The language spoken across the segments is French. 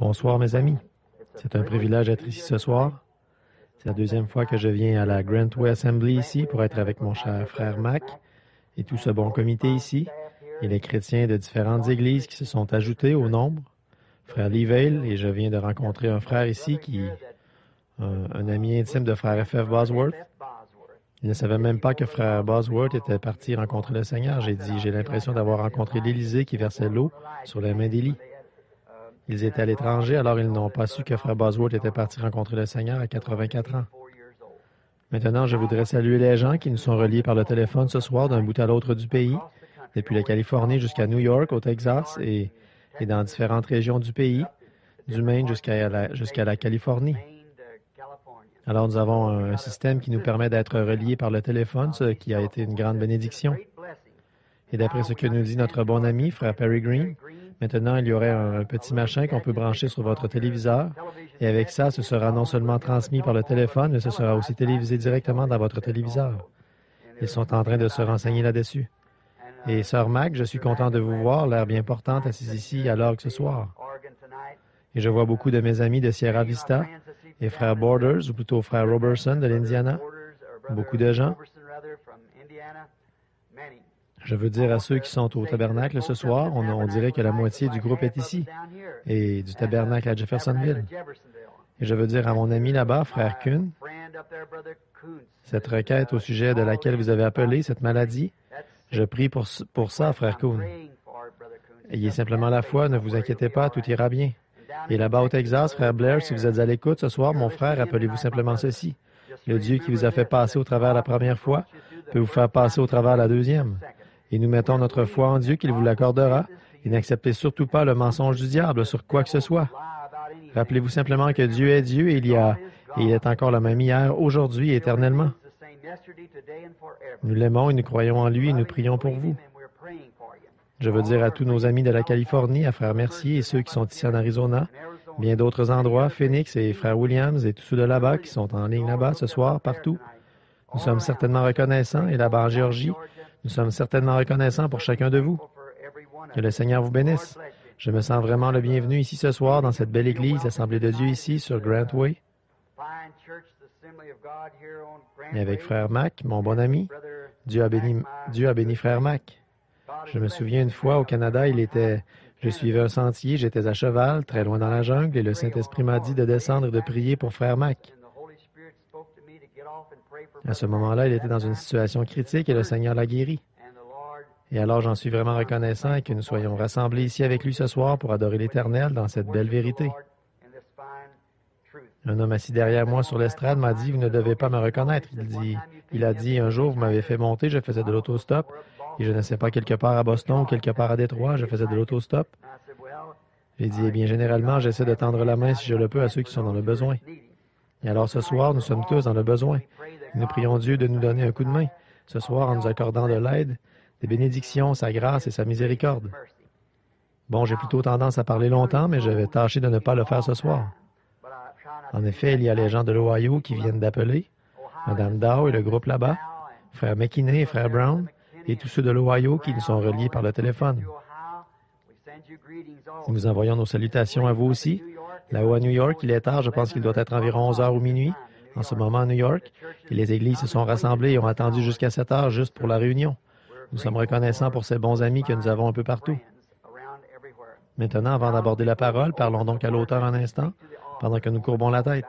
Bonsoir, mes amis. C'est un privilège d'être ici ce soir. C'est la deuxième fois que je viens à la Grantway Assembly ici pour être avec mon cher frère Mac et tout ce bon comité ici, et les chrétiens de différentes églises qui se sont ajoutés au nombre. Frère Lee Vail, et je viens de rencontrer un frère ici un ami intime de frère F.F. Bosworth. Il ne savait même pas que frère Bosworth était parti rencontrer le Seigneur. J'ai l'impression d'avoir rencontré l'Élysée qui versait l'eau sur les mains d'Élie. Ils étaient à l'étranger, alors ils n'ont pas su que frère Bosworth était parti rencontrer le Seigneur à 84 ans. Maintenant, je voudrais saluer les gens qui nous sont reliés par le téléphone ce soir d'un bout à l'autre du pays, depuis la Californie jusqu'à New York, au Texas, et dans différentes régions du pays, du Maine jusqu'à la Californie. Alors, nous avons un système qui nous permet d'être reliés par le téléphone, ce qui a été une grande bénédiction. Et d'après ce que nous dit notre bon ami, frère Perry Green, maintenant, il y aurait un petit machin qu'on peut brancher sur votre téléviseur. Et avec ça, ce sera non seulement transmis par le téléphone, mais ce sera aussi télévisé directement dans votre téléviseur. Ils sont en train de se renseigner là-dessus. Et Sœur Mac, je suis content de vous voir, l'air bien portante, assise ici à l'orgue ce soir. Et je vois beaucoup de mes amis de Sierra Vista et frère Borders, ou plutôt frère Robertson de l'Indiana. Beaucoup de gens. Je veux dire à ceux qui sont au tabernacle ce soir, on dirait que la moitié du groupe est ici, et du tabernacle à Jeffersonville. Et je veux dire à mon ami là-bas, frère Kuhn, cette requête au sujet de laquelle vous avez appelé, cette maladie, je prie pour ça, frère Kuhn. Ayez simplement la foi, ne vous inquiétez pas, tout ira bien. Et là-bas au Texas, frère Blair, si vous êtes à l'écoute ce soir, mon frère, rappelez-vous simplement ceci. Le Dieu qui vous a fait passer au travers la première fois peut vous faire passer au travers la deuxième. Et nous mettons notre foi en Dieu qu'il vous l'accordera, et n'acceptez surtout pas le mensonge du diable sur quoi que ce soit. Rappelez-vous simplement que Dieu est Dieu et il est encore le même hier, aujourd'hui et éternellement. Nous l'aimons et nous croyons en lui et nous prions pour vous. Je veux dire à tous nos amis de la Californie, à frère Mercier et ceux qui sont ici en Arizona, bien d'autres endroits, Phoenix et frère Williams et tous ceux de là-bas qui sont en ligne là-bas ce soir, partout. Nous sommes certainement reconnaissants, et là-bas en Géorgie, nous sommes certainement reconnaissants pour chacun de vous. Que le Seigneur vous bénisse. Je me sens vraiment le bienvenu ici ce soir dans cette belle église, Assemblée de Dieu ici sur Grantway. Et avec frère Mac, mon bon ami, Dieu a béni frère Mac. Je me souviens une fois au Canada, je suivais un sentier, j'étais à cheval, très loin dans la jungle, et le Saint-Esprit m'a dit de descendre et de prier pour frère Mac. À ce moment-là, il était dans une situation critique et le Seigneur l'a guéri. Et alors, j'en suis vraiment reconnaissant et que nous soyons rassemblés ici avec lui ce soir pour adorer l'Éternel dans cette belle vérité. Un homme assis derrière moi sur l'estrade m'a dit « Vous ne devez pas me reconnaître. » Il a dit « Un jour, vous m'avez fait monter, je faisais de l'autostop, et je ne sais pas, quelque part à Boston ou quelque part à Détroit, je faisais de l'autostop. » J'ai dit « Eh bien, généralement, j'essaie de tendre la main si je le peux à ceux qui sont dans le besoin. » Et alors ce soir, nous sommes tous dans le besoin. Et nous prions Dieu de nous donner un coup de main, ce soir en nous accordant de l'aide, des bénédictions, sa grâce et sa miséricorde. Bon, j'ai plutôt tendance à parler longtemps, mais je vais tâcher de ne pas le faire ce soir. En effet, il y a les gens de l'Ohio qui viennent d'appeler, Mme Dow et le groupe là-bas, frère McKinney et frère Brown, et tous ceux de l'Ohio qui nous sont reliés par le téléphone. Nous envoyons nos salutations à vous aussi. Là-haut à New York, il est tard, je pense qu'il doit être environ 11 heures ou minuit, en ce moment à New York, et les églises se sont rassemblées et ont attendu jusqu'à 7 heures juste pour la réunion. Nous sommes reconnaissants pour ces bons amis que nous avons un peu partout. Maintenant, avant d'aborder la parole, parlons donc à l'auteur un instant, pendant que nous courbons la tête.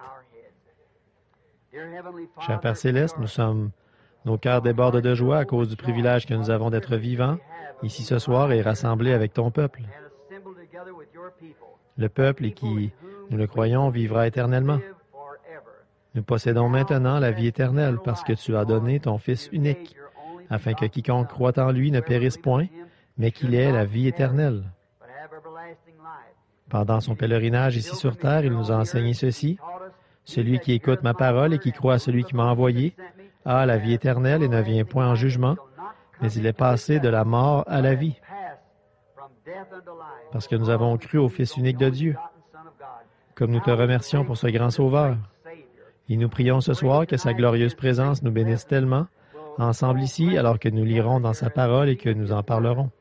Cher Père Céleste, nos cœurs débordent de joie à cause du privilège que nous avons d'être vivants, ici ce soir et rassemblés avec ton peuple. Le peuple et qui, nous le croyons, vivra éternellement. Nous possédons maintenant la vie éternelle parce que tu as donné ton Fils unique, afin que quiconque croit en lui ne périsse point, mais qu'il ait la vie éternelle. Pendant son pèlerinage ici sur terre, il nous a enseigné ceci. Celui qui écoute ma parole et qui croit à celui qui m'a envoyé a la vie éternelle et ne vient point en jugement, mais il est passé de la mort à la vie. Parce que nous avons cru au Fils unique de Dieu. Comme nous te remercions pour ce grand Sauveur. Et nous prions ce soir que sa glorieuse présence nous bénisse tellement, ensemble ici, alors que nous lirons dans sa parole et que nous en parlerons.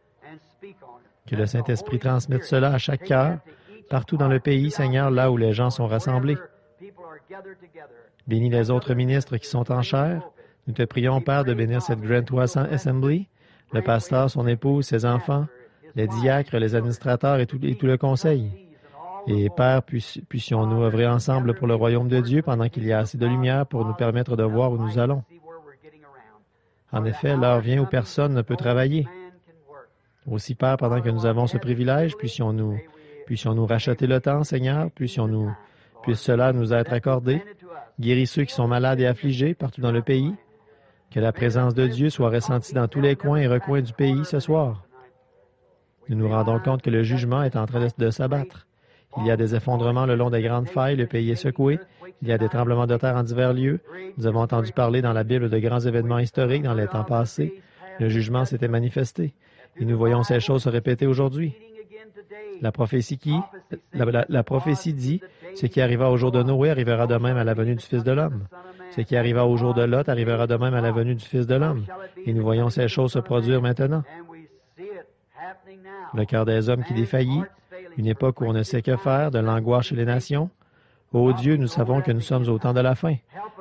Que le Saint-Esprit transmette cela à chaque cœur, partout dans le pays, Seigneur, là où les gens sont rassemblés. Bénis les autres ministres qui sont en chair. Nous te prions, Père, de bénir cette Grand West Assembly, le pasteur, son épouse, ses enfants, les diacres, les administrateurs et tout le conseil. Et Père, puissions-nous œuvrer ensemble pour le royaume de Dieu pendant qu'il y a assez de lumière pour nous permettre de voir où nous allons. En effet, l'heure vient où personne ne peut travailler. Aussi, Père, pendant que nous avons ce privilège, puissions-nous racheter le temps, Seigneur, puisse cela nous être accordé. Guéris ceux qui sont malades et affligés partout dans le pays. Que la présence de Dieu soit ressentie dans tous les coins et recoins du pays ce soir. Nous nous rendons compte que le jugement est en train de s'abattre. Il y a des effondrements le long des grandes failles, le pays est secoué. Il y a des tremblements de terre en divers lieux. Nous avons entendu parler dans la Bible de grands événements historiques dans les temps passés. Le jugement s'était manifesté. Et nous voyons ces choses se répéter aujourd'hui. La prophétie dit, ce qui arriva au jour de Noé arrivera de même à la venue du Fils de l'homme. Ce qui arriva au jour de Lot arrivera de même à la venue du Fils de l'homme. Et nous voyons ces choses se produire maintenant. Le cœur des hommes qui défaillit, une époque où on ne sait que faire, de l'angoisse chez les nations. Ô Dieu, nous savons que nous sommes au temps de la fin.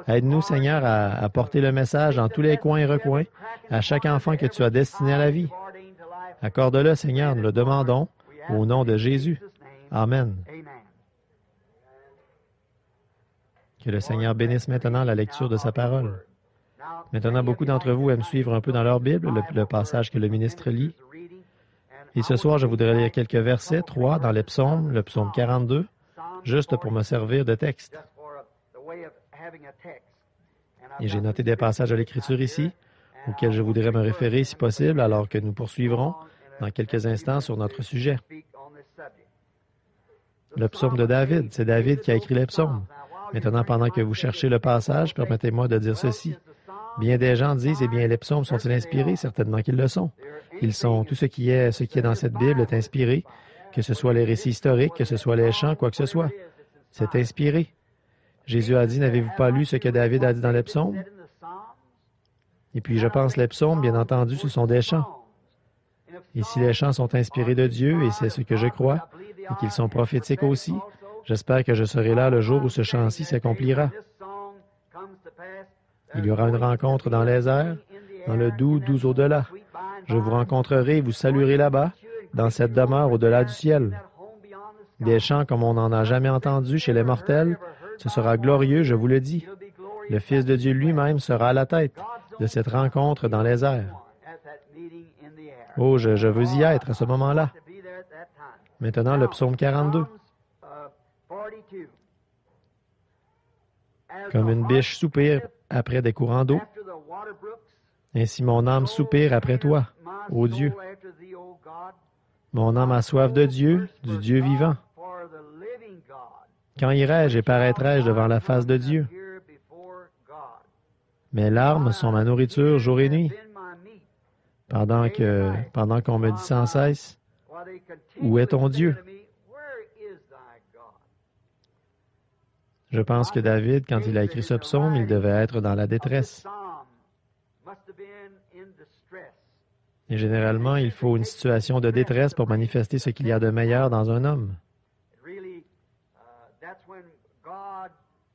Aide-nous, Seigneur, à porter le message dans tous les coins et recoins, à chaque enfant que tu as destiné à la vie. Accorde-le, Seigneur, nous le demandons, au nom de Jésus. Amen. Que le Seigneur bénisse maintenant la lecture de sa parole. Maintenant, beaucoup d'entre vous aiment suivre un peu dans leur Bible le passage que le ministre lit. Et ce soir, je voudrais lire quelques versets, 3 dans les psaumes, le psaume 42, juste pour me servir de texte. Et j'ai noté des passages de l'Écriture ici, auxquels je voudrais me référer si possible, alors que nous poursuivrons dans quelques instants sur notre sujet. Le psaume de David, c'est David qui a écrit les psaumes. Maintenant, pendant que vous cherchez le passage, permettez-moi de dire ceci. Bien des gens disent, eh bien, les psaumes sont-ils inspirés? Certainement qu'ils le sont. Ils sont, tout ce qui est dans cette Bible est inspiré, que ce soit les récits historiques, que ce soit les chants, quoi que ce soit. C'est inspiré. Jésus a dit, n'avez-vous pas lu ce que David a dit dans les psaumes? Et puis, je pense, les psaumes, bien entendu, ce sont des chants. Et si les chants sont inspirés de Dieu, et c'est ce que je crois, et qu'ils sont prophétiques aussi, j'espère que je serai là le jour où ce chant-ci s'accomplira. Il y aura une rencontre dans les airs, dans le doux au-delà. Je vous rencontrerai et vous saluerez là-bas, dans cette demeure au-delà du ciel. Des chants comme on n'en a jamais entendu chez les mortels, ce sera glorieux, je vous le dis. Le Fils de Dieu lui-même sera à la tête de cette rencontre dans les airs. Oh, je veux y être à ce moment-là. Maintenant, le psaume 42. Comme une biche soupire après des courants d'eau, ainsi mon âme soupire après toi, ô Dieu. Mon âme a soif de Dieu, du Dieu vivant. Quand irai-je et paraîtrai-je devant la face de Dieu? Mes larmes sont ma nourriture jour et nuit. Pendant qu'on me dit sans cesse, où est ton Dieu? Je pense que David, quand il a écrit ce psaume, il devait être dans la détresse. Et généralement, il faut une situation de détresse pour manifester ce qu'il y a de meilleur dans un homme.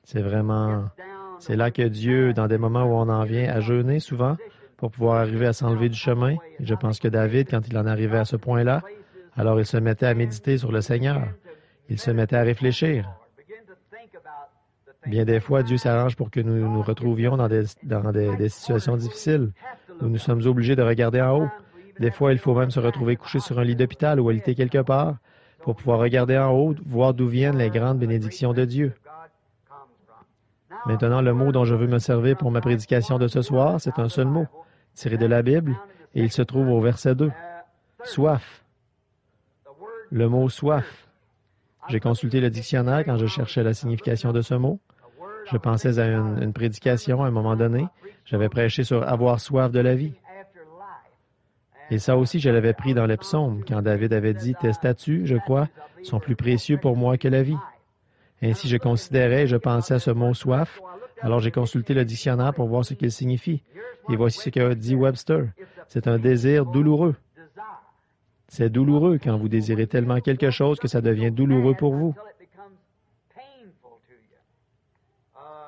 C'est là que Dieu, dans des moments où on en vient à jeûner souvent, pour pouvoir arriver à s'enlever du chemin. Et je pense que David, quand il en arrivait à ce point-là, alors il se mettait à méditer sur le Seigneur. Il se mettait à réfléchir. Bien des fois, Dieu s'arrange pour que nous nous retrouvions dans des situations difficiles, où nous sommes obligés de regarder en haut. Des fois, il faut même se retrouver couché sur un lit d'hôpital ou alité quelque part, pour pouvoir regarder en haut, voir d'où viennent les grandes bénédictions de Dieu. Maintenant, le mot dont je veux me servir pour ma prédication de ce soir, c'est un seul mot, tiré de la Bible, et il se trouve au verset 2. Soif. Le mot soif. J'ai consulté le dictionnaire quand je cherchais la signification de ce mot. Je pensais à une prédication à un moment donné. J'avais prêché sur avoir soif de la vie. Et ça aussi, je l'avais pris dans les psaumes, quand David avait dit « Tes statuts, je crois, sont plus précieux pour moi que la vie ». Ainsi, je considérais et je pensais à ce mot « soif ». Alors, j'ai consulté le dictionnaire pour voir ce qu'il signifie. Et voici ce qu'a dit Webster. C'est un désir douloureux. C'est douloureux quand vous désirez tellement quelque chose que ça devient douloureux pour vous.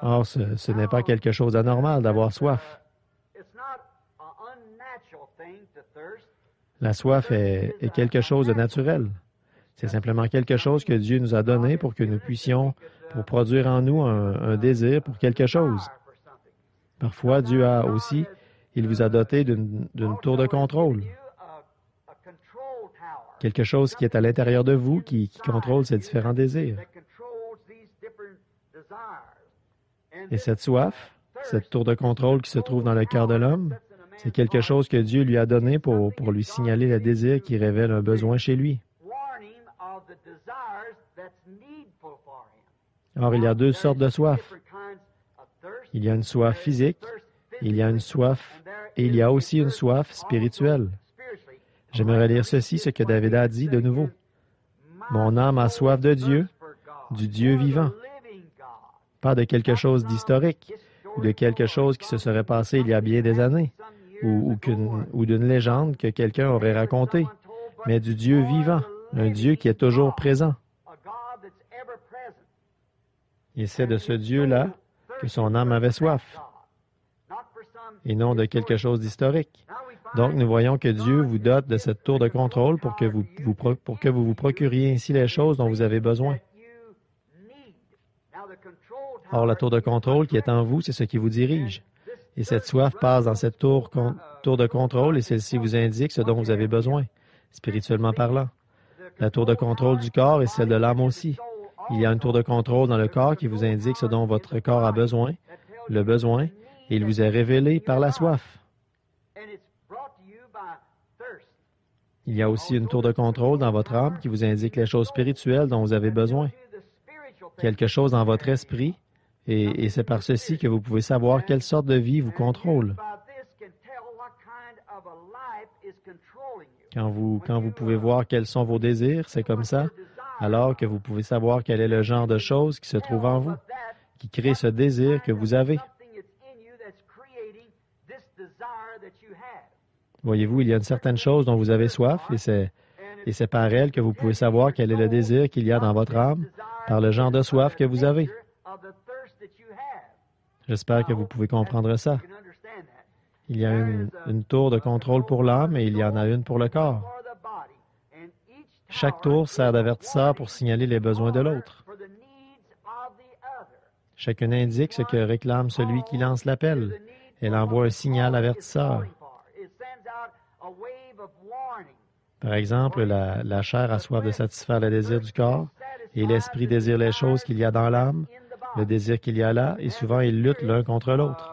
Or, ce n'est pas quelque chose d'anormal d'avoir soif. La soif est quelque chose de naturel. C'est simplement quelque chose que Dieu nous a donné pour que nous puissions, pour produire en nous un désir pour quelque chose. Parfois, Dieu a aussi, il vous a doté d'une tour de contrôle. Quelque chose qui est à l'intérieur de vous, qui contrôle ces différents désirs. Et cette soif, cette tour de contrôle qui se trouve dans le cœur de l'homme, c'est quelque chose que Dieu lui a donné pour lui signaler le désir qui révèle un besoin chez lui. Or, il y a deux sortes de soif. Il y a une soif physique, il y a une soif, et il y a aussi une soif spirituelle. J'aimerais lire ceci, ce que David a dit de nouveau. « Mon âme a soif de Dieu, du Dieu vivant. » Pas de quelque chose d'historique, ou de quelque chose qui se serait passé il y a bien des années, ou d'une légende que quelqu'un aurait racontée, mais du Dieu vivant, un Dieu qui est toujours présent. Et c'est de ce Dieu-là que son âme avait soif, et non de quelque chose d'historique. Donc, nous voyons que Dieu vous dote de cette tour de contrôle pour que vous vous procuriez ainsi les choses dont vous avez besoin. Or, la tour de contrôle qui est en vous, c'est ce qui vous dirige. Et cette soif passe dans cette tour de contrôle et celle-ci vous indique ce dont vous avez besoin, spirituellement parlant. La tour de contrôle du corps est celle de l'âme aussi. Il y a une tour de contrôle dans le corps qui vous indique ce dont votre corps a besoin, le besoin, et il vous est révélé par la soif. Il y a aussi une tour de contrôle dans votre âme qui vous indique les choses spirituelles dont vous avez besoin. Quelque chose dans votre esprit, et c'est par ceci que vous pouvez savoir quelle sorte de vie vous contrôle. Quand vous pouvez voir quels sont vos désirs, c'est comme ça, alors que vous pouvez savoir quel est le genre de choses qui se trouve en vous, qui crée ce désir que vous avez. Voyez-vous, il y a une certaine chose dont vous avez soif, et c'est par elle que vous pouvez savoir quel est le désir qu'il y a dans votre âme, par le genre de soif que vous avez. J'espère que vous pouvez comprendre ça. Il y a une tour de contrôle pour l'âme et il y en a une pour le corps. Chaque tour sert d'avertisseur pour signaler les besoins de l'autre. Chacune indique ce que réclame celui qui lance l'appel. Elle envoie un signal avertisseur. Par exemple, la chair a soif de satisfaire le désir du corps et l'esprit désire les choses qu'il y a dans l'âme, le désir qu'il y a là, et souvent ils luttent l'un contre l'autre.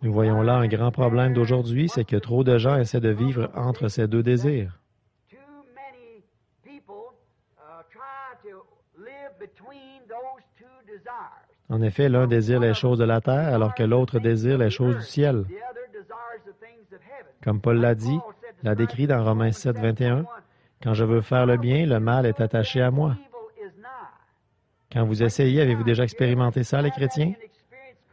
Nous voyons là un grand problème d'aujourd'hui, c'est que trop de gens essaient de vivre entre ces deux désirs. En effet, l'un désire les choses de la terre, alors que l'autre désire les choses du ciel. Comme Paul l'a décrit dans Romains 7, 21, « Quand je veux faire le bien, le mal est attaché à moi. » Quand vous essayez, avez-vous déjà expérimenté ça, les chrétiens?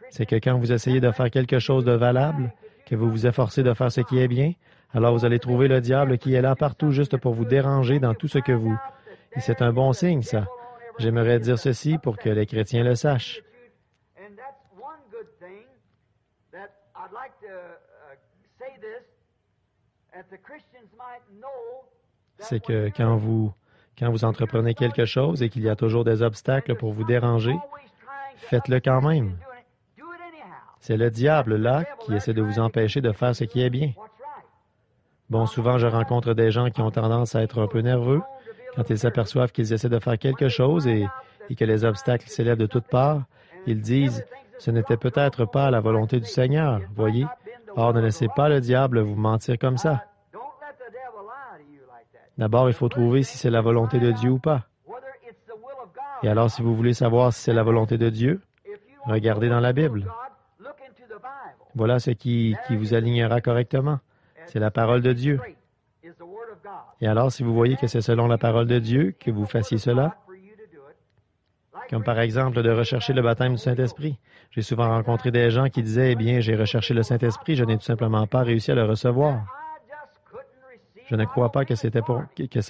C'est que quand vous essayez de faire quelque chose de valable, que vous vous efforcez de faire ce qui est bien, alors vous allez trouver le diable qui est là partout juste pour vous déranger dans tout ce que vous... Et c'est un bon signe, ça. J'aimerais dire ceci pour que les chrétiens le sachent. C'est que quand vous entreprenez quelque chose et qu'il y a toujours des obstacles pour vous déranger, faites-le quand même. C'est le diable, là, qui essaie de vous empêcher de faire ce qui est bien. Bon, souvent, je rencontre des gens qui ont tendance à être un peu nerveux quand ils s'aperçoivent qu'ils essaient de faire quelque chose et que les obstacles s'élèvent de toutes parts. Ils disent, « Ce n'était peut-être pas la volonté du Seigneur, voyez. Or, ne laissez pas le diable vous mentir comme ça. » D'abord, il faut trouver si c'est la volonté de Dieu ou pas. Et alors, si vous voulez savoir si c'est la volonté de Dieu, regardez dans la Bible. Voilà ce qui vous alignera correctement. C'est la parole de Dieu. Et alors, si vous voyez que c'est selon la parole de Dieu que vous fassiez cela, Comme par exemple de rechercher le baptême du Saint-Esprit. J'ai souvent rencontré des gens qui disaient, eh bien, j'ai recherché le Saint-Esprit, je n'ai tout simplement pas réussi à le recevoir. Je ne crois pas que c'est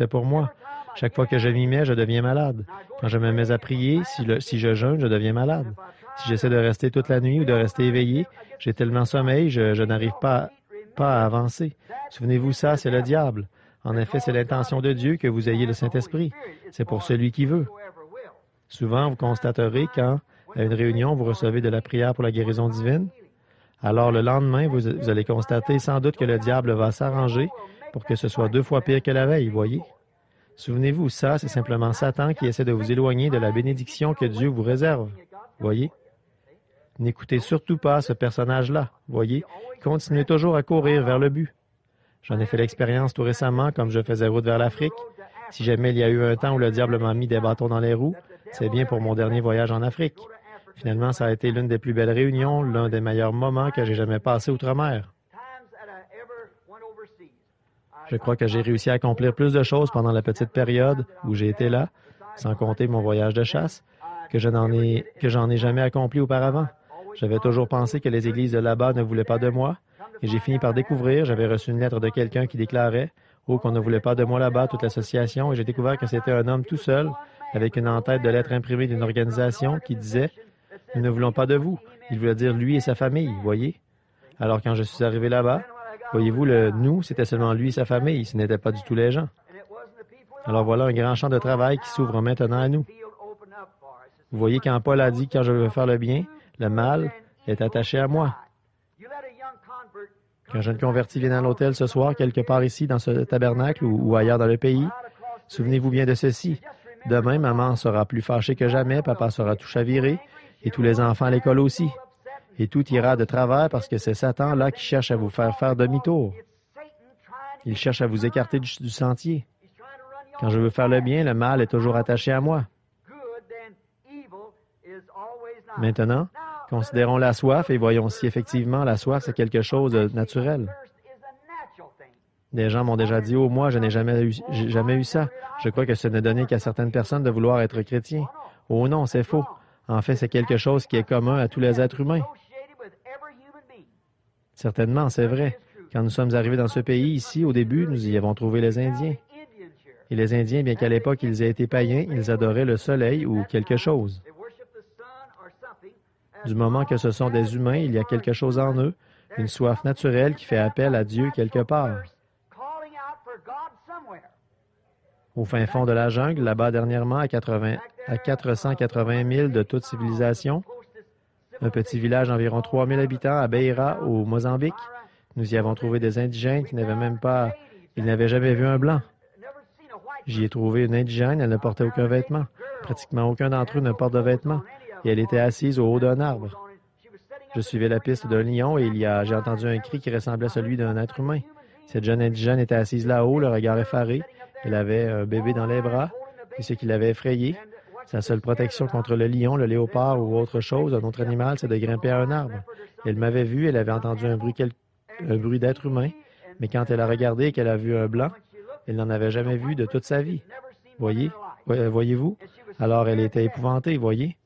pour moi. Chaque fois que je m'y mets, je deviens malade. Quand je me mets à prier, si je jeûne, je deviens malade. Si j'essaie de rester toute la nuit ou de rester éveillé, j'ai tellement sommeil, je n'arrive pas à avancer. Souvenez-vous, ça, c'est le diable. En effet, c'est l'intention de Dieu que vous ayez le Saint-Esprit. C'est pour celui qui veut. Souvent, vous constaterez quand, à une réunion, vous recevez de la prière pour la guérison divine. Alors, le lendemain, vous allez constater sans doute que le diable va s'arranger pour que ce soit 2 fois pire que la veille, voyez? Souvenez-vous, ça, c'est simplement Satan qui essaie de vous éloigner de la bénédiction que Dieu vous réserve, voyez? N'écoutez surtout pas ce personnage-là, voyez? Continuez toujours à courir vers le but. J'en ai fait l'expérience tout récemment, comme je faisais route vers l'Afrique. Si jamais il y a eu un temps où le diable m'a mis des bâtons dans les roues, c'est bien pour mon dernier voyage en Afrique. Finalement, ça a été l'une des plus belles réunions, l'un des meilleurs moments que j'ai jamais passé outre-mer. Je crois que j'ai réussi à accomplir plus de choses pendant la petite période où j'ai été là, sans compter mon voyage de chasse, que j'en ai jamais accompli auparavant. J'avais toujours pensé que les églises de là-bas ne voulaient pas de moi, et j'ai fini par découvrir, j'avais reçu une lettre de quelqu'un qui déclarait « Oh, qu'on ne voulait pas de moi là-bas, toute l'association », et j'ai découvert que c'était un homme tout seul, avec une en-tête de lettre imprimée d'une organisation qui disait « Nous ne voulons pas de vous ». Il voulait dire lui et sa famille, voyez. Alors quand je suis arrivé là-bas, voyez-vous, le « nous », c'était seulement lui et sa famille, ce n'était pas du tout les gens. Alors voilà un grand champ de travail qui s'ouvre maintenant à nous. Vous voyez, quand Paul a dit « Quand je veux faire le bien », le mal est attaché à moi. Qu'un jeune converti vienne à l'hôtel ce soir, quelque part ici, dans ce tabernacle ou ailleurs dans le pays, souvenez-vous bien de ceci. Demain, maman sera plus fâchée que jamais, papa sera tout chaviré, et tous les enfants à l'école aussi. Et tout ira de travers parce que c'est Satan là qui cherche à vous faire demi-tour. Il cherche à vous écarter du sentier. Quand je veux faire le bien, le mal est toujours attaché à moi. Maintenant, considérons la soif et voyons si effectivement la soif, c'est quelque chose de naturel. Des gens m'ont déjà dit « Oh, moi, je n'ai jamais eu ça. Je crois que ce n'est donné qu'à certaines personnes de vouloir être chrétiens. » Oh non, c'est faux. En fait, c'est quelque chose qui est commun à tous les êtres humains. Certainement, c'est vrai. Quand nous sommes arrivés dans ce pays, ici, au début, nous y avons trouvé les Indiens. Et les Indiens, bien qu'à l'époque ils aient été païens, ils adoraient le soleil ou quelque chose. Du moment que ce sont des humains, il y a quelque chose en eux, une soif naturelle qui fait appel à Dieu quelque part. Au fin fond de la jungle, là-bas dernièrement, à 480 milles de toute civilisation, un petit village d'environ 3000 habitants à Beira, au Mozambique, nous y avons trouvé des indigènes qui n'avaient jamais vu un blanc. J'y ai trouvé une indigène, elle ne portait aucun vêtement. Pratiquement aucun d'entre eux ne porte de vêtements. Et elle était assise au haut d'un arbre. Je suivais la piste d'un lion et j'ai entendu un cri qui ressemblait à celui d'un être humain. Cette jeune indigène était assise là-haut, le regard effaré. Elle avait un bébé dans les bras, et ce qui l'avait effrayée. Sa seule protection contre le lion, le léopard ou autre chose, un autre animal, c'est de grimper à un arbre. Elle m'avait vu, elle avait entendu un bruit d'être humain, mais quand elle a regardé et qu'elle a vu un blanc, elle n'en avait jamais vu de toute sa vie. Voyez-vous? Alors elle était épouvantée, voyez?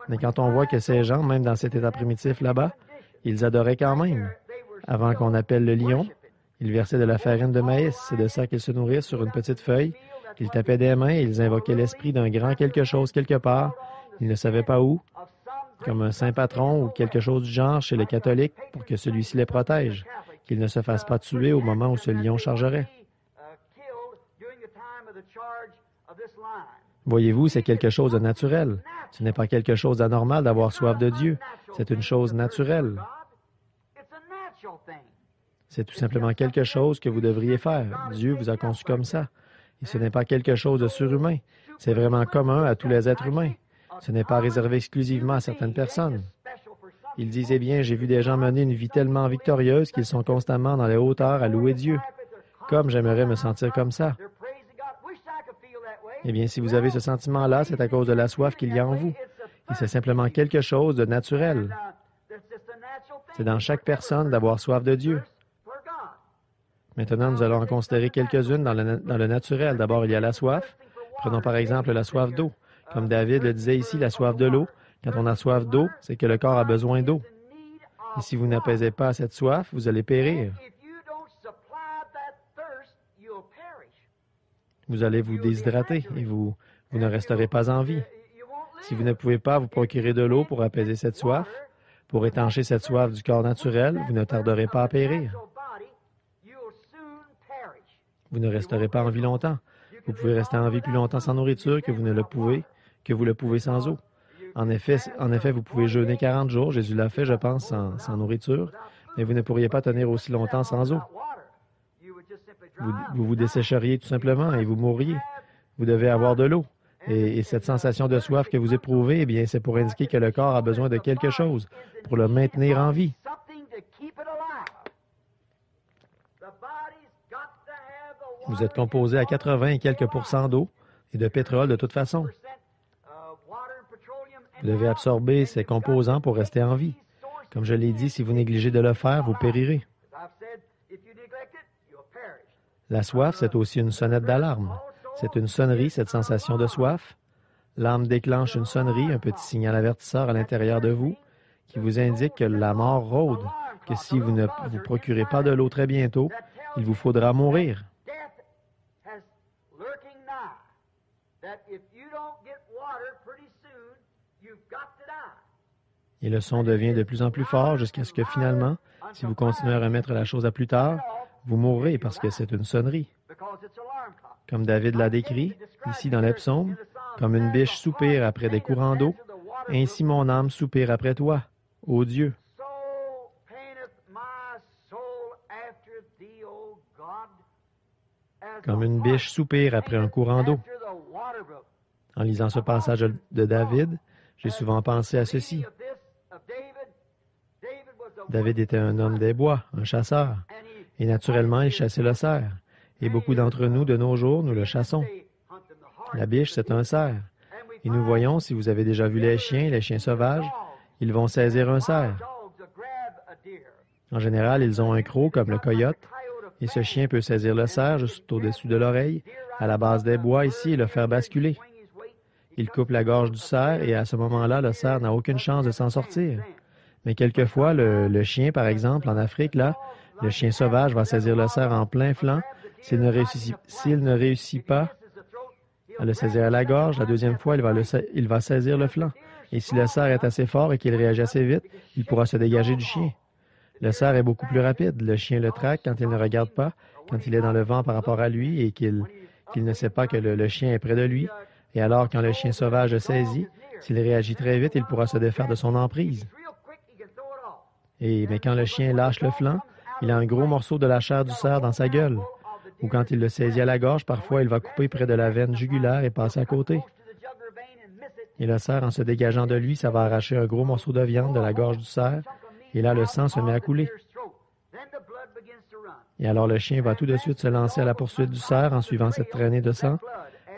Mais quand on voit que ces gens, même dans cet état primitif là-bas, ils adoraient quand même. Avant qu'on appelle le lion, ils versaient de la farine de maïs, c'est de ça qu'ils se nourrissent sur une petite feuille. Ils tapaient des mains et ils invoquaient l'esprit d'un grand quelque chose quelque part. Ils ne savaient pas où, comme un saint patron ou quelque chose du genre chez les catholiques pour que celui-ci les protège, qu'ils ne se fassent pas tuer au moment où ce lion chargerait. Voyez-vous, c'est quelque chose de naturel. Ce n'est pas quelque chose d'anormal d'avoir soif de Dieu. C'est une chose naturelle. C'est tout simplement quelque chose que vous devriez faire. Dieu vous a conçu comme ça. Et ce n'est pas quelque chose de surhumain. C'est vraiment commun à tous les êtres humains. Ce n'est pas réservé exclusivement à certaines personnes. Ils disent, eh bien, j'ai vu des gens mener une vie tellement victorieuse qu'ils sont constamment dans les hauteurs à louer Dieu. Comme j'aimerais me sentir comme ça. Eh bien, si vous avez ce sentiment-là, c'est à cause de la soif qu'il y a en vous. Et c'est simplement quelque chose de naturel. C'est dans chaque personne d'avoir soif de Dieu. Maintenant, nous allons en considérer quelques-unes dans le naturel. D'abord, il y a la soif. Prenons par exemple la soif d'eau. Comme David le disait ici, la soif de l'eau. Quand on a soif d'eau, c'est que le corps a besoin d'eau. Et si vous n'apaisez pas cette soif, vous allez périr. Vous allez vous déshydrater et vous ne resterez pas en vie. Si vous ne pouvez pas vous procurer de l'eau pour apaiser cette soif, pour étancher cette soif du corps naturel, vous ne tarderez pas à périr. Vous ne resterez pas en vie longtemps. Vous pouvez rester en vie plus longtemps sans nourriture que vous le pouvez sans eau. En effet, vous pouvez jeûner 40 jours. Jésus l'a fait, je pense, sans nourriture, mais vous ne pourriez pas tenir aussi longtemps sans eau. Vous dessécheriez tout simplement et vous mourriez. Vous devez avoir de l'eau. Et cette sensation de soif que vous éprouvez, eh bien, c'est pour indiquer que le corps a besoin de quelque chose pour le maintenir en vie. Vous êtes composé à 80 et quelques % d'eau et de pétrole de toute façon. Vous devez absorber ces composants pour rester en vie. Comme je l'ai dit, si vous négligez de le faire, vous périrez. La soif, c'est aussi une sonnette d'alarme. C'est une sonnerie, cette sensation de soif. L'âme déclenche une sonnerie, un petit signal avertisseur à l'intérieur de vous, qui vous indique que la mort rôde, que si vous ne vous procurez pas de l'eau très bientôt, il vous faudra mourir. Et le son devient de plus en plus fort jusqu'à ce que finalement, si vous continuez à remettre la chose à plus tard, vous mourrez parce que c'est une sonnerie. Comme David l'a décrit, ici dans les psaumes, comme une biche soupire après des courants d'eau, ainsi mon âme soupire après toi, ô Dieu. Comme une biche soupire après un courant d'eau. En lisant ce passage de David, j'ai souvent pensé à ceci. David était un homme des bois, un chasseur, et naturellement, il chassait le cerf. Et beaucoup d'entre nous, de nos jours, nous le chassons. La biche, c'est un cerf. Et nous voyons, si vous avez déjà vu les chiens sauvages, ils vont saisir un cerf. En général, ils ont un croc comme le coyote, et ce chien peut saisir le cerf juste au-dessus de l'oreille, à la base des bois ici, et le faire basculer. Il coupe la gorge du cerf, et à ce moment-là, le cerf n'a aucune chance de s'en sortir. Mais quelquefois, le chien, par exemple, en Afrique, là, le chien sauvage va saisir le cerf en plein flanc. S'il ne réussit pas à le saisir à la gorge, la deuxième fois, il va saisir le flanc. Et si le cerf est assez fort et qu'il réagit assez vite, il pourra se dégager du chien. Le cerf est beaucoup plus rapide. Le chien le traque quand il ne regarde pas, quand il est dans le vent par rapport à lui et qu'il ne sait pas que le chien est près de lui. Et alors, quand le chien sauvage le saisit, s'il réagit très vite, il pourra se défaire de son emprise. Mais quand le chien lâche le flanc, il a un gros morceau de la chair du cerf dans sa gueule. Ou quand il le saisit à la gorge, parfois il va couper près de la veine jugulaire et passer à côté. Et le cerf, en se dégageant de lui, ça va arracher un gros morceau de viande de la gorge du cerf, et là le sang se met à couler. Et alors le chien va tout de suite se lancer à la poursuite du cerf en suivant cette traînée de sang.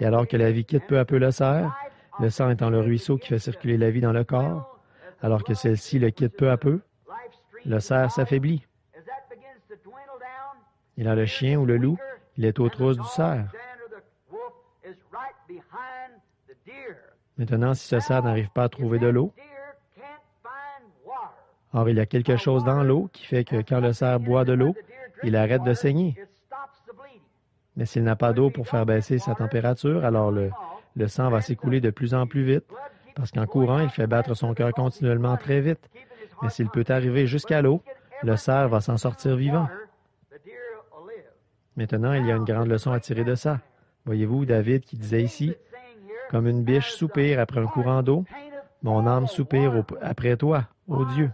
Et alors que la vie quitte peu à peu le cerf, le sang étant le ruisseau qui fait circuler la vie dans le corps, alors que celle-ci le quitte peu à peu, le cerf s'affaiblit. Et là, le chien ou le loup, il est aux trousses du cerf. Maintenant, si ce cerf n'arrive pas à trouver de l'eau, or il y a quelque chose dans l'eau qui fait que quand le cerf boit de l'eau, il arrête de saigner. Mais s'il n'a pas d'eau pour faire baisser sa température, alors le sang va s'écouler de plus en plus vite, parce qu'en courant, il fait battre son cœur continuellement très vite. Mais s'il peut arriver jusqu'à l'eau, le cerf va s'en sortir vivant. Maintenant, il y a une grande leçon à tirer de ça. Voyez-vous, David qui disait ici, « Comme une biche soupire après un courant d'eau, mon âme soupire après toi, ô Dieu. »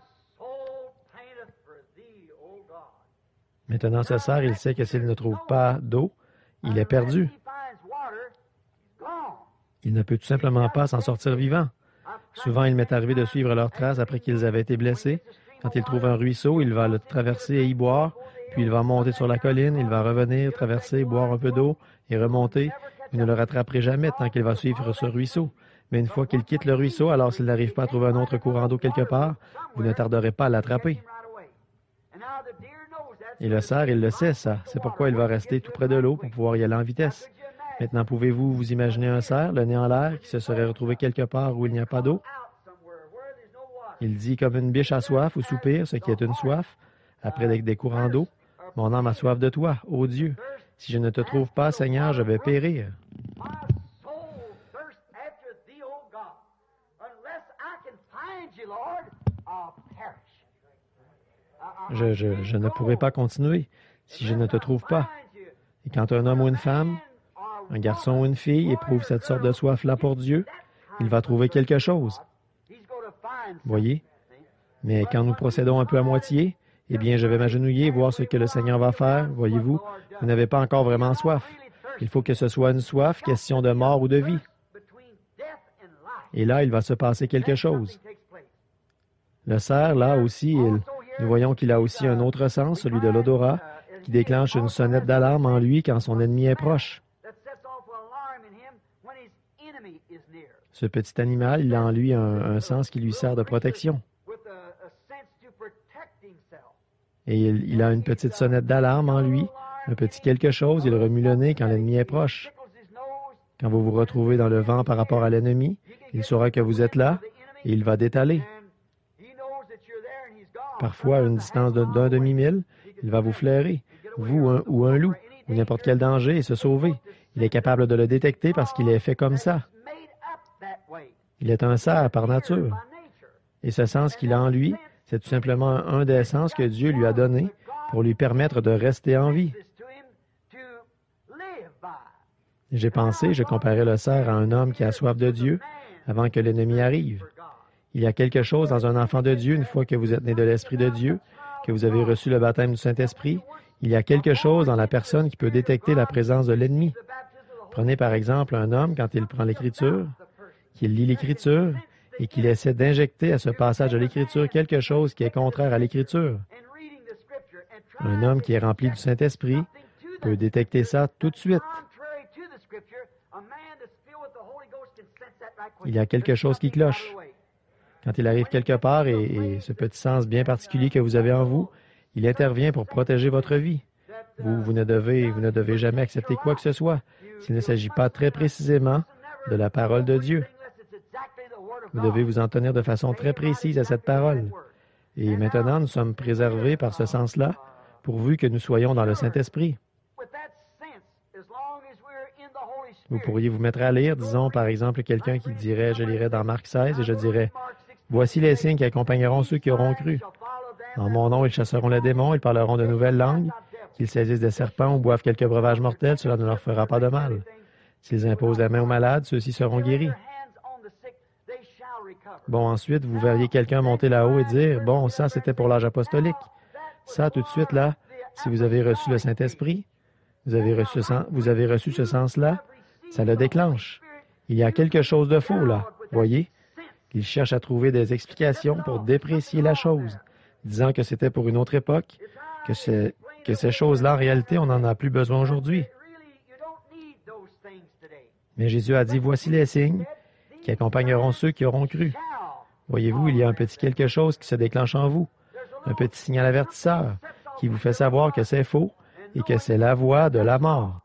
Maintenant, ce cerf, il sait que s'il ne trouve pas d'eau, il est perdu. Il ne peut tout simplement pas s'en sortir vivant. Souvent, il m'est arrivé de suivre leurs traces après qu'ils avaient été blessés. Quand il trouve un ruisseau, il va le traverser et y boire. Puis il va monter sur la colline, il va revenir, traverser, boire un peu d'eau et remonter. Vous ne le rattraperez jamais tant qu'il va suivre ce ruisseau. Mais une fois qu'il quitte le ruisseau, alors s'il n'arrive pas à trouver un autre courant d'eau quelque part, vous ne tarderez pas à l'attraper. Et le cerf, il le sait, ça. C'est pourquoi il va rester tout près de l'eau pour pouvoir y aller en vitesse. Maintenant, pouvez-vous vous imaginer un cerf, le nez en l'air, qui se serait retrouvé quelque part où il n'y a pas d'eau? Il dit comme une biche à soif ou soupir, ce qui est une soif, après des courants d'eau. Mon âme a soif de toi, ô Dieu. Si je ne te trouve pas, Seigneur, je vais périr. Je ne pourrai pas continuer si je ne te trouve pas. Et quand un homme ou une femme, un garçon ou une fille éprouve cette sorte de soif-là pour Dieu, il va trouver quelque chose. Voyez? Mais quand nous procédons un peu à moitié, eh bien, je vais m'agenouiller et voir ce que le Seigneur va faire. Voyez-vous, vous n'avez pas encore vraiment soif. Il faut que ce soit une soif, question de mort ou de vie. Et là, il va se passer quelque chose. Le cerf, là aussi, nous voyons qu'il a aussi un autre sens, celui de l'odorat, qui déclenche une sonnette d'alarme en lui quand son ennemi est proche. Ce petit animal, il a en lui un sens qui lui sert de protection. Et il a une petite sonnette d'alarme en lui, un petit quelque chose, il remue le nez quand l'ennemi est proche. Quand vous vous retrouvez dans le vent par rapport à l'ennemi, il saura que vous êtes là et il va détaler. Parfois, à une distance d'un demi-mille, il va vous flairer, vous ou un loup, ou n'importe quel danger, et se sauver. Il est capable de le détecter parce qu'il est fait comme ça. Il est un cerf par nature. Et ce sens qu'il a en lui, c'est tout simplement un des sens que Dieu lui a donné pour lui permettre de rester en vie. J'ai pensé, je comparais le cerf à un homme qui a soif de Dieu avant que l'ennemi arrive. Il y a quelque chose dans un enfant de Dieu, une fois que vous êtes né de l'Esprit de Dieu, que vous avez reçu le baptême du Saint-Esprit, il y a quelque chose dans la personne qui peut détecter la présence de l'ennemi. Prenez par exemple un homme quand il prend l'Écriture, qu'il lit l'Écriture et qu'il essaie d'injecter à ce passage de l'Écriture quelque chose qui est contraire à l'Écriture. Un homme qui est rempli du Saint-Esprit peut détecter ça tout de suite. Il y a quelque chose qui cloche. Quand il arrive quelque part et ce petit sens bien particulier que vous avez en vous, il intervient pour protéger votre vie. Vous ne devez jamais accepter quoi que ce soit s'il ne s'agit pas très précisément de la parole de Dieu. Vous devez vous en tenir de façon très précise à cette parole. Et maintenant, nous sommes préservés par ce sens-là, pourvu que nous soyons dans le Saint-Esprit. Vous pourriez vous mettre à lire, disons, par exemple, quelqu'un qui dirait, je lirais dans Marc 16, et je dirais, « Voici les signes qui accompagneront ceux qui auront cru. En mon nom, ils chasseront les démons, ils parleront de nouvelles langues, qu'ils saisissent des serpents ou boivent quelques breuvages mortels, cela ne leur fera pas de mal. S'ils imposent la main aux malades, ceux-ci seront guéris. » Bon, ensuite, vous verriez quelqu'un monter là-haut et dire, « Bon, ça, c'était pour l'âge apostolique. » Ça, tout de suite, là, si vous avez reçu le Saint-Esprit, vous avez reçu ce sens-là, ça le déclenche. Il y a quelque chose de faux, là, voyez? Il cherche à trouver des explications pour déprécier la chose, disant que c'était pour une autre époque, que ces choses-là, en réalité, on n'en a plus besoin aujourd'hui. Mais Jésus a dit, « Voici les signes qui accompagneront ceux qui auront cru. » Voyez-vous, il y a un petit quelque chose qui se déclenche en vous, un petit signal avertisseur qui vous fait savoir que c'est faux et que c'est la voie de la mort.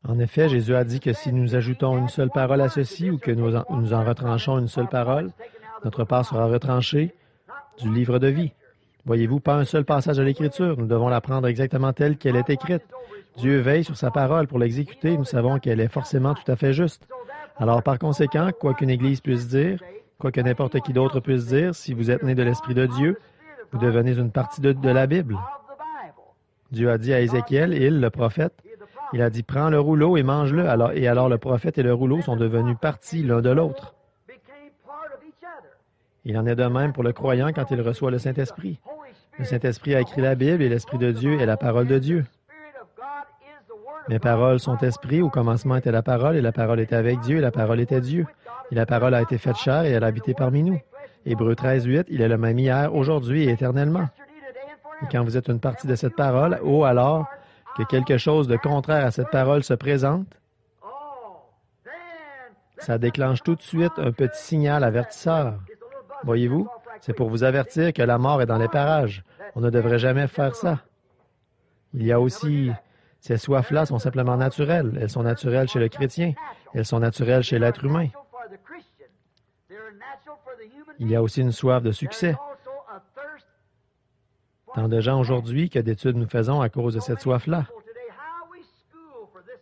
En effet, Jésus a dit que si nous ajoutons une seule parole à ceci ou que nous en retranchons une seule parole, notre part sera retranchée du livre de vie. Voyez-vous, pas un seul passage de l'Écriture. Nous devons la prendre exactement telle qu'elle est écrite. Dieu veille sur sa parole pour l'exécuter. Nous savons qu'elle est forcément tout à fait juste. Alors, par conséquent, quoi qu'une Église puisse dire, quoi que n'importe qui d'autre puisse dire, si vous êtes né de l'Esprit de Dieu, vous devenez une partie de la Bible. Dieu a dit à Ézéchiel, le prophète, il a dit, « Prends le rouleau et mange-le. » Alors le prophète et le rouleau sont devenus partie l'un de l'autre. Il en est de même pour le croyant quand il reçoit le Saint-Esprit. Le Saint-Esprit a écrit la Bible et l'Esprit de Dieu est la parole de Dieu. Mes paroles sont esprit, au commencement était la parole, et la parole était avec Dieu, et la parole était Dieu. Et la parole a été faite chair, et elle a habité parmi nous. Hébreux 13, 8, il est le même hier, aujourd'hui et éternellement. Et quand vous êtes une partie de cette parole, alors que quelque chose de contraire à cette parole se présente, ça déclenche tout de suite un petit signal avertisseur. Voyez-vous, c'est pour vous avertir que la mort est dans les parages. On ne devrait jamais faire ça. Il y a aussi Ces soifs-là sont simplement naturelles. Elles sont naturelles chez le chrétien. Elles sont naturelles chez l'être humain. Il y a aussi une soif de succès. Tant de gens aujourd'hui que d'études nous faisons à cause de cette soif-là.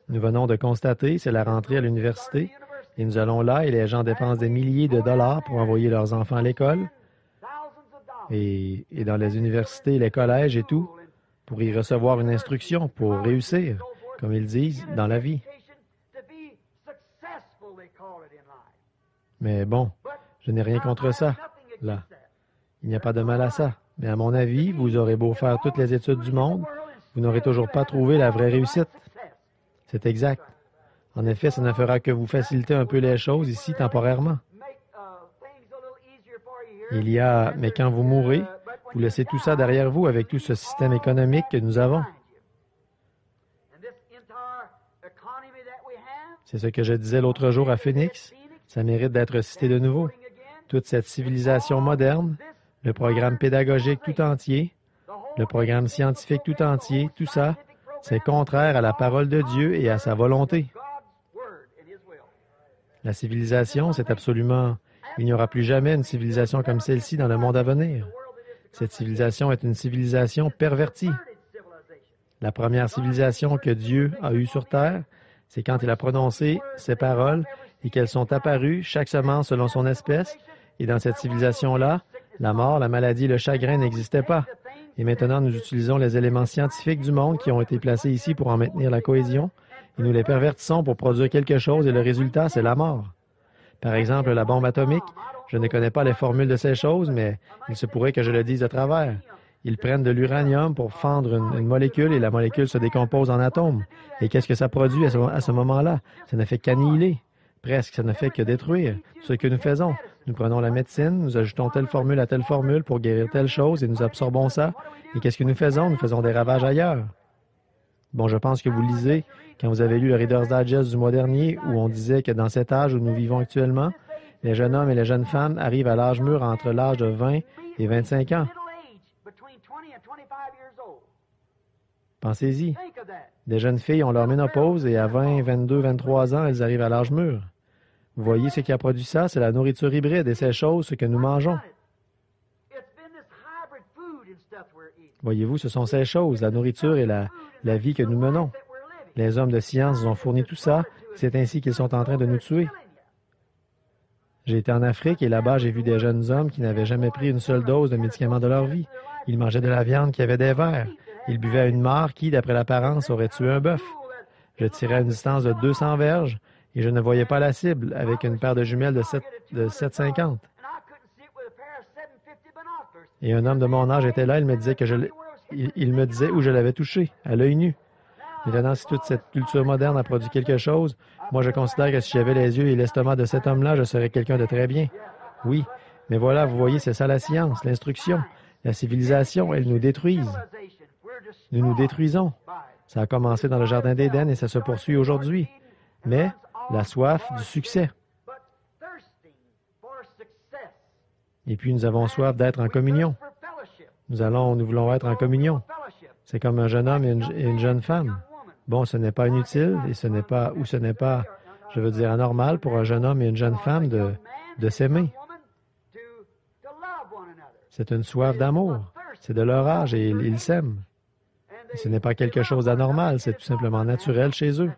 Nous venons de constater, c'est la rentrée à l'université, et nous allons là et les gens dépensent des milliers de dollars pour envoyer leurs enfants à l'école, et dans les universités, les collèges et tout, pour y recevoir une instruction, pour réussir, comme ils disent, dans la vie. Mais bon, je n'ai rien contre ça, là. Il n'y a pas de mal à ça. Mais à mon avis, vous aurez beau faire toutes les études du monde, vous n'aurez toujours pas trouvé la vraie réussite. C'est exact. En effet, ça ne fera que vous faciliter un peu les choses ici temporairement. Mais quand vous mourrez, vous laissez tout ça derrière vous avec tout ce système économique que nous avons. C'est ce que je disais l'autre jour à Phoenix. Ça mérite d'être cité de nouveau. Toute cette civilisation moderne, le programme pédagogique tout entier, le programme scientifique tout entier, tout ça, c'est contraire à la parole de Dieu et à sa volonté. La civilisation, c'est absolument... Il n'y aura plus jamais une civilisation comme celle-ci dans le monde à venir. Cette civilisation est une civilisation pervertie. La première civilisation que Dieu a eue sur terre, c'est quand il a prononcé ces paroles et qu'elles sont apparues, chaque semence selon son espèce, et dans cette civilisation-là, la mort, la maladie, le chagrin n'existaient pas. Et maintenant, nous utilisons les éléments scientifiques du monde qui ont été placés ici pour en maintenir la cohésion, et nous les pervertissons pour produire quelque chose, et le résultat, c'est la mort. Par exemple, la bombe atomique, je ne connais pas les formules de ces choses, mais il se pourrait que je le dise de travers. Ils prennent de l'uranium pour fendre une molécule, et la molécule se décompose en atomes. Et qu'est-ce que ça produit à ce moment-là? Ça ne fait qu'annihiler. Presque, ça ne fait que détruire. Ce que nous faisons, nous prenons la médecine, nous ajoutons telle formule à telle formule pour guérir telle chose et nous absorbons ça. Et qu'est-ce que nous faisons? Nous faisons des ravages ailleurs. Bon, je pense que vous lisez, quand vous avez lu le Reader's Digest du mois dernier, où on disait que dans cet âge où nous vivons actuellement, les jeunes hommes et les jeunes femmes arrivent à l'âge mûr entre l'âge de 20 et 25 ans. Pensez-y. Des jeunes filles ont leur ménopause et à 20, 22, 23 ans, elles arrivent à l'âge mûr. Vous voyez ce qui a produit ça? C'est la nourriture hybride et ces choses, ce que nous mangeons. Voyez-vous, ce sont ces choses, la nourriture et la vie que nous menons. Les hommes de science nous ont fourni tout ça. C'est ainsi qu'ils sont en train de nous tuer. J'ai été en Afrique et là-bas, j'ai vu des jeunes hommes qui n'avaient jamais pris une seule dose de médicaments de leur vie. Ils mangeaient de la viande qui avait des vers. Ils buvaient à une mare qui, d'après l'apparence, aurait tué un bœuf. Je tirais à une distance de 200 verges et je ne voyais pas la cible avec une paire de jumelles de 7,50. Et un homme de mon âge était là, il me disait où je l'avais touché, à l'œil nu. Maintenant, si toute cette culture moderne a produit quelque chose, moi je considère que si j'avais les yeux et l'estomac de cet homme-là, je serais quelqu'un de très bien. Oui, mais voilà, vous voyez, c'est ça la science, l'instruction, la civilisation, elles nous détruisent. Nous nous détruisons. Ça a commencé dans le Jardin d'Éden et ça se poursuit aujourd'hui. Mais la soif du succès. Et puis nous avons soif d'être en communion. Nous voulons être en communion. C'est comme un jeune homme et une jeune femme. Bon, ce n'est pas inutile et ce n'est pas, je veux dire, anormal pour un jeune homme et une jeune femme de s'aimer. C'est une soif d'amour. C'est de leur âge et ils s'aiment. Et ce n'est pas quelque chose d'anormal, c'est tout simplement naturel chez eux.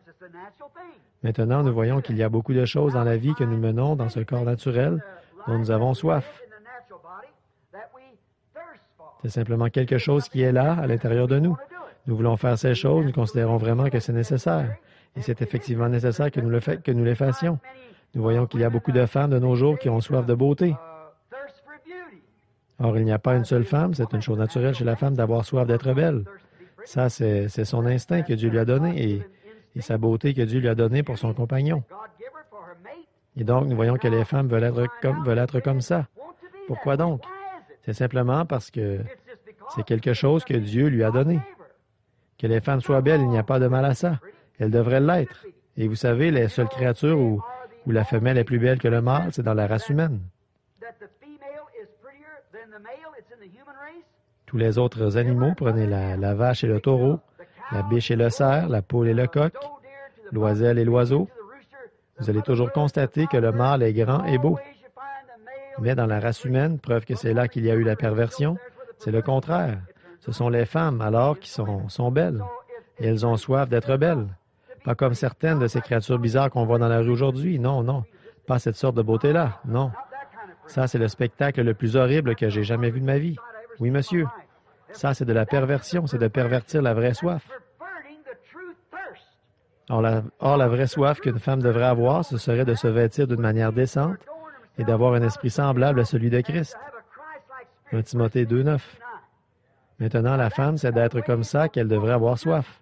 Maintenant, nous voyons qu'il y a beaucoup de choses dans la vie que nous menons dans ce corps naturel dont nous avons soif. C'est simplement quelque chose qui est là, à l'intérieur de nous. Nous voulons faire ces choses, nous considérons vraiment que c'est nécessaire. Et c'est effectivement nécessaire que nous les fassions. Nous voyons qu'il y a beaucoup de femmes de nos jours qui ont soif de beauté. Or, il n'y a pas une seule femme, c'est une chose naturelle chez la femme d'avoir soif d'être belle. Ça, c'est son instinct que Dieu lui a donné et sa beauté que Dieu lui a donnée pour son compagnon. Et donc, nous voyons que les femmes veulent être comme ça. Pourquoi donc? C'est simplement parce que c'est quelque chose que Dieu lui a donné. Que les femmes soient belles, il n'y a pas de mal à ça. Elles devraient l'être. Et vous savez, les seules créatures où la femelle est plus belle que le mâle, c'est dans la race humaine. Tous les autres animaux, prenez la vache et le taureau, la biche et le cerf, la poule et le coq, l'oiselle et l'oiseau. Vous allez toujours constater que le mâle est grand et beau. Mais dans la race humaine, preuve que c'est là qu'il y a eu la perversion, c'est le contraire. Ce sont les femmes, alors, qui sont belles. Et elles ont soif d'être belles. Pas comme certaines de ces créatures bizarres qu'on voit dans la rue aujourd'hui. Non, non. Pas cette sorte de beauté-là. Non. Ça, c'est le spectacle le plus horrible que j'ai jamais vu de ma vie. Oui, monsieur. Ça, c'est de la perversion. C'est de pervertir la vraie soif. Or, la vraie soif qu'une femme devrait avoir, ce serait de se vêtir d'une manière décente et d'avoir un esprit semblable à celui de Christ. 1 Timothée 2,9. Maintenant, la femme, c'est d'être comme ça qu'elle devrait avoir soif.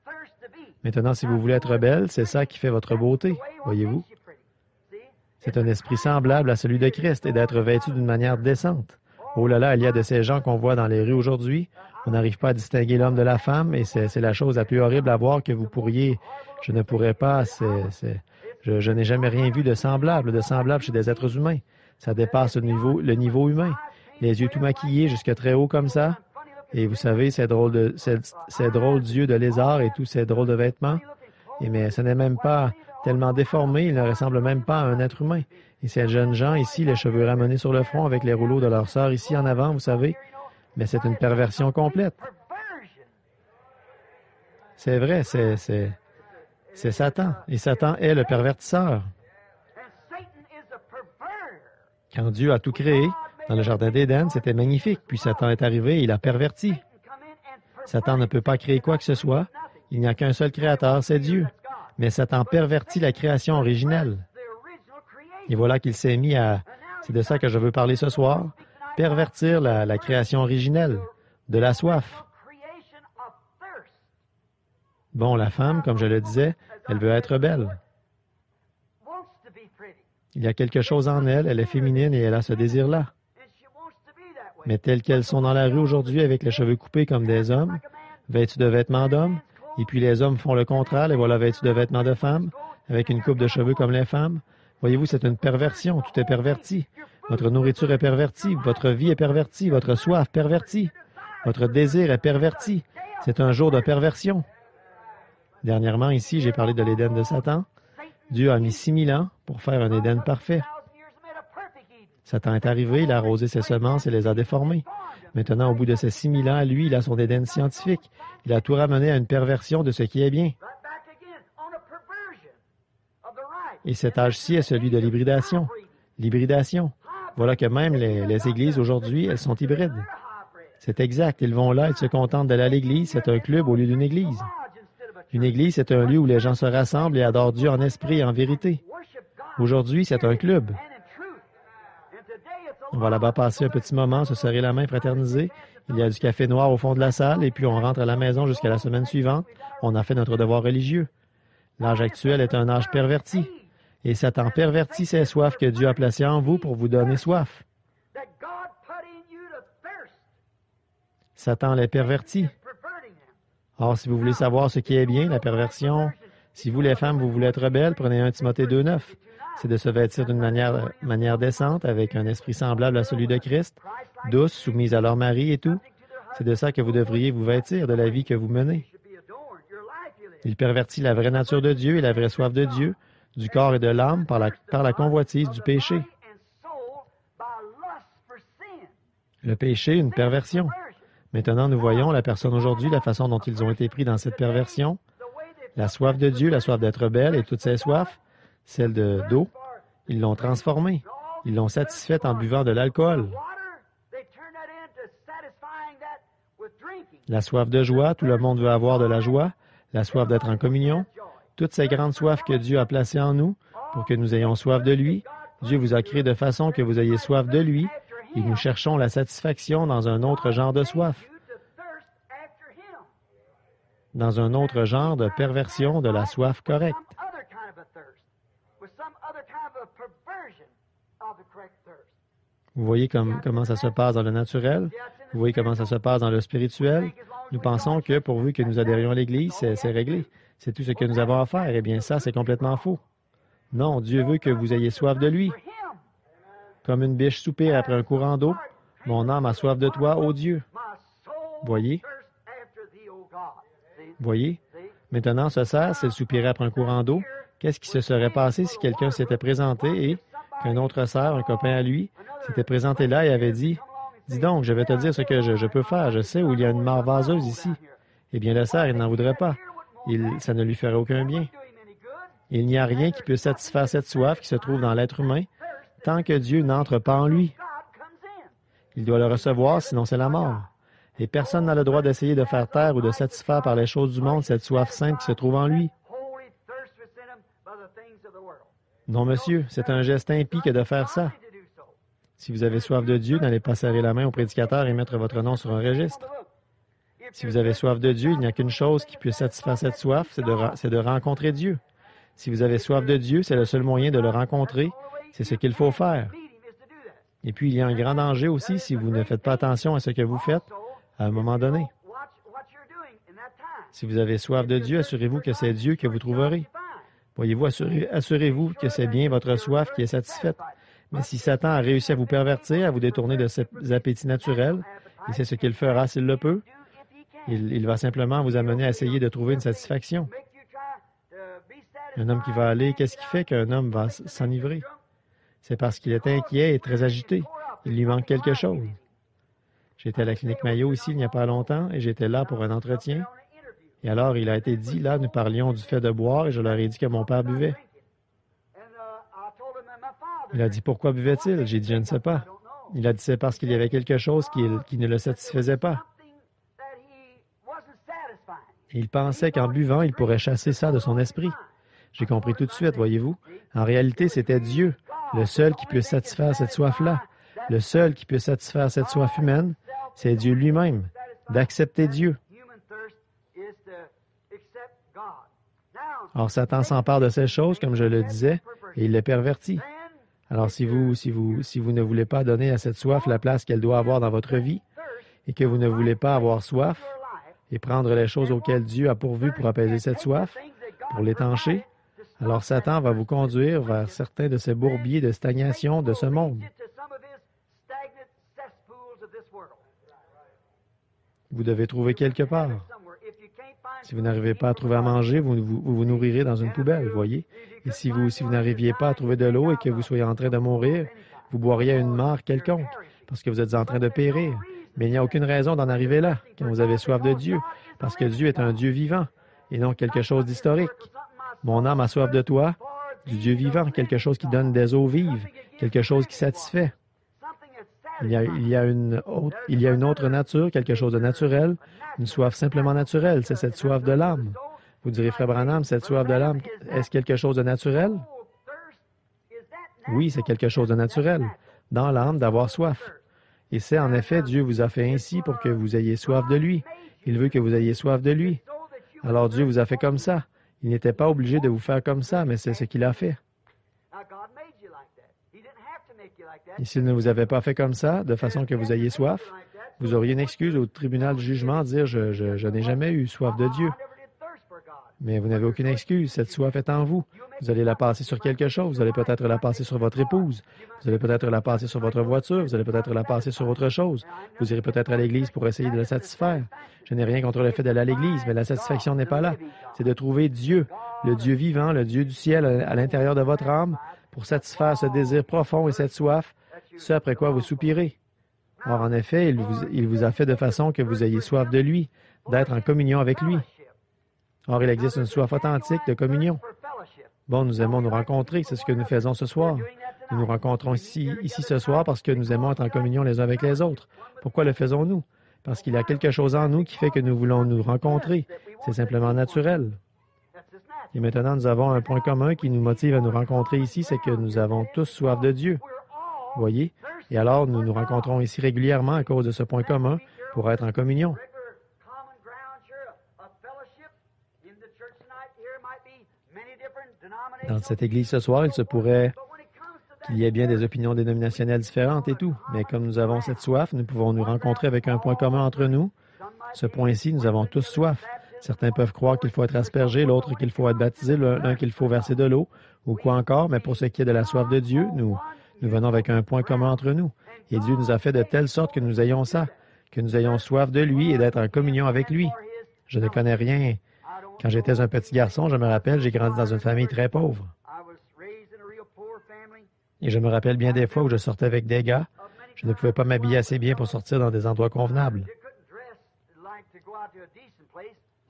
Maintenant, si vous voulez être belle, c'est ça qui fait votre beauté, voyez-vous. C'est un esprit semblable à celui de Christ et d'être vêtu d'une manière décente. Oh là là, il y a de ces gens qu'on voit dans les rues aujourd'hui. On n'arrive pas à distinguer l'homme de la femme et c'est la chose la plus horrible à voir que vous pourriez. Je ne pourrais pas. Je n'ai jamais rien vu de semblable chez des êtres humains. Ça dépasse le niveau humain. Les yeux tout maquillés jusque très haut comme ça. Et vous savez, ces drôles d'yeux de lézard et tous ces drôles de vêtements. Mais ce n'est même pas tellement déformé, ils ne ressemblent même pas à un être humain. Et ces jeunes gens ici, les cheveux ramenés sur le front avec les rouleaux de leur sœur ici en avant, vous savez. Mais c'est une perversion complète. C'est vrai, c'est Satan. Et Satan est le pervertisseur. Quand Dieu a tout créé, dans le jardin d'Éden, c'était magnifique. Puis Satan est arrivé et il a perverti. Satan ne peut pas créer quoi que ce soit. Il n'y a qu'un seul créateur, c'est Dieu. Mais Satan pervertit la création originelle. Et voilà qu'il s'est mis à... C'est de ça que je veux parler ce soir. Pervertir la création originelle, de la soif. Bon, la femme, comme je le disais, elle veut être belle. Il y a quelque chose en elle, elle est féminine et elle a ce désir-là. Mais telles qu'elles sont dans la rue aujourd'hui avec les cheveux coupés comme des hommes, vêtus de vêtements d'hommes, et puis les hommes font le contraire, les voilà vêtus de vêtements de femmes, avec une coupe de cheveux comme les femmes. Voyez-vous, c'est une perversion, tout est perverti. Votre nourriture est pervertie, votre vie est pervertie, votre soif pervertie, votre désir est perverti. C'est un jour de perversion. Dernièrement, ici, j'ai parlé de l'Éden de Satan. Dieu a mis 6000 ans pour faire un Éden parfait. Satan est arrivé, il a arrosé ses semences et les a déformées. Maintenant, au bout de ces 6000 ans, lui, il a son Éden scientifique. Il a tout ramené à une perversion de ce qui est bien. Et cet âge-ci est celui de l'hybridation. L'hybridation. Voilà que même les églises aujourd'hui, elles sont hybrides. C'est exact, ils vont là, ils se contentent d'aller à l'église, c'est un club au lieu d'une église. Une église, c'est un lieu où les gens se rassemblent et adorent Dieu en esprit et en vérité. Aujourd'hui, c'est un club. On va là-bas passer un petit moment, se serrer la main, fraterniser. Il y a du café noir au fond de la salle et puis on rentre à la maison jusqu'à la semaine suivante. On a fait notre devoir religieux. L'âge actuel est un âge perverti. Et Satan pervertit ces soifs que Dieu a placées en vous pour vous donner soif. Satan les pervertit. Or, si vous voulez savoir ce qui est bien, la perversion, si vous, les femmes, vous voulez être belles, prenez 1 Timothée 2,9. C'est de se vêtir d'une manière décente, avec un esprit semblable à celui de Christ, douce, soumise à leur mari et tout. C'est de ça que vous devriez vous vêtir, de la vie que vous menez. Il pervertit la vraie nature de Dieu et la vraie soif de Dieu, du corps et de l'âme, par la convoitise du péché. Le péché, une perversion. Maintenant, nous voyons la personne aujourd'hui, la façon dont ils ont été pris dans cette perversion. La soif de Dieu, la soif d'être belle et toutes ces soifs, celle d'eau, ils l'ont transformée. Ils l'ont satisfaite en buvant de l'alcool. La soif de joie, tout le monde veut avoir de la joie. La soif d'être en communion. Toutes ces grandes soifs que Dieu a placées en nous pour que nous ayons soif de lui. Dieu vous a créé de façon que vous ayez soif de lui. Et nous cherchons la satisfaction dans un autre genre de soif, dans un autre genre de perversion de la soif correcte. Vous voyez comment ça se passe dans le naturel, vous voyez comment ça se passe dans le spirituel. Nous pensons que pourvu que nous adhérions à l'Église, c'est réglé. C'est tout ce que nous avons à faire. Eh bien, ça, c'est complètement faux. Non, Dieu veut que vous ayez soif de lui. Comme une biche soupire après un courant d'eau, mon âme a soif de toi, ô Dieu. Voyez? Maintenant, ce cerf, s'il soupirait après un courant d'eau, qu'est-ce qui se serait passé si quelqu'un s'était présenté et qu'un autre cerf, un copain à lui, s'était présenté là et avait dit « Dis donc, je vais te dire ce que je peux faire. Je sais où il y a une mare vaseuse ici. » Eh bien, le cerf, il n'en voudrait pas. Ça ne lui ferait aucun bien. Il n'y a rien qui puisse satisfaire cette soif qui se trouve dans l'être humain tant que Dieu n'entre pas en lui. Il doit le recevoir, sinon c'est la mort. Et personne n'a le droit d'essayer de faire taire ou de satisfaire par les choses du monde cette soif sainte qui se trouve en lui. Non, monsieur, c'est un geste impie que de faire ça. Si vous avez soif de Dieu, n'allez pas serrer la main au prédicateur et mettre votre nom sur un registre. Si vous avez soif de Dieu, il n'y a qu'une chose qui puisse satisfaire cette soif, c'est de rencontrer Dieu. Si vous avez soif de Dieu, c'est le seul moyen de le rencontrer. C'est ce qu'il faut faire. Et puis, il y a un grand danger aussi si vous ne faites pas attention à ce que vous faites à un moment donné. Si vous avez soif de Dieu, assurez-vous que c'est Dieu que vous trouverez. Voyez-vous, assurez-vous que c'est bien votre soif qui est satisfaite. Mais si Satan a réussi à vous pervertir, à vous détourner de ses appétits naturels, et c'est ce qu'il fera s'il le peut, il va simplement vous amener à essayer de trouver une satisfaction. Un homme qui va aller, qu'est-ce qui fait qu'un homme va s'enivrer? C'est parce qu'il est inquiet et très agité. Il lui manque quelque chose. J'étais à la clinique Mayo ici il n'y a pas longtemps et j'étais là pour un entretien. Et alors, il a été dit, là, nous parlions du fait de boire et je leur ai dit que mon père buvait. Il a dit, pourquoi buvait-il? J'ai dit, je ne sais pas. Il a dit, c'est parce qu'il y avait quelque chose qui ne le satisfaisait pas. Et il pensait qu'en buvant, il pourrait chasser ça de son esprit. J'ai compris tout de suite, voyez-vous. En réalité, c'était Dieu, le seul qui puisse satisfaire cette soif-là. Le seul qui puisse satisfaire cette soif humaine, c'est Dieu lui-même, d'accepter Dieu. Or, Satan s'empare de ces choses, comme je le disais, et il les pervertit. Alors, si vous ne voulez pas donner à cette soif la place qu'elle doit avoir dans votre vie, et que vous ne voulez pas avoir soif, et prendre les choses auxquelles Dieu a pourvu pour apaiser cette soif, pour l'étancher, alors Satan va vous conduire vers certains de ces bourbiers de stagnation de ce monde. Vous devez trouver quelque part. Si vous n'arrivez pas à trouver à manger, vous vous nourrirez dans une poubelle, voyez. Et si vous n'arriviez pas à trouver de l'eau et que vous soyez en train de mourir, vous boiriez à une mare quelconque, parce que vous êtes en train de périr. Mais il n'y a aucune raison d'en arriver là, quand vous avez soif de Dieu, parce que Dieu est un Dieu vivant, et non quelque chose d'historique. Mon âme a soif de toi, du Dieu vivant, quelque chose qui donne des eaux vives, quelque chose qui satisfait. Il y a une autre nature, quelque chose de naturel, une soif simplement naturelle, c'est cette soif de l'âme. Vous direz, Frère Branham, cette soif de l'âme, est-ce quelque chose de naturel? Oui, c'est quelque chose de naturel, dans l'âme, d'avoir soif. Et c'est en effet, Dieu vous a fait ainsi pour que vous ayez soif de lui. Il veut que vous ayez soif de lui. Alors Dieu vous a fait comme ça. Il n'était pas obligé de vous faire comme ça, mais c'est ce qu'il a fait. Et s'il ne vous avait pas fait comme ça, de façon que vous ayez soif, vous auriez une excuse au tribunal de jugement, dire « Je n'ai jamais eu soif de Dieu ». Mais vous n'avez aucune excuse, cette soif est en vous. Vous allez la passer sur quelque chose, vous allez peut-être la passer sur votre épouse, vous allez peut-être la passer sur votre voiture, vous allez peut-être la passer sur autre chose. Vous irez peut-être à l'église pour essayer de la satisfaire. Je n'ai rien contre le fait d'aller à l'église, mais la satisfaction n'est pas là. C'est de trouver Dieu, le Dieu vivant, le Dieu du ciel à l'intérieur de votre âme, pour satisfaire ce désir profond et cette soif, ce après quoi vous soupirez. Or, en effet, il vous a fait de façon que vous ayez soif de lui, d'être en communion avec lui. Or, il existe une soif authentique de communion. Bon, nous aimons nous rencontrer, c'est ce que nous faisons ce soir. Nous nous rencontrons ici ce soir parce que nous aimons être en communion les uns avec les autres. Pourquoi le faisons-nous? Parce qu'il y a quelque chose en nous qui fait que nous voulons nous rencontrer. C'est simplement naturel. Et maintenant, nous avons un point commun qui nous motive à nous rencontrer ici, c'est que nous avons tous soif de Dieu. Voyez? Et alors, nous nous rencontrons ici régulièrement à cause de ce point commun pour être en communion. Dans cette église ce soir, il se pourrait qu'il y ait bien des opinions dénominationnelles différentes et tout, mais comme nous avons cette soif, nous pouvons nous rencontrer avec un point commun entre nous. Ce point-ci, nous avons tous soif. Certains peuvent croire qu'il faut être aspergé, l'autre qu'il faut être baptisé, l'un qu'il faut verser de l'eau, ou quoi encore, mais pour ce qui est de la soif de Dieu, nous venons avec un point commun entre nous. Et Dieu nous a fait de telle sorte que nous ayons ça, que nous ayons soif de lui et d'être en communion avec lui. Je ne connais rien Quand j'étais un petit garçon, je me rappelle, j'ai grandi dans une famille très pauvre. Et je me rappelle bien des fois où je sortais avec des gars. Je ne pouvais pas m'habiller assez bien pour sortir dans des endroits convenables.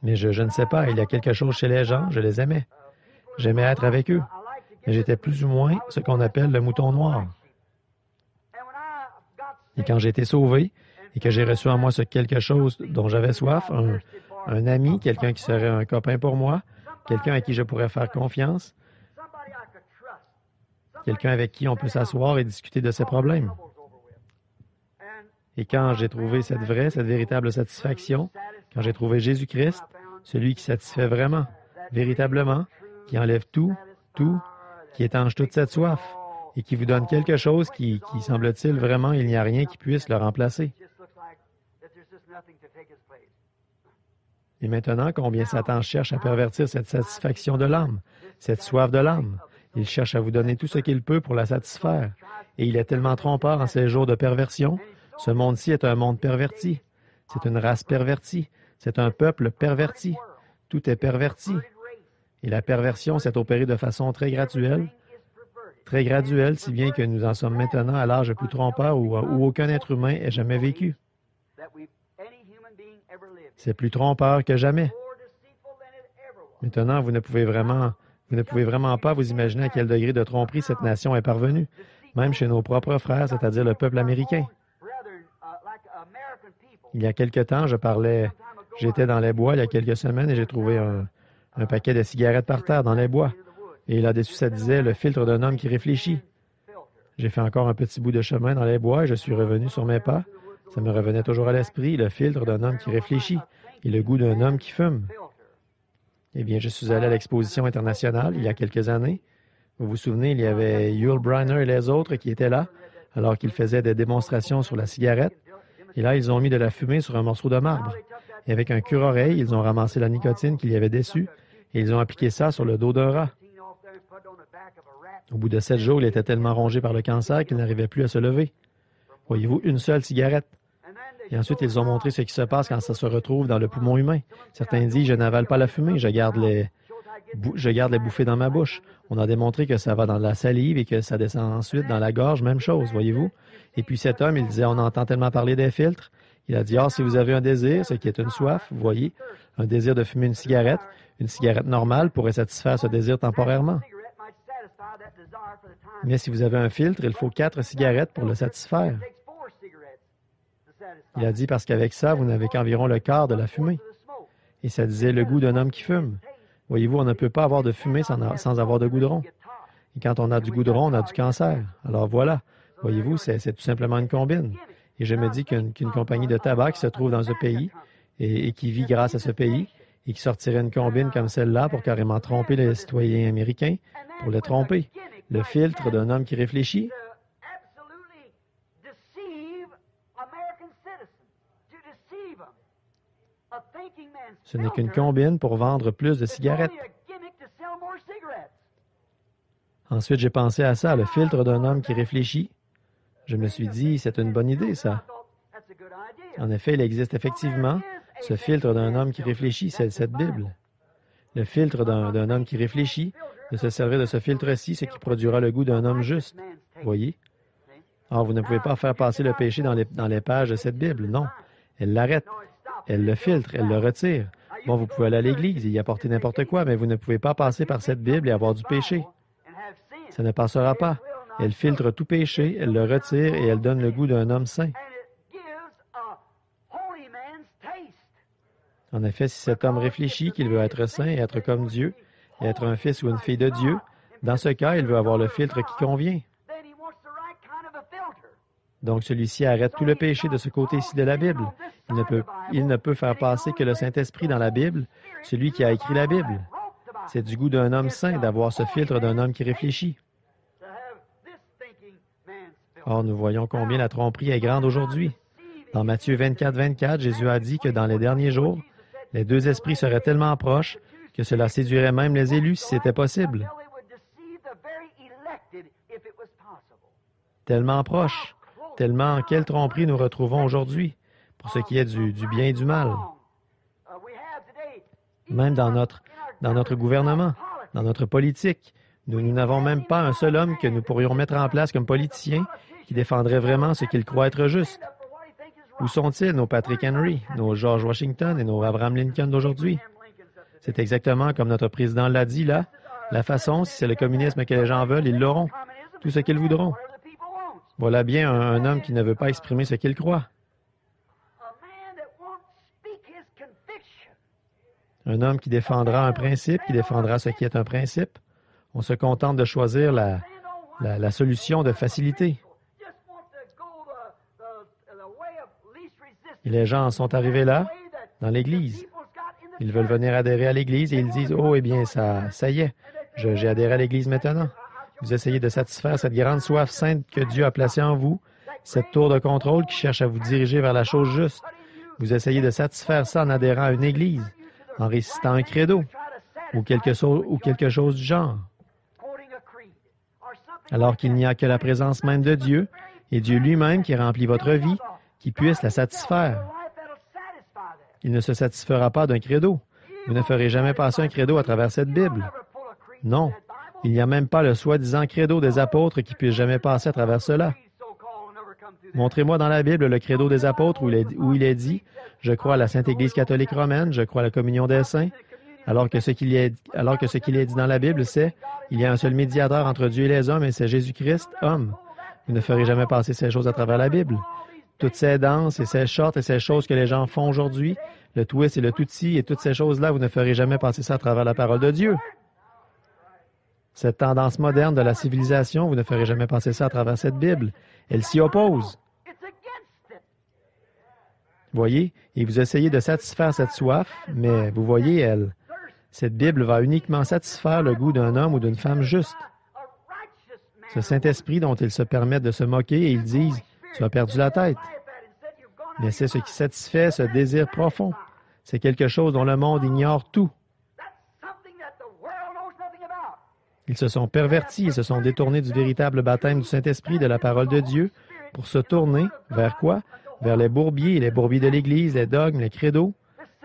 Mais je ne sais pas, il y a quelque chose chez les gens, je les aimais. J'aimais être avec eux. Mais j'étais plus ou moins ce qu'on appelle le mouton noir. Et quand j'ai été sauvé et que j'ai reçu en moi ce quelque chose dont j'avais soif, un ami, quelqu'un qui serait un copain pour moi, quelqu'un à qui je pourrais faire confiance, quelqu'un avec qui on peut s'asseoir et discuter de ses problèmes. Et quand j'ai trouvé cette véritable satisfaction, quand j'ai trouvé Jésus-Christ, celui qui satisfait vraiment, véritablement, qui enlève tout, qui étanche toute cette soif et qui vous donne quelque chose qui semble-t-il vraiment, il n'y a rien qui puisse le remplacer. Et maintenant, combien Satan cherche à pervertir cette satisfaction de l'âme, cette soif de l'âme. Il cherche à vous donner tout ce qu'il peut pour la satisfaire. Et il est tellement trompeur en ces jours de perversion. Ce monde-ci est un monde perverti. C'est une race pervertie. C'est un peuple perverti. Tout est perverti. Et la perversion s'est opérée de façon très graduelle, si bien que nous en sommes maintenant à l'âge le plus trompeur où aucun être humain ait jamais vécu. C'est plus trompeur que jamais. Maintenant, vous ne pouvez vraiment pas vous imaginer à quel degré de tromperie cette nation est parvenue, même chez nos propres frères, c'est-à-dire le peuple américain. Il y a quelque temps, j'étais dans les bois il y a quelques semaines et j'ai trouvé un paquet de cigarettes par terre dans les bois. Et là-dessus, ça disait « Le filtre d'un homme qui réfléchit ». J'ai fait encore un petit bout de chemin dans les bois et je suis revenu sur mes pas. Ça me revenait toujours à l'esprit, le filtre d'un homme qui réfléchit et le goût d'un homme qui fume. Eh bien, je suis allé à l'exposition internationale il y a quelques années. Vous vous souvenez, il y avait Yul Brynner et les autres qui étaient là, alors qu'ils faisaient des démonstrations sur la cigarette. Et là, ils ont mis de la fumée sur un morceau de marbre. Et avec un cure-oreille, ils ont ramassé la nicotine qu'il y avait dessus et ils ont appliqué ça sur le dos d'un rat. Au bout de 7 jours, il était tellement rongé par le cancer qu'il n'arrivait plus à se lever. Voyez-vous, une seule cigarette. Et ensuite, ils ont montré ce qui se passe quand ça se retrouve dans le poumon humain. Certains disent, je n'avale pas la fumée, je garde les bouffées dans ma bouche. On a démontré que ça va dans la salive et que ça descend ensuite dans la gorge, même chose, voyez-vous. Et puis cet homme, il disait, on entend tellement parler des filtres. Il a dit, si vous avez un désir, ce qui est une soif, vous voyez, un désir de fumer une cigarette normale pourrait satisfaire ce désir temporairement. Mais si vous avez un filtre, il faut 4 cigarettes pour le satisfaire. Il a dit parce qu'avec ça, vous n'avez qu'environ le quart de la fumée. Et ça disait le goût d'un homme qui fume. Voyez-vous, on ne peut pas avoir de fumée sans avoir de goudron. Et quand on a du goudron, on a du cancer. Alors voilà, voyez-vous, c'est tout simplement une combine. Et je me dis qu'une compagnie de tabac qui se trouve dans ce pays et qui vit grâce à ce pays et qui sortirait une combine comme celle-là pour carrément tromper les citoyens américains, pour les tromper. Le filtre d'un homme qui réfléchit. Ce n'est qu'une combine pour vendre plus de cigarettes. Ensuite, j'ai pensé à ça, le filtre d'un homme qui réfléchit. Je me suis dit, c'est une bonne idée, ça. En effet, il existe effectivement ce filtre d'un homme qui réfléchit, c'est cette Bible. Le filtre d'un homme qui réfléchit, de se servir de ce filtre-ci, ce qui produira le goût d'un homme juste. Voyez? Alors, vous ne pouvez pas faire passer le péché dans les pages de cette Bible, non. Elle l'arrête. Elle le filtre, elle le retire. Bon, vous pouvez aller à l'Église et y apporter n'importe quoi, mais vous ne pouvez pas passer par cette Bible et avoir du péché. Ça ne passera pas. Elle filtre tout péché, elle le retire et elle donne le goût d'un homme saint. En effet, si cet homme réfléchit qu'il veut être saint et être comme Dieu, et être un fils ou une fille de Dieu, dans ce cas, il veut avoir le filtre qui convient. Donc, celui-ci arrête tout le péché de ce côté-ci de la Bible. Il ne peut faire passer que le Saint-Esprit dans la Bible, celui qui a écrit la Bible. C'est du goût d'un homme saint d'avoir ce filtre d'un homme qui réfléchit. Or, nous voyons combien la tromperie est grande aujourd'hui. Dans Matthieu 24, 24, Jésus a dit que dans les derniers jours, les 2 esprits seraient tellement proches que cela séduirait même les élus si c'était possible. Tellement proches. Tellement quelle tromperie nous retrouvons aujourd'hui pour ce qui est du bien et du mal. Même dans notre gouvernement, dans notre politique, nous n'avons même pas un seul homme que nous pourrions mettre en place comme politicien qui défendrait vraiment ce qu'il croit être juste. Où sont-ils, nos Patrick Henry, nos George Washington et nos Abraham Lincoln d'aujourd'hui? C'est exactement comme notre président l'a dit là. La façon, si c'est le communisme que les gens veulent, ils l'auront. Tout ce qu'ils voudront. Voilà bien un homme qui ne veut pas exprimer ce qu'il croit. Un homme qui défendra un principe, qui défendra ce qui est un principe. On se contente de choisir la solution de facilité. Et les gens en sont arrivés là, dans l'Église. Ils veulent venir adhérer à l'Église et ils disent, « Oh, eh bien, ça y est, j'ai adhéré à l'Église maintenant. » Vous essayez de satisfaire cette grande soif sainte que Dieu a placée en vous, cette tour de contrôle qui cherche à vous diriger vers la chose juste. Vous essayez de satisfaire ça en adhérant à une Église, en récitant un credo ou quelque chose du genre. Alors qu'il n'y a que la présence même de Dieu et Dieu lui-même qui remplit votre vie, qui puisse la satisfaire. Il ne se satisfera pas d'un credo. Vous ne ferez jamais passer un credo à travers cette Bible. Non, il n'y a même pas le soi-disant credo des apôtres qui puisse jamais passer à travers cela. Montrez-moi dans la Bible le credo des apôtres où il est dit « Je crois à la Sainte Église catholique romaine, je crois à la communion des saints », alors que ce qu'il est dit dans la Bible, c'est « Il y a un seul médiateur entre Dieu et les hommes, et c'est Jésus-Christ, homme ». Vous ne ferez jamais passer ces choses à travers la Bible. Toutes ces danses et ces shorts et ces choses que les gens font aujourd'hui, le twist et le tutsi et toutes ces choses-là, vous ne ferez jamais passer ça à travers la parole de Dieu. Cette tendance moderne de la civilisation, vous ne ferez jamais passer ça à travers cette Bible. Elle s'y oppose. Voyez, et vous essayez de satisfaire cette soif, mais vous voyez, cette Bible va uniquement satisfaire le goût d'un homme ou d'une femme juste. Ce Saint-Esprit dont ils se permettent de se moquer et ils disent « Tu as perdu la tête ». Mais c'est ce qui satisfait ce désir profond. C'est quelque chose dont le monde ignore tout. Ils se sont pervertis, ils se sont détournés du véritable baptême du Saint-Esprit, de la parole de Dieu, pour se tourner vers quoi? Vers les bourbiers de l'Église, les dogmes, les credos,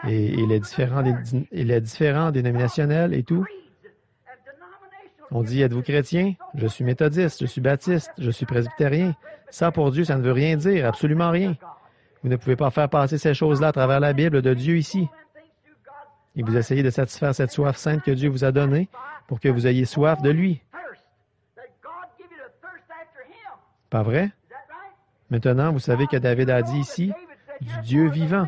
et les différents dénominationnels et tout. On dit, êtes-vous chrétien? Je suis méthodiste, je suis baptiste, je suis presbytérien. Ça, pour Dieu, ça ne veut rien dire, absolument rien. Vous ne pouvez pas faire passer ces choses-là à travers la Bible de Dieu ici. Et vous essayez de satisfaire cette soif sainte que Dieu vous a donnée pour que vous ayez soif de lui. Pas vrai? Maintenant, vous savez que David a dit ici, du Dieu vivant.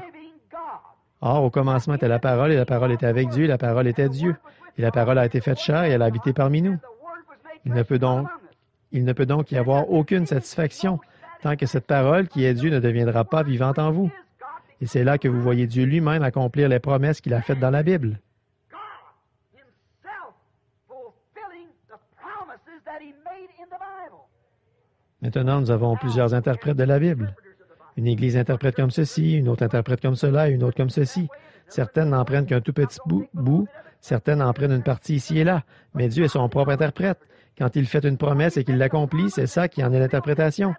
Or, au commencement était la parole, et la parole était avec Dieu, et la parole était Dieu. Et la parole a été faite chair, et elle a habité parmi nous. Il ne peut donc y avoir aucune satisfaction tant que cette parole, qui est Dieu, ne deviendra pas vivante en vous. Et c'est là que vous voyez Dieu lui-même accomplir les promesses qu'il a faites dans la Bible. Maintenant, nous avons plusieurs interprètes de la Bible. Une Église interprète comme ceci, une autre interprète comme cela, et une autre comme ceci. Certaines n'en prennent qu'un tout petit bout, certaines en prennent une partie ici et là, mais Dieu est son propre interprète. Quand il fait une promesse et qu'il l'accomplit, c'est ça qui en est l'interprétation.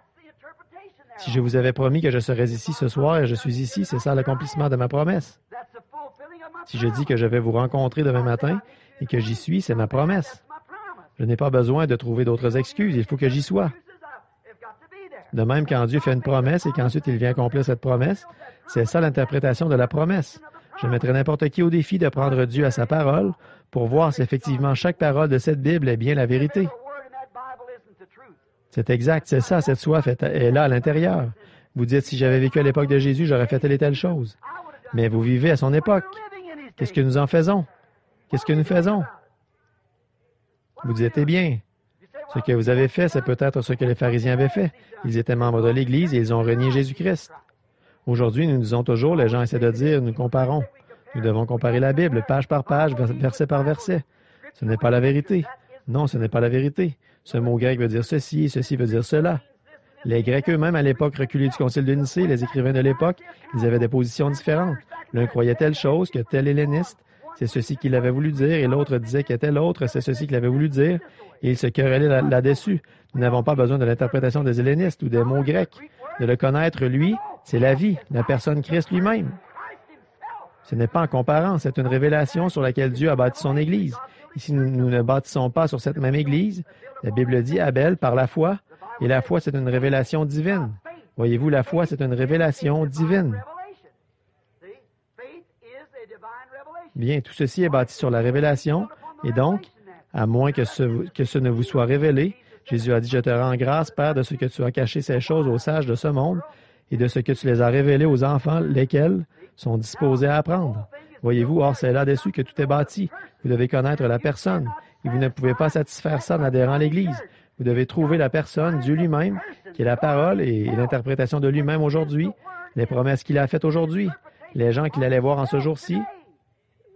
Si je vous avais promis que je serais ici ce soir et je suis ici, c'est ça l'accomplissement de ma promesse. Si je dis que je vais vous rencontrer demain matin et que j'y suis, c'est ma promesse. Je n'ai pas besoin de trouver d'autres excuses, il faut que j'y sois. De même, quand Dieu fait une promesse et qu'ensuite il vient accomplir cette promesse, c'est ça l'interprétation de la promesse. Je mettrai n'importe qui au défi de prendre Dieu à sa parole pour voir si effectivement chaque parole de cette Bible est bien la vérité. C'est exact, c'est ça, cette soif est là à l'intérieur. Vous dites, si j'avais vécu à l'époque de Jésus, j'aurais fait telle et telle chose. Mais vous vivez à son époque. Qu'est-ce que nous en faisons? Qu'est-ce que nous faisons? Vous dites, eh bien, ce que vous avez fait, c'est peut-être ce que les pharisiens avaient fait. Ils étaient membres de l'Église et ils ont renié Jésus-Christ. Aujourd'hui, nous disons toujours, les gens essaient de dire, nous comparons. Nous devons comparer la Bible, page par page, verset par verset. Ce n'est pas la vérité. Non, ce n'est pas la vérité. Ce mot grec veut dire ceci et ceci veut dire cela. Les Grecs eux-mêmes, à l'époque reculée du Concile de Nicée, les écrivains de l'époque, ils avaient des positions différentes. L'un croyait telle chose que tel helléniste, c'est ceci qu'il avait voulu dire, et l'autre disait que tel autre, c'est ceci qu'il avait voulu dire, et ils se querellaient là-dessus. Nous n'avons pas besoin de l'interprétation des hellénistes ou des mots grecs. De le connaître, lui, c'est la vie, la personne Christ lui-même. Ce n'est pas en comparant, c'est une révélation sur laquelle Dieu a bâti son Église. Et si nous ne bâtissons pas sur cette même Église, la Bible dit Abel par la foi, et la foi, c'est une révélation divine. Voyez-vous, la foi, c'est une révélation divine. Bien, tout ceci est bâti sur la révélation, et donc, à moins que ce ne vous soit révélé, Jésus a dit, je te rends grâce, Père, de ce que tu as caché ces choses aux sages de ce monde, et de ce que tu les as révélées aux enfants, lesquels sont disposés à apprendre. Voyez-vous, or c'est là-dessus que tout est bâti. Vous devez connaître la personne, et vous ne pouvez pas satisfaire ça en adhérant à l'Église. Vous devez trouver la personne, Dieu lui-même, qui est la parole et l'interprétation de lui-même aujourd'hui, les promesses qu'il a faites aujourd'hui, les gens qu'il allait voir en ce jour-ci,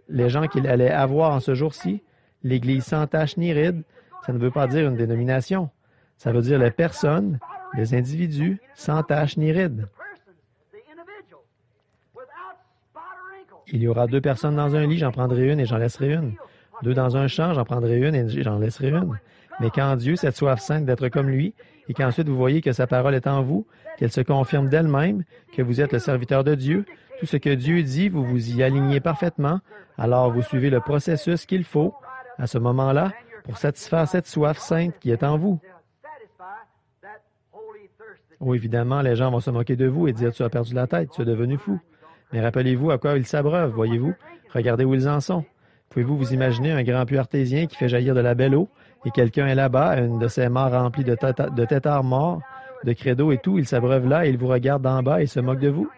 les gens qu'il allait avoir en ce jour-ci, l'Église sans tache ni ride, ça ne veut pas dire une dénomination. Ça veut dire les personnes, les individus, sans tache ni ride. Il y aura 2 personnes dans un lit, j'en prendrai une et j'en laisserai une. 2 dans un champ, j'en prendrai une et j'en laisserai une. Mais quand Dieu, cette soif sainte d'être comme lui, et qu'ensuite vous voyez que sa parole est en vous, qu'elle se confirme d'elle-même, que vous êtes le serviteur de Dieu, tout ce que Dieu dit, vous vous y alignez parfaitement, alors vous suivez le processus qu'il faut, à ce moment-là, pour satisfaire cette soif sainte qui est en vous. Oh, évidemment, les gens vont se moquer de vous et dire « Tu as perdu la tête, tu es devenu fou ». Mais rappelez-vous à quoi ils s'abreuvent, voyez-vous. Regardez où ils en sont. Pouvez-vous vous imaginer un grand puits artésien qui fait jaillir de la belle eau et quelqu'un est là-bas, une de ces mares remplies de têtards morts, de credos et tout, il s'abreuve là et il vous regarde d'en bas et se moque de vous?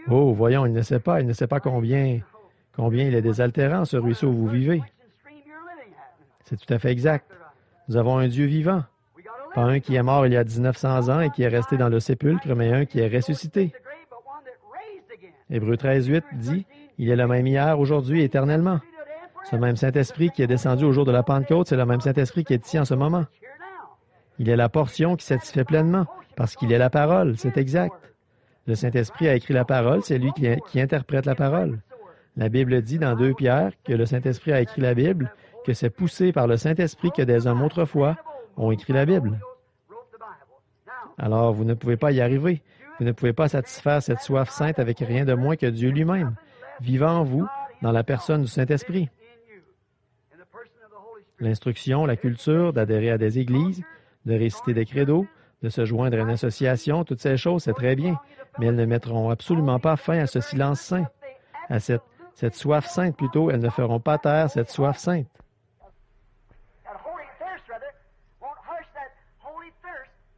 Oh, voyons, il ne sait pas combien il est désaltérant, ce ruisseau où vous vivez. C'est tout à fait exact. Nous avons un Dieu vivant. Pas un qui est mort il y a 1900 ans et qui est resté dans le sépulcre, mais un qui est ressuscité. Hébreux 13:8 dit, « Il est le même hier, aujourd'hui, éternellement. » Ce même Saint-Esprit qui est descendu au jour de la Pentecôte, c'est le même Saint-Esprit qui est ici en ce moment. Il est la portion qui satisfait pleinement, parce qu'il est la parole, c'est exact. Le Saint-Esprit a écrit la parole, c'est lui qui interprète la parole. La Bible dit dans 2 Pierre que le Saint-Esprit a écrit la Bible, que c'est poussé par le Saint-Esprit que des hommes autrefois ont écrit la Bible. Alors, vous ne pouvez pas y arriver. Vous ne pouvez pas satisfaire cette soif sainte avec rien de moins que Dieu lui-même, vivant en vous, dans la personne du Saint-Esprit. L'instruction, la culture, d'adhérer à des églises, de réciter des credos, de se joindre à une association, toutes ces choses, c'est très bien, mais elles ne mettront absolument pas fin à ce silence saint, à cette soif sainte plutôt, elles ne feront pas taire cette soif sainte.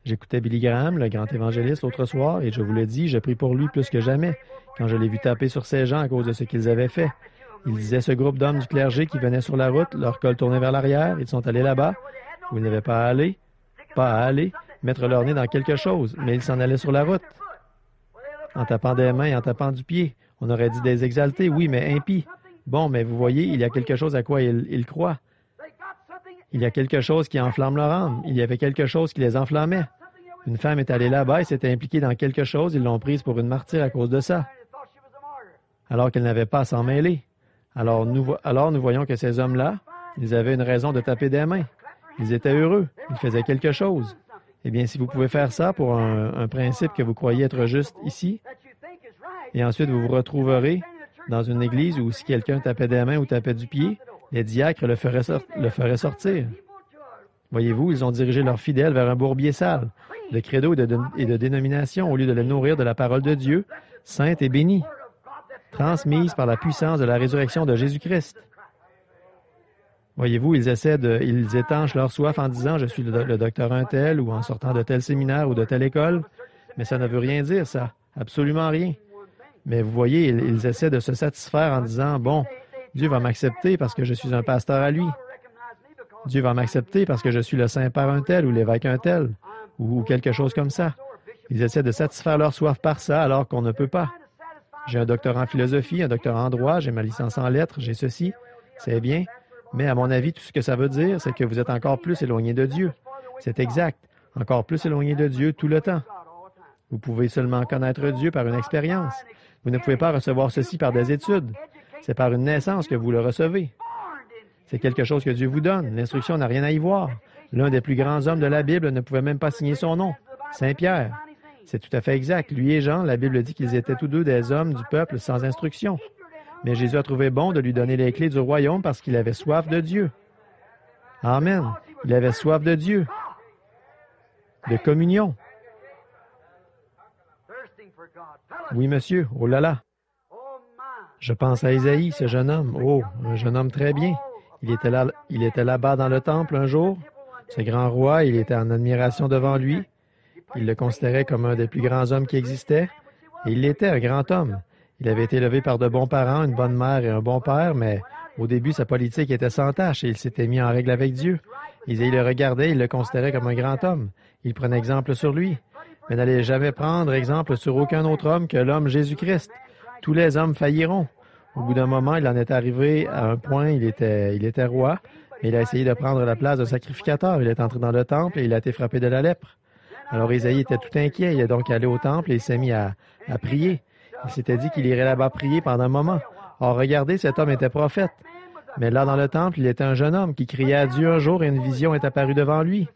J'écoutais Billy Graham, le grand évangéliste, l'autre soir, et je vous le dis, je prie pour lui plus que jamais, quand je l'ai vu taper sur ces gens à cause de ce qu'ils avaient fait. Il disait ce groupe d'hommes du clergé qui venaient sur la route, leur col tourné vers l'arrière, ils sont allés là-bas, où ils n'avaient pas à aller, mettre leur nez dans quelque chose, mais ils s'en allaient sur la route. En tapant des mains et en tapant du pied. On aurait dit des exaltés, oui, mais impies. Bon, mais vous voyez, il y a quelque chose à quoi ils croient. Il y a quelque chose qui enflamme leur âme. Il y avait quelque chose qui les enflammait. Une femme est allée là-bas et s'était impliquée dans quelque chose. Ils l'ont prise pour une martyre à cause de ça. Alors qu'elle n'avait pas à s'en mêler. Alors nous voyons que ces hommes-là, ils avaient une raison de taper des mains. Ils étaient heureux. Ils faisaient quelque chose. Eh bien, si vous pouvez faire ça pour un principe que vous croyez être juste ici, et ensuite vous vous retrouverez dans une église où si quelqu'un tapait des mains ou tapait du pied, les diacres le feraient sortir. Voyez-vous, ils ont dirigé leurs fidèles vers un bourbier sale, de credo et de dénomination, au lieu de les nourrir de la parole de Dieu, sainte et bénie, transmise par la puissance de la résurrection de Jésus-Christ. Voyez-vous, ils étanchent leur soif en disant « Je suis le docteur un tel » ou en sortant de tel séminaire ou de telle école, mais ça ne veut rien dire, ça. Absolument rien. Mais vous voyez, ils essaient de se satisfaire en disant « Bon, Dieu va m'accepter parce que je suis un pasteur à lui. Dieu va m'accepter parce que je suis le Saint-Père un tel ou l'évêque un tel, ou quelque chose comme ça. » Ils essaient de satisfaire leur soif par ça alors qu'on ne peut pas. J'ai un doctorat en philosophie, un doctorat en droit, j'ai ma licence en lettres, j'ai ceci. C'est bien. Mais à mon avis, tout ce que ça veut dire, c'est que vous êtes encore plus éloigné de Dieu. C'est exact. Encore plus éloigné de Dieu tout le temps. Vous pouvez seulement connaître Dieu par une expérience. Vous ne pouvez pas recevoir ceci par des études. C'est par une naissance que vous le recevez. C'est quelque chose que Dieu vous donne. L'instruction n'a rien à y voir. L'un des plus grands hommes de la Bible ne pouvait même pas signer son nom. Saint Pierre. C'est tout à fait exact. Lui et Jean, la Bible dit qu'ils étaient tous deux des hommes du peuple sans instruction. Mais Jésus a trouvé bon de lui donner les clés du royaume parce qu'il avait soif de Dieu. Amen. Il avait soif de Dieu, de communion. Oui, monsieur. Oh là là. Je pense à Isaïe, ce jeune homme. Oh, un jeune homme très bien. Il était là-bas dans le temple un jour. Ce grand roi, il était en admiration devant lui. Il le considérait comme un des plus grands hommes qui existaient. Et il était un grand homme. Il avait été élevé par de bons parents, une bonne mère et un bon père, mais au début, sa politique était sans tache et il s'était mis en règle avec Dieu. Isaïe le regardait, il le considérait comme un grand homme. Il prenait exemple sur lui, mais n'allait jamais prendre exemple sur aucun autre homme que l'homme Jésus-Christ. Tous les hommes failliront. Au bout d'un moment, il en est arrivé à un point, il était roi, mais il a essayé de prendre la place d'un sacrificateur. Il est entré dans le temple et il a été frappé de la lèpre. Alors Isaïe était tout inquiet, il est donc allé au temple et il s'est mis à prier. Il s'était dit qu'il irait là-bas prier pendant un moment. Or, regardez, cet homme était prophète. Mais là, dans le temple, il était un jeune homme qui criait à Dieu un jour et une vision est apparue devant lui.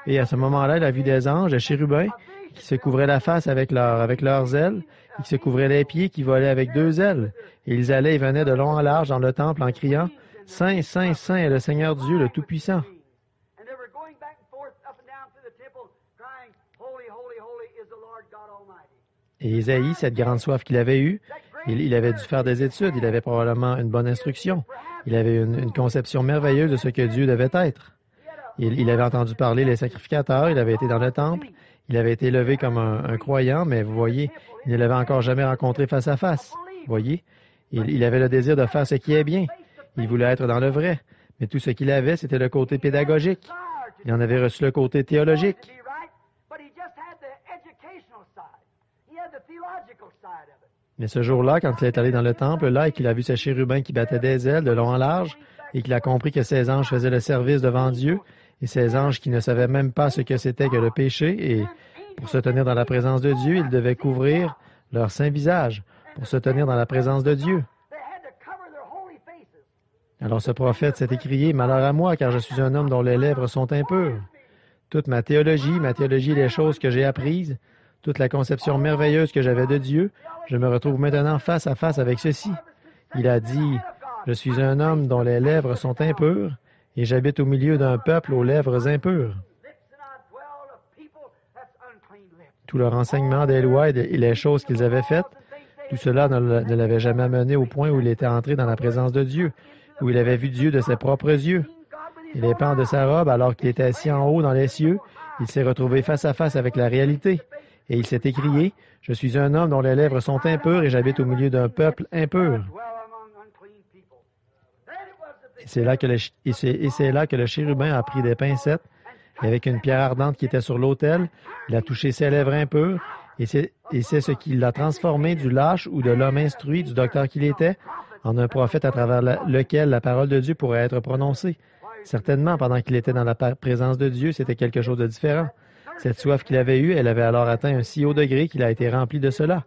Et à ce moment-là, il a vu des anges, des chérubins, qui se couvraient la face avec leurs ailes, et qui se couvraient les pieds, qui volaient avec 2 ailes. Et ils allaient et venaient de long en large dans le temple en criant, « Saint, Saint, Saint est le Seigneur Dieu, le Tout-Puissant. » Et Isaïe, cette grande soif qu'il avait eue, il avait dû faire des études, il avait probablement une bonne instruction. Il avait une conception merveilleuse de ce que Dieu devait être. Il avait entendu parler les sacrificateurs, il avait été dans le temple, il avait été élevé comme un croyant, mais vous voyez, il ne l'avait encore jamais rencontré face à face. Vous voyez, il avait le désir de faire ce qui est bien. Il voulait être dans le vrai, mais tout ce qu'il avait, c'était le côté pédagogique. Il en avait reçu le côté théologique. Mais ce jour-là, quand il est allé dans le temple, là, et qu'il a vu ces chérubins qui battaient des ailes de long en large, et qu'il a compris que ces anges faisaient le service devant Dieu, et ces anges qui ne savaient même pas ce que c'était que le péché, et pour se tenir dans la présence de Dieu, ils devaient couvrir leur saint visage, pour se tenir dans la présence de Dieu. Alors ce prophète s'est écrié, « Malheur à moi, car je suis un homme dont les lèvres sont impures. Toute ma théologie, les choses que j'ai apprises, toute la conception merveilleuse que j'avais de Dieu, je me retrouve maintenant face à face avec ceci. » Il a dit, « Je suis un homme dont les lèvres sont impures, et j'habite au milieu d'un peuple aux lèvres impures. » Tout leur enseignement des lois et les choses qu'ils avaient faites, tout cela ne l'avait jamais mené au point où il était entré dans la présence de Dieu, où il avait vu Dieu de ses propres yeux. Et les pans de sa robe, alors qu'il était assis en haut dans les cieux, il s'est retrouvé face à face avec la réalité. Et il s'est écrié, « Je suis un homme dont les lèvres sont impures et j'habite au milieu d'un peuple impur. » Et c'est là que le chérubin a pris des pincettes, et avec une pierre ardente qui était sur l'autel, il a touché ses lèvres impures, et c'est ce qui l'a transformé du lâche ou de l'homme instruit, du docteur qu'il était, en un prophète à travers lequel la parole de Dieu pourrait être prononcée. Certainement, pendant qu'il était dans la présence de Dieu, c'était quelque chose de différent. Cette soif qu'il avait eue, elle avait alors atteint un si haut degré qu'il a été rempli de cela.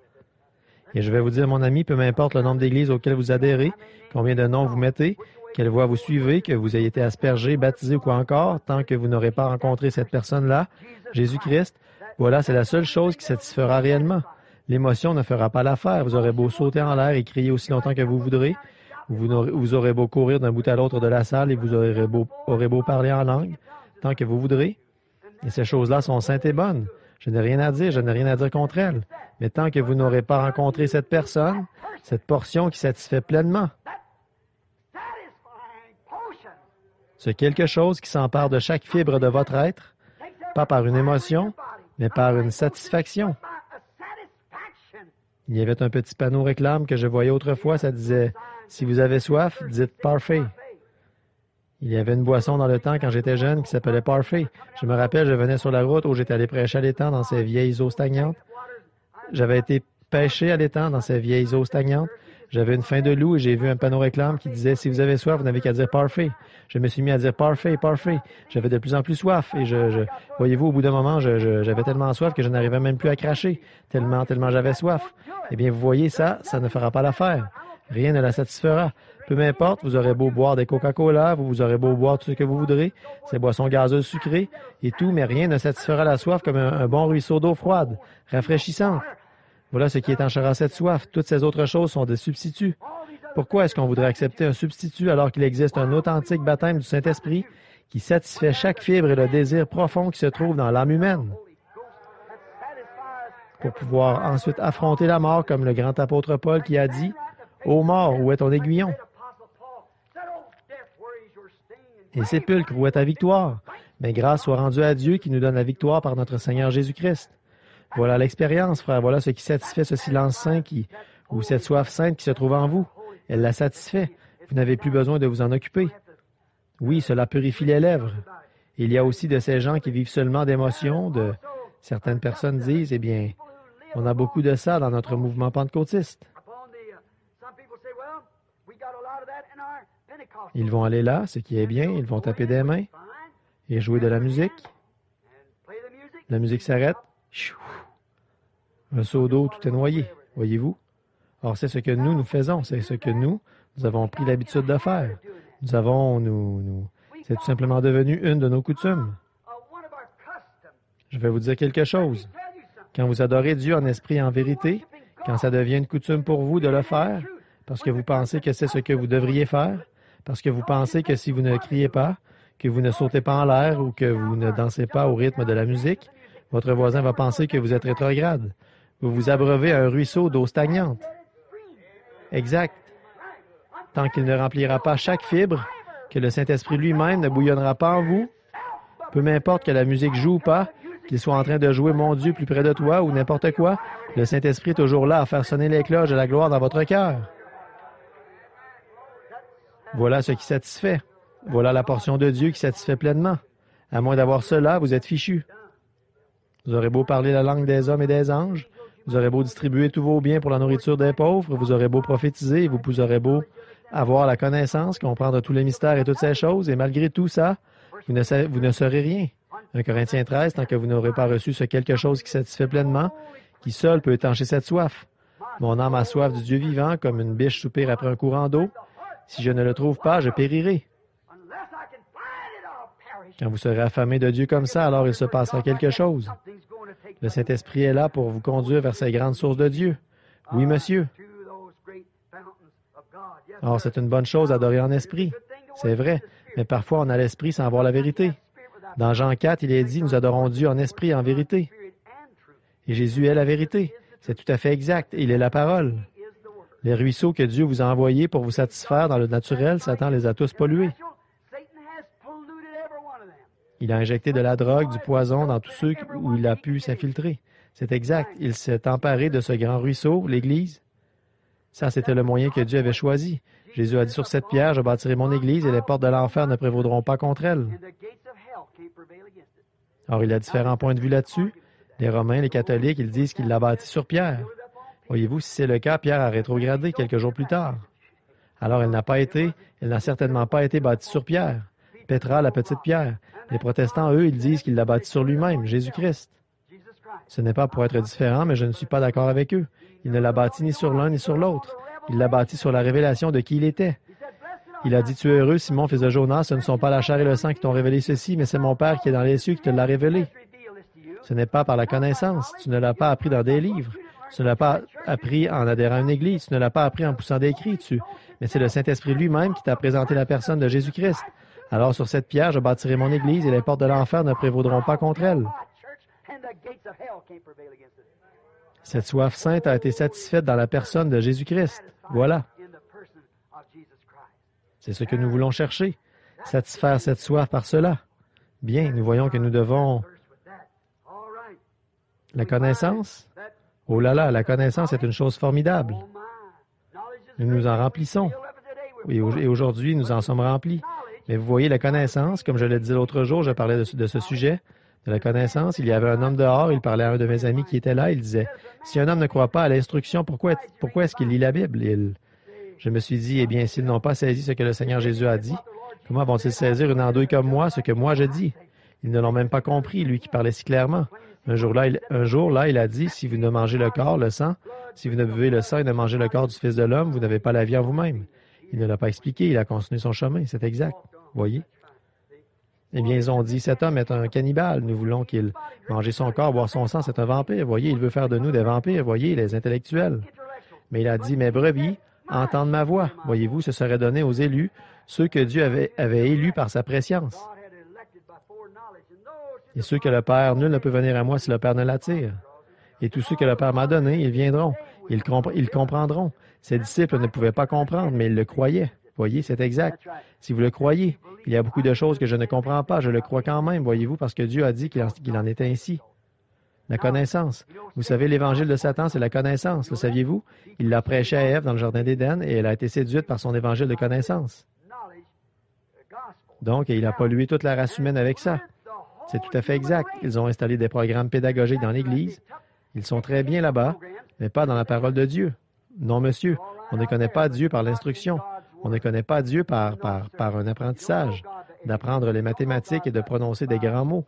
Et je vais vous dire, mon ami, peu m'importe le nombre d'églises auxquelles vous adhérez, combien de noms vous mettez, quelle voie vous suivez, que vous ayez été aspergé, baptisé ou quoi encore, tant que vous n'aurez pas rencontré cette personne-là, Jésus-Christ, voilà, c'est la seule chose qui satisfera réellement. L'émotion ne fera pas l'affaire. Vous aurez beau sauter en l'air et crier aussi longtemps que vous voudrez, vous aurez beau courir d'un bout à l'autre de la salle et vous aurez beau parler en langue, tant que vous voudrez. Et ces choses-là sont saintes et bonnes. Je n'ai rien à dire contre elles. Mais tant que vous n'aurez pas rencontré cette personne, cette portion qui satisfait pleinement, ce quelque chose qui s'empare de chaque fibre de votre être, pas par une émotion, mais par une satisfaction. Il y avait un petit panneau réclame que je voyais autrefois, ça disait « Si vous avez soif, dites Parfait ». Il y avait une boisson dans le temps quand j'étais jeune qui s'appelait Parfait. Je me rappelle, je venais sur la route où j'étais allé prêcher à l'étang dans ces vieilles eaux stagnantes. J'avais été pêcher à l'étang dans ces vieilles eaux stagnantes. J'avais une faim de loup et j'ai vu un panneau réclame qui disait « Si vous avez soif, vous n'avez qu'à dire Parfait ». Je me suis mis à dire Parfait, Parfait. J'avais de plus en plus soif et voyez-vous, au bout d'un moment, j'avais tellement soif que je n'arrivais même plus à cracher, tellement j'avais soif. Eh bien, vous voyez ça ne fera pas l'affaire. Rien ne la satisfera. Peu m'importe, vous aurez beau boire des Coca-Cola, vous aurez beau boire tout ce que vous voudrez, ces boissons gazeuses sucrées et tout, mais rien ne satisfera la soif comme un bon ruisseau d'eau froide, rafraîchissante. Voilà ce qui étanchera cette soif. Toutes ces autres choses sont des substituts. Pourquoi est-ce qu'on voudrait accepter un substitut alors qu'il existe un authentique baptême du Saint-Esprit qui satisfait chaque fibre et le désir profond qui se trouve dans l'âme humaine? Pour pouvoir ensuite affronter la mort comme le grand apôtre Paul qui a dit « Ô mort, où est ton aiguillon? » Et sépulcre, où est ta victoire? Mais grâce soit rendue à Dieu qui nous donne la victoire par notre Seigneur Jésus-Christ. Voilà l'expérience, frère. Voilà ce qui satisfait ce silence saint ou cette soif sainte qui se trouve en vous. Elle la satisfait. Vous n'avez plus besoin de vous en occuper. Oui, cela purifie les lèvres. Il y a aussi de ces gens qui vivent seulement d'émotions. Certaines personnes disent, eh bien, on a beaucoup de ça dans notre mouvement pentecôtiste. Ils vont aller là, ce qui est bien, ils vont taper des mains et jouer de la musique. La musique s'arrête. Un seau d'eau, tout est noyé, voyez-vous? Or, c'est ce que nous faisons, c'est ce que nous avons pris l'habitude de faire. C'est tout simplement devenu une de nos coutumes. Je vais vous dire quelque chose. Quand vous adorez Dieu en esprit et en vérité, quand ça devient une coutume pour vous de le faire, parce que vous pensez que c'est ce que vous devriez faire, parce que vous pensez que si vous ne criez pas, que vous ne sautez pas en l'air ou que vous ne dansez pas au rythme de la musique, votre voisin va penser que vous êtes rétrograde. Vous vous abreuvez à un ruisseau d'eau stagnante. Exact. Tant qu'il ne remplira pas chaque fibre, que le Saint-Esprit lui-même ne bouillonnera pas en vous, peu m'importe que la musique joue ou pas, qu'il soit en train de jouer Mon Dieu plus près de toi ou n'importe quoi, le Saint-Esprit est toujours là à faire sonner les cloches de la gloire dans votre cœur. Voilà ce qui satisfait. Voilà la portion de Dieu qui satisfait pleinement. À moins d'avoir cela, vous êtes fichu. Vous aurez beau parler la langue des hommes et des anges, vous aurez beau distribuer tous vos biens pour la nourriture des pauvres, vous aurez beau prophétiser, vous aurez beau avoir la connaissance, comprendre tous les mystères et toutes ces choses, et malgré tout ça, vous ne serez rien. 1 Corinthiens 13, tant que vous n'aurez pas reçu ce quelque chose qui satisfait pleinement, qui seul peut étancher cette soif. Mon âme a soif du Dieu vivant, comme une biche soupire après un courant d'eau. Si je ne le trouve pas, je périrai. Quand vous serez affamé de Dieu comme ça, alors il se passera quelque chose. Le Saint-Esprit est là pour vous conduire vers ces grandes sources de Dieu. Oui, monsieur. Or, c'est une bonne chose d'adorer en esprit. C'est vrai, mais parfois on a l'esprit sans avoir la vérité. Dans Jean 4, il est dit, nous adorons Dieu en esprit et en vérité. Et Jésus est la vérité. C'est tout à fait exact. Il est la parole. Les ruisseaux que Dieu vous a envoyés pour vous satisfaire dans le naturel, Satan les a tous pollués. Il a injecté de la drogue, du poison dans tous ceux où il a pu s'infiltrer. C'est exact. Il s'est emparé de ce grand ruisseau, l'Église. Ça, c'était le moyen que Dieu avait choisi. Jésus a dit, sur cette pierre, je bâtirai mon Église et les portes de l'enfer ne prévaudront pas contre elle. Or, il y a différents points de vue là-dessus. Les Romains, les catholiques, ils disent qu'il l'a bâti sur pierre. Voyez-vous, si c'est le cas, Pierre a rétrogradé quelques jours plus tard. Alors, elle n'a certainement pas été bâtie sur pierre. Pétra, la petite pierre. Les protestants, eux, ils disent qu'il l'a bâti sur lui-même, Jésus-Christ. Ce n'est pas pour être différent, mais je ne suis pas d'accord avec eux. Il ne l'a bâti ni sur l'un ni sur l'autre. Il l'a bâti sur la révélation de qui il était. Il a dit, tu es heureux, Simon, fils de Jonas, ce ne sont pas la chair et le sang qui t'ont révélé ceci, mais c'est mon Père qui est dans les cieux qui te l'a révélé. Ce n'est pas par la connaissance. Tu ne l'as pas appris dans des livres. Tu ne l'as pas appris en adhérant à une église. Tu ne l'as pas appris en poussant des cris dessus. Mais c'est le Saint-Esprit lui-même qui t'a présenté la personne de Jésus-Christ. Alors sur cette pierre, je bâtirai mon église et les portes de l'enfer ne prévaudront pas contre elle. Cette soif sainte a été satisfaite dans la personne de Jésus-Christ. Voilà. C'est ce que nous voulons chercher. Satisfaire cette soif par cela. Bien, nous voyons que nous devons... La connaissance? Oh là là, la connaissance est une chose formidable. Nous nous en remplissons. Et aujourd'hui, nous en sommes remplis. Mais vous voyez, la connaissance, comme je l'ai dit l'autre jour, je parlais de ce sujet, de la connaissance. Il y avait un homme dehors, il parlait à un de mes amis qui était là, il disait, si un homme ne croit pas à l'instruction, pourquoi est-ce qu'il lit la Bible? Je me suis dit, eh bien, s'ils n'ont pas saisi ce que le Seigneur Jésus a dit, comment vont-ils saisir une andouille comme moi, ce que moi je dis? Ils ne l'ont même pas compris, lui qui parlait si clairement. Un jour là, il a dit, si vous ne mangez le corps, le sang, si vous ne buvez le sang et ne mangez le corps du Fils de l'homme, vous n'avez pas la vie en vous-même. Il ne l'a pas expliqué, il a continué son chemin, c'est exact. Voyez? Eh bien, ils ont dit, cet homme est un cannibale, nous voulons qu'il mange son corps, boire son sang, c'est un vampire. Voyez, il veut faire de nous des vampires, voyez, les intellectuels. Mais il a dit, mes brebis entendent ma voix. Voyez-vous, ce serait donné aux élus, ceux que Dieu avait élus par sa prescience. Et ceux que le Père, nul ne peut venir à moi si le Père ne l'attire. Et tous ceux que le Père m'a donnés, ils viendront. Ils comprendront. Ses disciples ne pouvaient pas comprendre, mais ils le croyaient. Voyez, c'est exact. Si vous le croyez, il y a beaucoup de choses que je ne comprends pas, je le crois quand même, voyez-vous, parce que Dieu a dit qu'il en était ainsi. La connaissance. Vous savez, l'évangile de Satan, c'est la connaissance. Le saviez-vous? Il l'a prêché à Ève dans le jardin d'Éden et elle a été séduite par son évangile de connaissance. Donc, il a pollué toute la race humaine avec ça. C'est tout à fait exact. Ils ont installé des programmes pédagogiques dans l'Église. Ils sont très bien là-bas, mais pas dans la parole de Dieu. Non, monsieur, on ne connaît pas Dieu par l'instruction. On ne connaît pas Dieu par un apprentissage, d'apprendre les mathématiques et de prononcer des grands mots.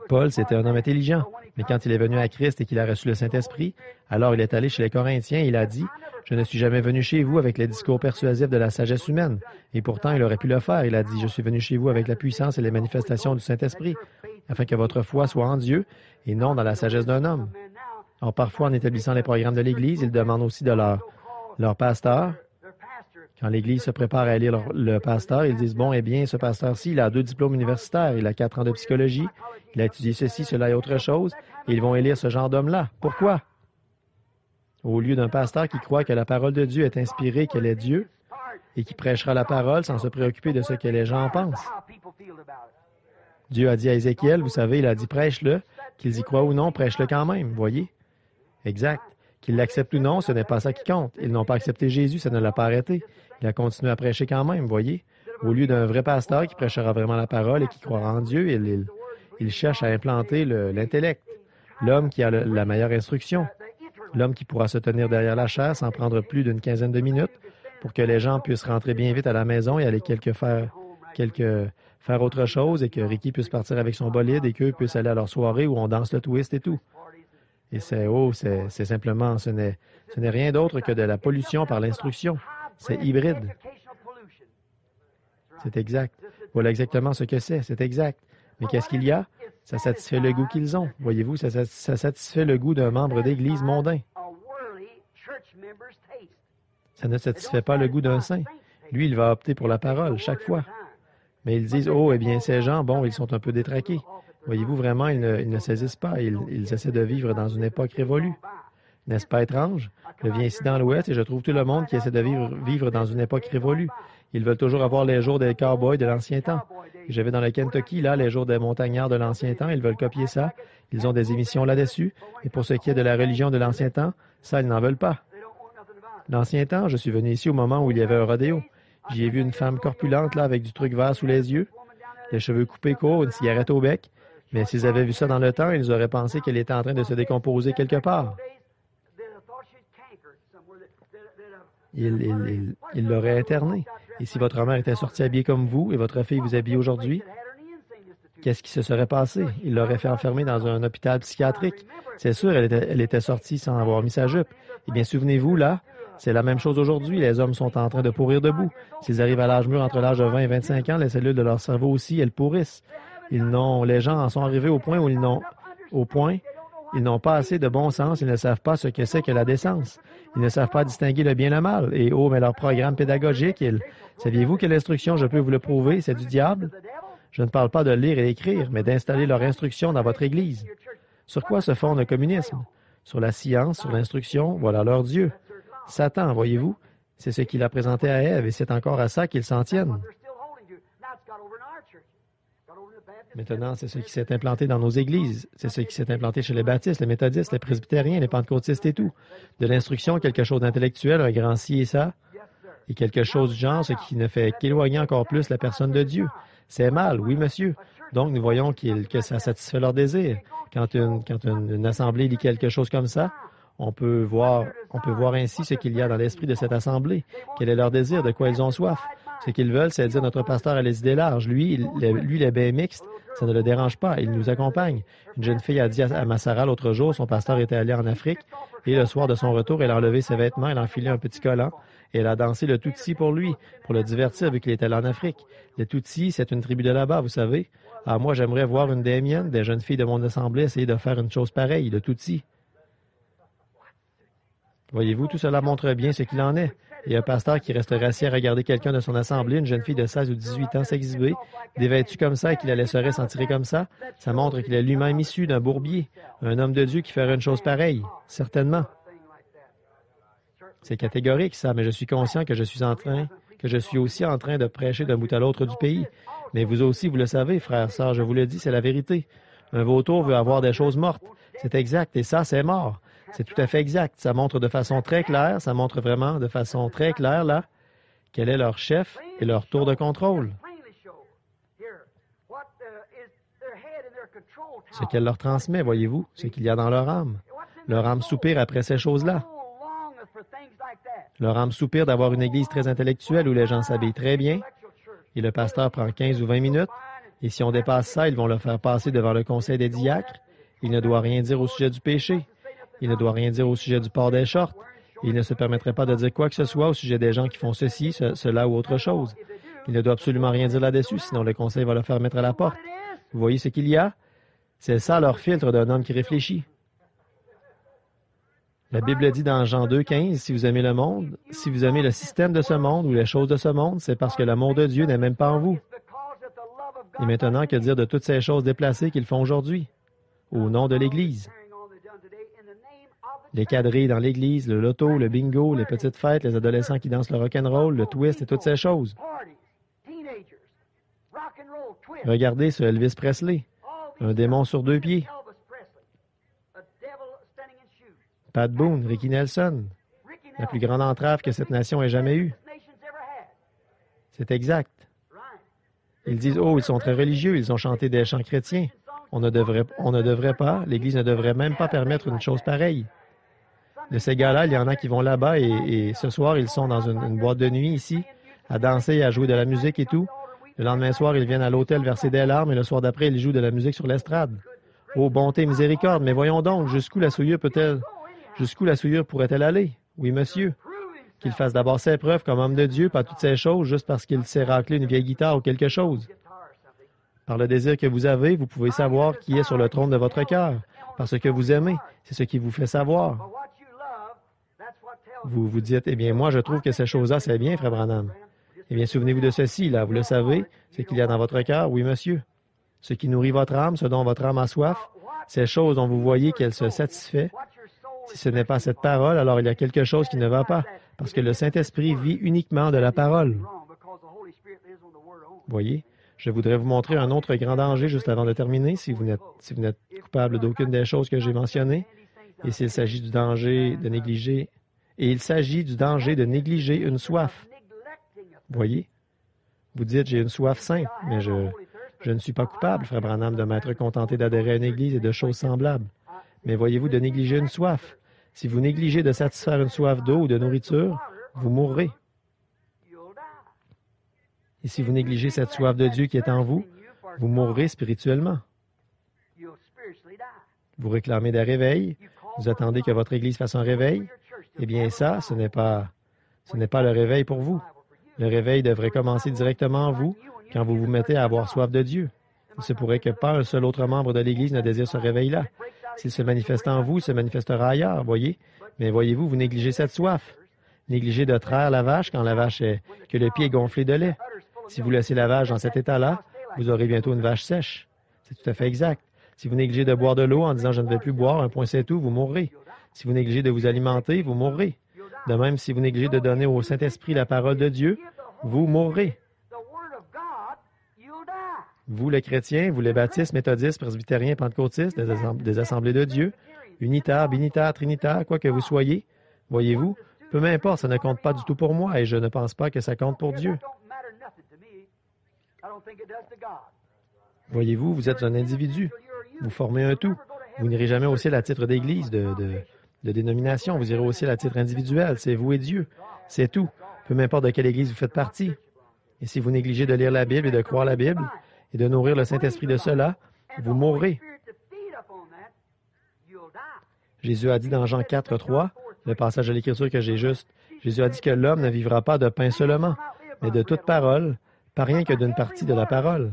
Paul, c'était un homme intelligent, mais quand il est venu à Christ et qu'il a reçu le Saint-Esprit, alors il est allé chez les Corinthiens et il a dit, « Je ne suis jamais venu chez vous avec les discours persuasifs de la sagesse humaine. » Et pourtant, il aurait pu le faire. Il a dit, « Je suis venu chez vous avec la puissance et les manifestations du Saint-Esprit, afin que votre foi soit en Dieu et non dans la sagesse d'un homme. » Or, parfois, en établissant les programmes de l'Église, ils demandent aussi de leur pasteur. Quand l'Église se prépare à élire le pasteur, ils disent, « Bon, eh bien, ce pasteur-ci, il a 2 diplômes universitaires, il a 4 ans de psychologie, il a étudié ceci, cela et autre chose, et ils vont élire ce genre d'homme-là. Pourquoi? » Au lieu d'un pasteur qui croit que la parole de Dieu est inspirée, qu'elle est Dieu, et qui prêchera la parole sans se préoccuper de ce que les gens en pensent. Dieu a dit à Ézéchiel, vous savez, il a dit, prêche-le, qu'ils y croient ou non, prêche-le quand même, voyez? Exact. Qu'ils l'acceptent ou non, ce n'est pas ça qui compte. Ils n'ont pas accepté Jésus, ça ne l'a pas arrêté. Il a continué à prêcher quand même, voyez? Au lieu d'un vrai pasteur qui prêchera vraiment la parole et qui croira en Dieu, il cherche à implanter l'intellect, l'homme qui a la meilleure instruction, l'homme qui pourra se tenir derrière la chaise sans prendre plus d'une quinzaine de minutes pour que les gens puissent rentrer bien vite à la maison et aller faire autre chose et que Ricky puisse partir avec son bolide et qu'eux puissent aller à leur soirée où on danse le twist et tout. Et c'est simplement, ce n'est rien d'autre que de la pollution par l'instruction. C'est hybride. C'est exact. Voilà exactement ce que c'est exact. Mais qu'est-ce qu'il y a? Ça satisfait le goût qu'ils ont. Voyez-vous, ça satisfait le goût d'un membre d'Église mondain. Ça ne satisfait pas le goût d'un saint. Lui, il va opter pour la parole chaque fois. Mais ils disent, oh, eh bien, ces gens, bon, ils sont un peu détraqués. Voyez-vous, vraiment, ils ne saisissent pas. Ils essaient de vivre dans une époque révolue. N'est-ce pas étrange? Je viens ici dans l'Ouest et je trouve tout le monde qui essaie de vivre dans une époque révolue. Ils veulent toujours avoir les jours des cow-boys de l'ancien temps. Je vais dans le Kentucky, là, les jours des montagnards de l'ancien temps, ils veulent copier ça. Ils ont des émissions là-dessus. Et pour ce qui est de la religion de l'ancien temps, ça, ils n'en veulent pas. L'ancien temps, je suis venu ici au moment où il y avait un rodéo. J'y ai vu une femme corpulente, là, avec du truc vert sous les yeux, les cheveux coupés courts, une cigarette au bec. Mais s'ils avaient vu ça dans le temps, ils auraient pensé qu'elle était en train de se décomposer quelque part. Ils l'auraient internée. Et si votre mère était sortie habillée comme vous et votre fille vous habille aujourd'hui, qu'est-ce qui se serait passé? Il l'aurait fait enfermer dans un hôpital psychiatrique. C'est sûr, elle était sortie sans avoir mis sa jupe. Eh bien, souvenez-vous, là, c'est la même chose aujourd'hui. Les hommes sont en train de pourrir debout. S'ils arrivent à l'âge mûr entre l'âge de 20 et 25 ans, les cellules de leur cerveau aussi, elles pourrissent. Les gens en sont arrivés au point où ils n'ont pas assez de bon sens. Ils ne savent pas ce que c'est que la décence. Ils ne savent pas distinguer le bien et le mal. Et oh, mais leur programme pédagogique, saviez-vous que l'instruction, je peux vous le prouver, c'est du diable? Je ne parle pas de lire et écrire, mais d'installer leur instruction dans votre Église. Sur quoi se fonde le communisme? Sur la science, sur l'instruction, voilà leur Dieu. Satan, voyez-vous, c'est ce qu'il a présenté à Ève et c'est encore à ça qu'ils s'en tiennent. Maintenant, c'est ce qui s'est implanté dans nos églises. C'est ce qui s'est implanté chez les baptistes, les méthodistes, les presbytériens, les pentecôtistes et tout. De l'instruction, quelque chose d'intellectuel, un grand ci et ça, et quelque chose du genre, ce qui ne fait qu'éloigner encore plus la personne de Dieu. C'est mal, oui, monsieur. Donc, nous voyons que ça satisfait leur désir. Quand une assemblée lit quelque chose comme ça, on peut voir ainsi ce qu'il y a dans l'esprit de cette assemblée. Quel est leur désir, de quoi ils ont soif. Ce qu'ils veulent, c'est dire notre pasteur a les idées larges. Lui, il est bien mixte. Ça ne le dérange pas. Il nous accompagne. Une jeune fille a dit à Massara l'autre jour, son pasteur était allé en Afrique, et le soir de son retour, elle a enlevé ses vêtements, elle a enfilé un petit collant, et elle a dansé le Tutsi pour lui, pour le divertir vu qu'il était allé en Afrique. Les Tutsis, c'est une tribu de là-bas, vous savez. Ah, moi, j'aimerais voir une des miennes, des jeunes filles de mon assemblée, essayer de faire une chose pareille, le Tutsi. Voyez-vous, tout cela montre bien ce qu'il en est. Il y a un pasteur qui resterait assis à regarder quelqu'un de son assemblée, une jeune fille de 16 ou 18 ans s'exhiber, dévêtue comme ça et qu'il la laisserait s'en tirer comme ça. Ça montre qu'il est lui-même issu d'un bourbier, un homme de Dieu qui ferait une chose pareille. Certainement. C'est catégorique, ça, mais je suis conscient que je suis aussi en train de prêcher d'un bout à l'autre du pays. Mais vous aussi, vous le savez, frères, sœurs, je vous le dis, c'est la vérité. Un vautour veut avoir des choses mortes. C'est exact, et ça, c'est mort. C'est tout à fait exact. Ça montre de façon très claire, ça montre vraiment de façon très claire, là, quel est leur chef et leur tour de contrôle. Ce qu'elle leur transmet, voyez-vous, ce qu'il y a dans leur âme. Leur âme soupire après ces choses-là. Leur âme soupire d'avoir une église très intellectuelle où les gens s'habillent très bien, et le pasteur prend 15 ou 20 minutes, et si on dépasse ça, ils vont le faire passer devant le conseil des diacres. Il ne doit rien dire au sujet du péché. Il ne doit rien dire au sujet du port des shorts. Il ne se permettrait pas de dire quoi que ce soit au sujet des gens qui font ceci, cela ou autre chose. Il ne doit absolument rien dire là-dessus, sinon le conseil va le faire mettre à la porte. Vous voyez ce qu'il y a? C'est ça leur filtre d'un homme qui réfléchit. La Bible dit dans Jean 2,15, si vous aimez le monde, si vous aimez le système de ce monde ou les choses de ce monde, c'est parce que l'amour de Dieu n'est même pas en vous. Et maintenant, que dire de toutes ces choses déplacées qu'ils font aujourd'hui, au nom de l'Église? Les quadrilles dans l'Église, le loto, le bingo, les petites fêtes, les adolescents qui dansent le rock'n'roll, le twist et toutes ces choses. Regardez ce Elvis Presley, un démon sur deux pieds. Pat Boone, Ricky Nelson, la plus grande entrave que cette nation ait jamais eue. C'est exact. Ils disent, oh, ils sont très religieux, ils ont chanté des chants chrétiens. On ne devrait pas, l'Église ne devrait même pas permettre une chose pareille. De ces gars-là, il y en a qui vont là-bas et ce soir, ils sont dans une boîte de nuit ici, à danser, à jouer de la musique et tout. Le lendemain soir, ils viennent à l'hôtel verser des larmes et le soir d'après, ils jouent de la musique sur l'estrade. Oh, bonté, miséricorde, mais voyons donc, jusqu'où la souillure pourrait-elle aller? Oui, monsieur. Qu'il fasse d'abord ses preuves comme homme de Dieu, pas toutes ces choses, juste parce qu'il sait racler une vieille guitare ou quelque chose. Par le désir que vous avez, vous pouvez savoir qui est sur le trône de votre cœur. Parce que vous aimez, c'est ce qui vous fait savoir. Vous vous dites, eh bien, moi, je trouve que ces choses-là, c'est bien, frère Branham. Eh bien, souvenez-vous de ceci, là, vous le savez, ce qu'il y a dans votre cœur, oui, monsieur. Ce qui nourrit votre âme, ce dont votre âme a soif, ces choses dont vous voyez qu'elle se satisfait. Si ce n'est pas cette parole, alors il y a quelque chose qui ne va pas, parce que le Saint-Esprit vit uniquement de la parole. Voyez, je voudrais vous montrer un autre grand danger juste avant de terminer, si vous n'êtes coupable d'aucune des choses que j'ai mentionnées, et s'il s'agit du danger de négliger, une soif. Voyez, vous dites, j'ai une soif sainte, mais je ne suis pas coupable, frère Branham, de m'être contenté d'adhérer à une église et de choses semblables. Mais voyez-vous, de négliger une soif. Si vous négligez de satisfaire une soif d'eau ou de nourriture, vous mourrez. Et si vous négligez cette soif de Dieu qui est en vous, vous mourrez spirituellement. Vous réclamez des réveils, vous attendez que votre Église fasse un réveil. Eh bien ça, ce n'est pas le réveil pour vous. Le réveil devrait commencer directement en vous quand vous vous mettez à avoir soif de Dieu. Il se pourrait que pas un seul autre membre de l'Église ne désire ce réveil-là. S'il se manifeste en vous, il se manifestera ailleurs, voyez. Mais voyez-vous, vous négligez cette soif. Négligez de traire la vache quand la vache que le pied est gonflé de lait. Si vous laissez la vache dans cet état-là, vous aurez bientôt une vache sèche. C'est tout à fait exact. Si vous négligez de boire de l'eau en disant « je ne vais plus boire, un point c'est tout », vous mourrez. Si vous négligez de vous alimenter, vous mourrez. De même, si vous négligez de donner au Saint-Esprit la parole de Dieu, vous mourrez. Vous, les chrétiens, vous, les baptistes, méthodistes, presbytériens, pentecôtistes, des assemblées de Dieu, unitaires, binitaires, trinitaires, quoi que vous soyez, voyez-vous, peu m'importe, ça ne compte pas du tout pour moi et je ne pense pas que ça compte pour Dieu. Voyez-vous, vous êtes un individu. Vous formez un tout. Vous n'irez jamais au ciel à titre d'église, de dénomination. Vous irez au ciel à titre individuel. C'est vous et Dieu. C'est tout. Peu m'importe de quelle église vous faites partie. Et si vous négligez de lire la Bible et de croire la Bible et de nourrir le Saint-Esprit de cela, vous mourrez. Jésus a dit dans Jean 4, 3, le passage de l'Écriture que j'ai juste, Jésus a dit que l'homme ne vivra pas de pain seulement, mais de toute parole, pas rien que d'une partie de la parole.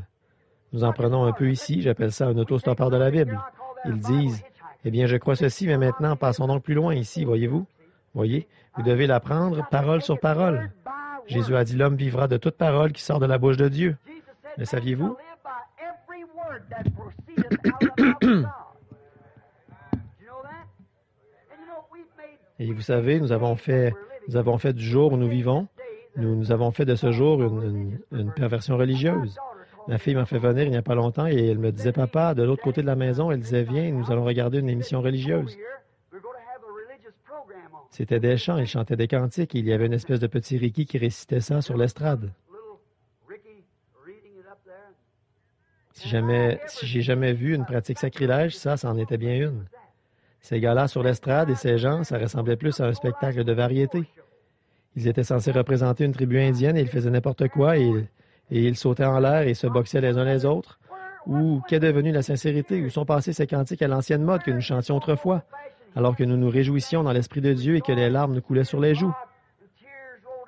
Nous en prenons un peu ici, j'appelle ça un autostoppeur de la Bible. Ils disent, « Eh bien, je crois ceci, mais maintenant, passons donc plus loin ici, voyez-vous? Voyez, vous devez l'apprendre parole sur parole. » Jésus a dit, « L'homme vivra de toute parole qui sort de la bouche de Dieu. » Le saviez-vous? Et vous savez, nous avons fait du jour où nous vivons, nous avons fait de ce jour une perversion religieuse. Ma fille m'a fait venir il n'y a pas longtemps et elle me disait, « Papa, de l'autre côté de la maison, elle disait, viens, nous allons regarder une émission religieuse. » C'était des chants, ils chantaient des cantiques et il y avait une espèce de petit Ricky qui récitait ça sur l'estrade. Si j'ai jamais vu une pratique sacrilège, ça en était bien une. Ces gars-là sur l'estrade et ces gens, ça ressemblait plus à un spectacle de variété. Ils étaient censés représenter une tribu indienne et ils faisaient n'importe quoi et ils sautaient en l'air et se boxaient les uns les autres. Ou qu'est devenue la sincérité? Où sont passés ces cantiques à l'ancienne mode que nous chantions autrefois, alors que nous nous réjouissions dans l'Esprit de Dieu et que les larmes nous coulaient sur les joues?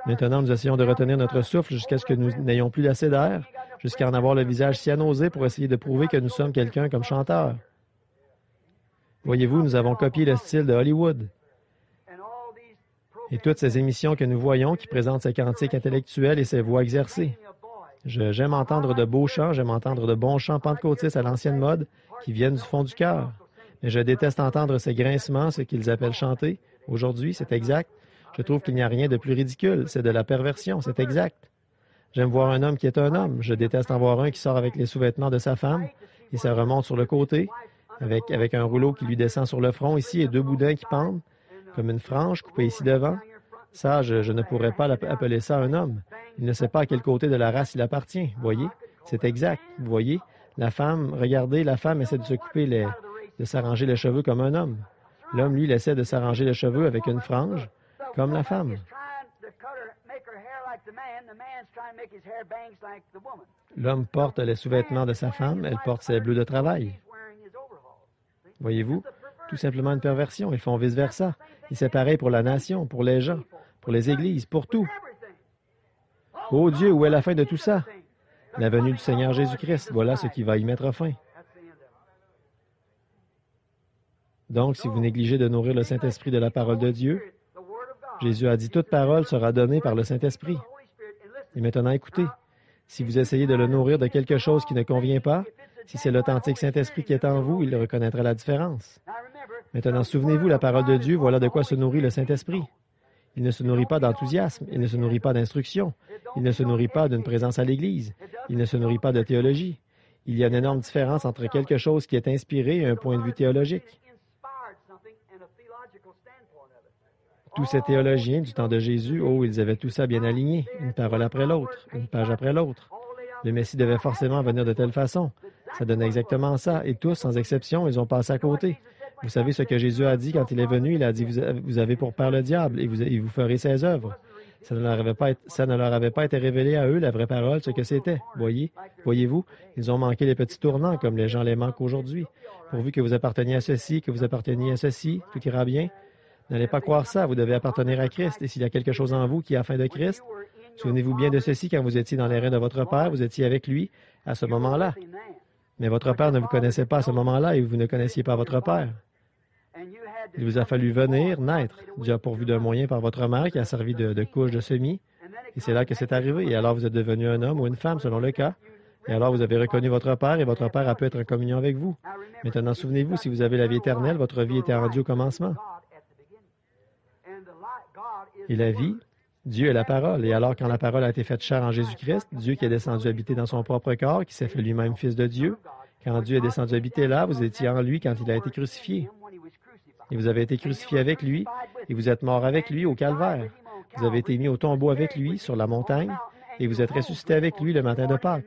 Maintenant, nous essayons de retenir notre souffle jusqu'à ce que nous n'ayons plus d'assez d'air, jusqu'à en avoir le visage cyanosé pour essayer de prouver que nous sommes quelqu'un comme chanteur. Voyez-vous, nous avons copié le style de Hollywood. Et toutes ces émissions que nous voyons qui présentent ces cantiques intellectuels et ces voix exercées. J'aime entendre de beaux chants, j'aime entendre de bons chants pentecôtistes à l'ancienne mode qui viennent du fond du cœur. Mais je déteste entendre ces grincements, ce qu'ils appellent chanter. Aujourd'hui, c'est exact. Je trouve qu'il n'y a rien de plus ridicule. C'est de la perversion, c'est exact. J'aime voir un homme qui est un homme. Je déteste en voir un qui sort avec les sous-vêtements de sa femme et ça remonte sur le côté, avec un rouleau qui lui descend sur le front ici et deux boudins qui pendent, comme une frange coupée ici devant. Ça, je ne pourrais pas appeler ça un homme. Il ne sait pas à quel côté de la race il appartient, voyez? C'est exact, vous voyez? La femme, regardez, la femme essaie de se couper de s'arranger les cheveux comme un homme. L'homme, lui, il essaie de s'arranger les cheveux avec une frange, comme la femme. L'homme porte les sous-vêtements de sa femme, elle porte ses bleus de travail. Voyez-vous? Tout simplement une perversion. Ils font vice-versa. Et c'est pareil pour la nation, pour les gens, pour les églises, pour tout. Ô Dieu, où est la fin de tout ça? La venue du Seigneur Jésus-Christ, voilà ce qui va y mettre fin. Donc, si vous négligez de nourrir le Saint-Esprit de la parole de Dieu, Jésus a dit, toute parole sera donnée par le Saint-Esprit. Et maintenant, écoutez, si vous essayez de le nourrir de quelque chose qui ne convient pas, si c'est l'authentique Saint-Esprit qui est en vous, il reconnaîtra la différence. Maintenant, souvenez-vous, la parole de Dieu, voilà de quoi se nourrit le Saint-Esprit. Il ne se nourrit pas d'enthousiasme, il ne se nourrit pas d'instruction, il ne se nourrit pas d'une présence à l'Église, il ne se nourrit pas de théologie. Il y a une énorme différence entre quelque chose qui est inspiré et un point de vue théologique. Tous ces théologiens du temps de Jésus, oh, ils avaient tout ça bien aligné, une parole après l'autre, une page après l'autre. Le Messie devait forcément venir de telle façon. Ça donnait exactement ça, et tous, sans exception, ils ont passé à côté. Vous savez ce que Jésus a dit quand il est venu? Il a dit, vous avez pour père le diable, et vous ferez ses œuvres. Ça ne leur avait pas été révélé à eux, la vraie parole, ce que c'était. Voyez-vous, ils ont manqué les petits tournants, comme les gens les manquent aujourd'hui. Pourvu que vous apparteniez à ceci, que vous apparteniez à ceci, tout ira bien. N'allez pas croire ça, vous devez appartenir à Christ, et s'il y a quelque chose en vous qui est afin de Christ, souvenez-vous bien de ceci, quand vous étiez dans les reins de votre Père, vous étiez avec lui à ce moment-là. Mais votre Père ne vous connaissait pas à ce moment-là, et vous ne connaissiez pas votre Père. Il vous a fallu venir, naître. Dieu a pourvu d'un moyen par votre mère qui a servi de couche de semis. Et c'est là que c'est arrivé. Et alors vous êtes devenu un homme ou une femme, selon le cas. Et alors vous avez reconnu votre Père et votre Père a pu être en communion avec vous. Maintenant, souvenez-vous, si vous avez la vie éternelle, votre vie était en Dieu au commencement. Et la vie, Dieu est la parole. Et alors, quand la parole a été faite chair en Jésus-Christ, Dieu qui est descendu habiter dans son propre corps, qui s'est fait lui-même fils de Dieu, quand Dieu est descendu habiter là, vous étiez en lui quand il a été crucifié. Et vous avez été crucifié avec lui, et vous êtes mort avec lui au calvaire. Vous avez été mis au tombeau avec lui, sur la montagne, et vous êtes ressuscité avec lui le matin de Pâques.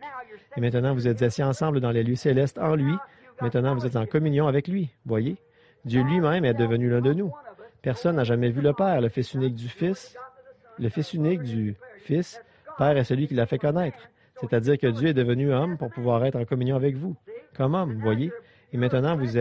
Et maintenant, vous êtes assis ensemble dans les lieux célestes en lui. Maintenant, vous êtes en communion avec lui. Voyez? Dieu lui-même est devenu l'un de nous. Personne n'a jamais vu le Père, le Fils unique du Fils Père est celui qui l'a fait connaître. C'est-à-dire que Dieu est devenu homme pour pouvoir être en communion avec vous. Comme homme, voyez. Et maintenant, vous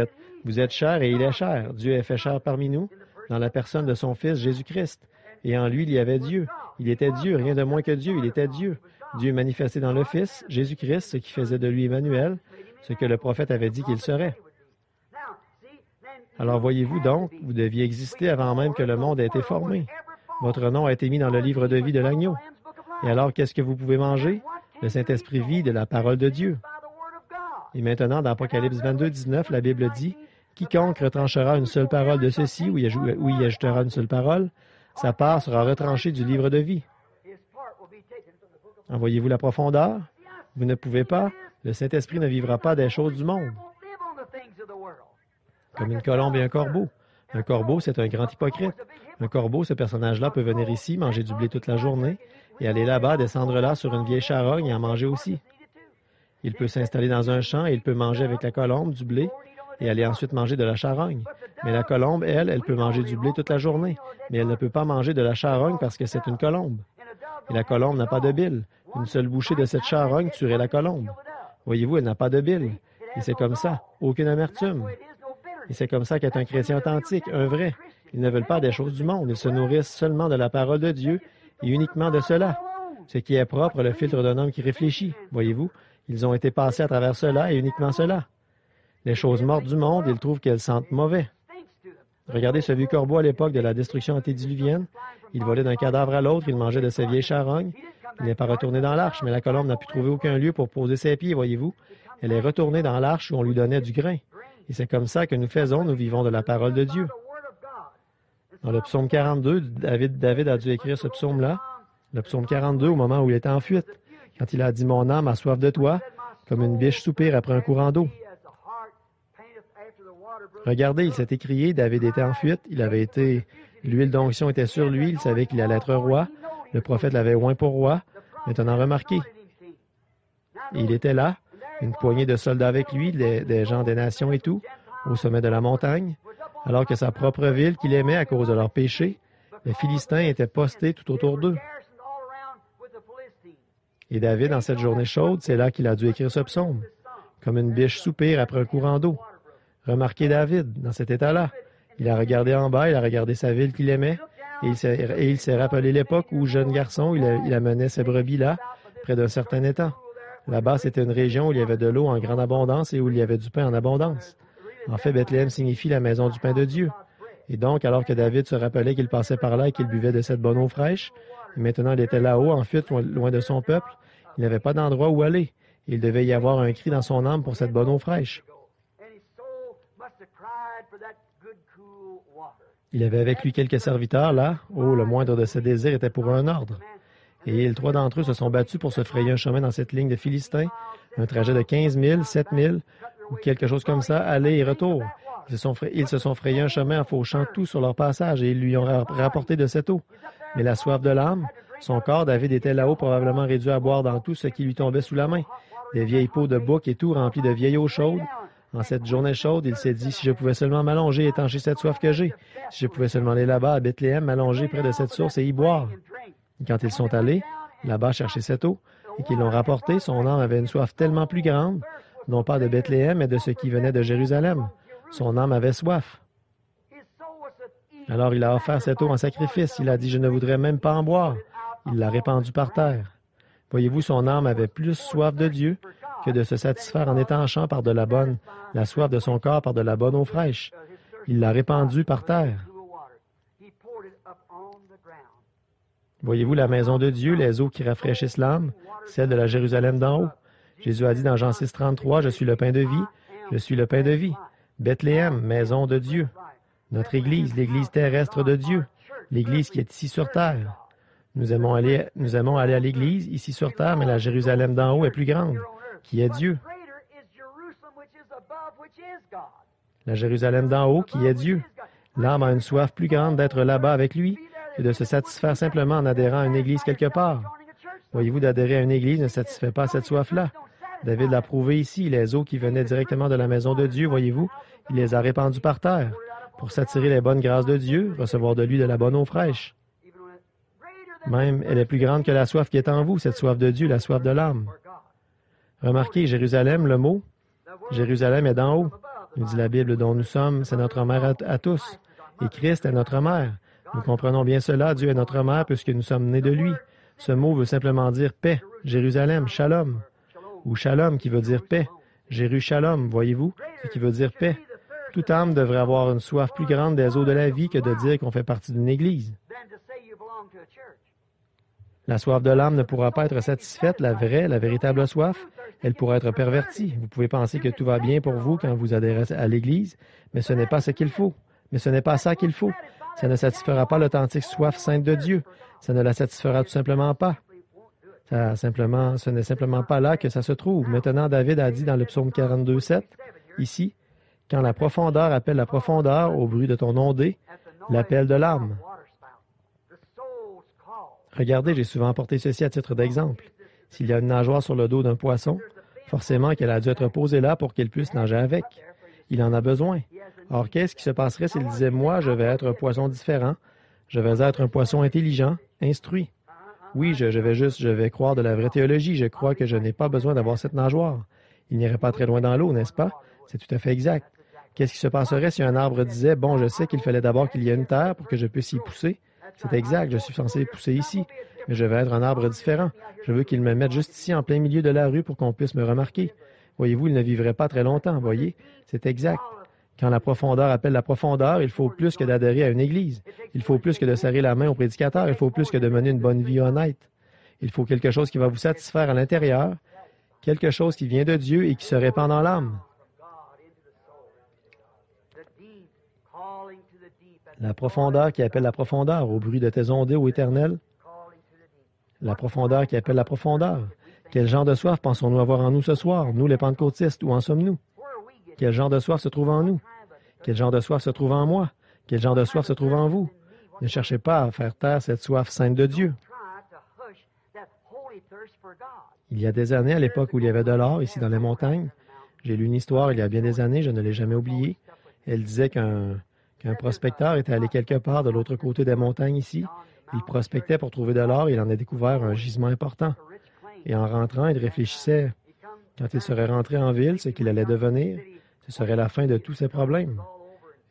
êtes chair et il est chair. Dieu est fait chair parmi nous, dans la personne de son Fils Jésus-Christ. Et en lui, il y avait Dieu. Il était Dieu, rien de moins que Dieu. Il était Dieu. Dieu manifesté dans le Fils, Jésus-Christ, ce qui faisait de lui Emmanuel, ce que le prophète avait dit qu'il serait. Alors voyez-vous donc, vous deviez exister avant même que le monde ait été formé. Votre nom a été mis dans le livre de vie de l'agneau. Et alors, qu'est-ce que vous pouvez manger? Le Saint-Esprit vit de la parole de Dieu. Et maintenant, dans Apocalypse 22, 19, la Bible dit, « Quiconque retranchera une seule parole de ceci, ou y ajoutera une seule parole, sa part sera retranchée du livre de vie. » En voyez-vous la profondeur? Vous ne pouvez pas. Le Saint-Esprit ne vivra pas des choses du monde. Comme une colombe et un corbeau. Un corbeau, c'est un grand hypocrite. Un corbeau, ce personnage-là peut venir ici, manger du blé toute la journée, et aller là-bas, descendre là sur une vieille charogne et en manger aussi. Il peut s'installer dans un champ et il peut manger avec la colombe du blé et aller ensuite manger de la charogne. Mais la colombe, elle peut manger du blé toute la journée, mais elle ne peut pas manger de la charogne parce que c'est une colombe. Et la colombe n'a pas de bile. Une seule bouchée de cette charogne tuerait la colombe. Voyez-vous, elle n'a pas de bile. Et c'est comme ça, aucune amertume. Et c'est comme ça qu'est un chrétien authentique, un vrai. Ils ne veulent pas des choses du monde, ils se nourrissent seulement de la parole de Dieu et uniquement de cela. Ce qui est propre, le filtre d'un homme qui réfléchit. Voyez-vous, ils ont été passés à travers cela et uniquement cela. Les choses mortes du monde, ils trouvent qu'elles sentent mauvais. Regardez ce vieux corbeau à l'époque de la destruction antédiluvienne. Il volait d'un cadavre à l'autre, il mangeait de ses vieilles charognes. Il n'est pas retourné dans l'arche, mais la colombe n'a pu trouver aucun lieu pour poser ses pieds, voyez-vous. Elle est retournée dans l'arche où on lui donnait du grain. Et c'est comme ça que nous faisons, nous vivons de la parole de Dieu. Dans le psaume 42, David a dû écrire ce psaume-là. Le psaume 42, au moment où il était en fuite, quand il a dit « Mon âme a soif de toi, comme une biche soupire après un courant d'eau ». Regardez, il s'est écrié, David était en fuite, l'huile d'onction était sur lui, il savait qu'il allait être roi, le prophète l'avait oint pour roi. Maintenant, remarquez, il était là, une poignée de soldats avec lui, des gens des nations et tout, au sommet de la montagne, alors que sa propre ville qu'il aimait à cause de leurs péchés, les Philistins étaient postés tout autour d'eux. Et David, en cette journée chaude, c'est là qu'il a dû écrire ce psaume, comme une biche soupire après un courant d'eau. Remarquez David, dans cet état-là. Il a regardé en bas, il a regardé sa ville qu'il aimait, et il s'est rappelé l'époque où, jeune garçon, il amenait ses brebis là, près d'un certain étang. Là-bas, c'était une région où il y avait de l'eau en grande abondance et où il y avait du pain en abondance. En fait, Bethléem signifie la maison du pain de Dieu. Et donc, alors que David se rappelait qu'il passait par là et qu'il buvait de cette bonne eau fraîche, et maintenant il était là-haut, en fuite, loin de son peuple, il n'avait pas d'endroit où aller. Il devait y avoir un cri dans son âme pour cette bonne eau fraîche. Il avait avec lui quelques serviteurs, là. Oh, le moindre de ses désirs était pour un ordre. Et 3 d'entre eux se sont battus pour se frayer un chemin dans cette ligne de Philistins, un trajet de 15 000, 7 000, ou quelque chose comme ça, aller et retour. Ils se sont frayés un chemin en fauchant tout sur leur passage et ils lui ont rapporté de cette eau. Mais la soif de l'âme, son corps, David était là-haut probablement réduit à boire dans tout ce qui lui tombait sous la main. Des vieilles peaux de bouc et tout remplis de vieille eau chaude. En cette journée chaude, il s'est dit, si je pouvais seulement m'allonger et étancher cette soif que j'ai, si je pouvais seulement aller là-bas à Bethléem, m'allonger près de cette source et y boire. Et quand ils sont allés, là-bas chercher cette eau, et qu'ils l'ont rapportée, son âme avait une soif tellement plus grande, non pas de Bethléem, mais de ce qui venait de Jérusalem. Son âme avait soif. Alors il a offert cette eau en sacrifice. Il a dit, je ne voudrais même pas en boire. Il l'a répandue par terre. Voyez-vous, son âme avait plus soif de Dieu que de se satisfaire en étanchant par de la soif de son corps par de la bonne eau fraîche. Il l'a répandue par terre. Voyez-vous la maison de Dieu, les eaux qui rafraîchissent l'âme, celle de la Jérusalem d'en haut. Jésus a dit dans Jean 6, 33, « Je suis le pain de vie, je suis le pain de vie. » Bethléem, maison de Dieu. Notre Église, l'Église terrestre de Dieu, l'Église qui est ici sur terre. Nous aimons aller à l'Église ici sur terre, mais la Jérusalem d'en haut est plus grande, qui est Dieu. La Jérusalem d'en haut, qui est Dieu. L'âme a une soif plus grande d'être là-bas avec lui que de se satisfaire simplement en adhérant à une Église quelque part. Voyez-vous, d'adhérer à une Église ne satisfait pas cette soif-là. David l'a prouvé ici, les eaux qui venaient directement de la maison de Dieu, voyez-vous, il les a répandues par terre, pour s'attirer les bonnes grâces de Dieu, recevoir de lui de la bonne eau fraîche. Même, elle est plus grande que la soif qui est en vous, cette soif de Dieu, la soif de l'âme. Remarquez, Jérusalem, le mot, Jérusalem est d'en haut. Nous dit la Bible dont nous sommes, c'est notre mère à tous. Et Christ est notre mère. Nous comprenons bien cela, Dieu est notre mère puisque nous sommes nés de lui. Ce mot veut simplement dire paix, Jérusalem, shalom, ou shalom qui veut dire paix, Jérusalem, voyez-vous, ce qui veut dire paix. Toute âme devrait avoir une soif plus grande des eaux de la vie que de dire qu'on fait partie d'une église. La soif de l'âme ne pourra pas être satisfaite, la vraie, la véritable soif, elle pourra être pervertie. Vous pouvez penser que tout va bien pour vous quand vous adhérez à l'Église, mais ce n'est pas ce qu'il faut. Mais ce n'est pas ça qu'il faut. Ça ne satisfera pas l'authentique soif sainte de Dieu. Ça ne la satisfera tout simplement pas. Ce n'est simplement pas là que ça se trouve. Maintenant, David a dit dans le psaume 42:7, ici, « Quand la profondeur appelle la profondeur au bruit de ton ondée, l'appel de l'âme. » Regardez, j'ai souvent apporté ceci à titre d'exemple. S'il y a une nageoire sur le dos d'un poisson, forcément qu'elle a dû être posée là pour qu'il puisse nager avec. Il en a besoin. Or, qu'est-ce qui se passerait s'il disait « Moi, je vais être un poisson différent, je vais être un poisson intelligent, instruit. Oui, je vais croire de la vraie théologie, je crois que je n'ai pas besoin d'avoir cette nageoire. Il n'irait pas très loin dans l'eau, n'est-ce pas? C'est tout à fait exact. Qu'est-ce qui se passerait si un arbre disait « Bon, je sais qu'il fallait d'abord qu'il y ait une terre pour que je puisse y pousser. C'est exact, je suis censé pousser ici, mais je vais être un arbre différent. Je veux qu'il me mette juste ici, en plein milieu de la rue, pour qu'on puisse me remarquer. Voyez-vous, il ne vivrait pas très longtemps, voyez? C'est exact. Quand la profondeur appelle la profondeur, il faut plus que d'adhérer à une église. Il faut plus que de serrer la main au prédicateur. Il faut plus que de mener une bonne vie honnête. Il faut quelque chose qui va vous satisfaire à l'intérieur, quelque chose qui vient de Dieu et qui se répand dans l'âme. La profondeur qui appelle la profondeur, au bruit de tes ondées, ô Éternel. La profondeur qui appelle la profondeur. Quel genre de soif pensons-nous avoir en nous ce soir, nous les pentecôtistes, où en sommes-nous? Quel genre de soif se trouve en nous? Quel genre de soif se trouve en moi? Quel genre de soif se trouve en vous? Ne cherchez pas à faire taire cette soif sainte de Dieu. Il y a des années, à l'époque où il y avait de l'or, ici dans les montagnes, j'ai lu une histoire il y a bien des années, je ne l'ai jamais oubliée. Elle disait qu'un prospecteur était allé quelque part de l'autre côté des montagnes ici. Il prospectait pour trouver de l'or et il en a découvert un gisement important. Et en rentrant, il réfléchissait, quand il serait rentré en ville, ce qu'il allait devenir, ce serait la fin de tous ses problèmes.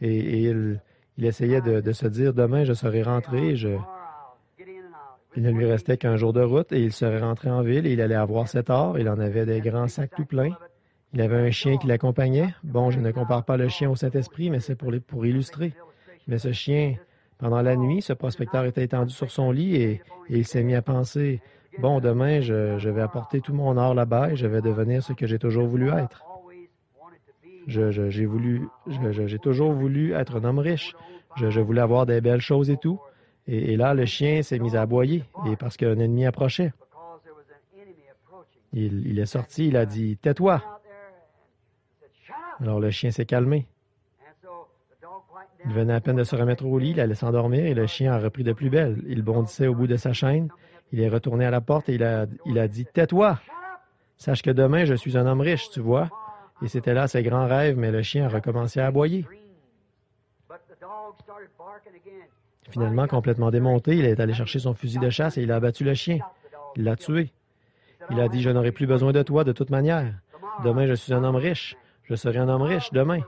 Et il essayait de se dire, demain, je serai rentré, il ne lui restait qu'un jour de route et il serait rentré en ville et il allait avoir cet or. Il en avait des grands sacs tout pleins. Il avait un chien qui l'accompagnait. Bon, je ne compare pas le chien au Saint-Esprit, mais c'est pour illustrer. Mais ce chien, pendant la nuit, ce prospecteur était étendu sur son lit et il s'est mis à penser, bon, demain, je vais apporter tout mon or là-bas et je vais devenir ce que j'ai toujours voulu être. J'ai toujours voulu être un homme riche. Je voulais avoir des belles choses et tout. Et là, le chien s'est mis à aboyer et parce qu'un ennemi approchait. Il est sorti, il a dit, « Tais-toi ». Alors le chien s'est calmé. Il venait à peine de se remettre au lit, il allait s'endormir et le chien a repris de plus belle. Il bondissait au bout de sa chaîne. Il est retourné à la porte et il a dit, « Tais-toi! Sache que demain, je suis un homme riche, tu vois. » Et c'était là ses grands rêves, mais le chien a recommencé à aboyer. Finalement, complètement démonté, il est allé chercher son fusil de chasse et il a abattu le chien. Il l'a tué. Il a dit, « Je n'aurai plus besoin de toi de toute manière. Demain, je suis un homme riche. Je serai un homme riche demain. »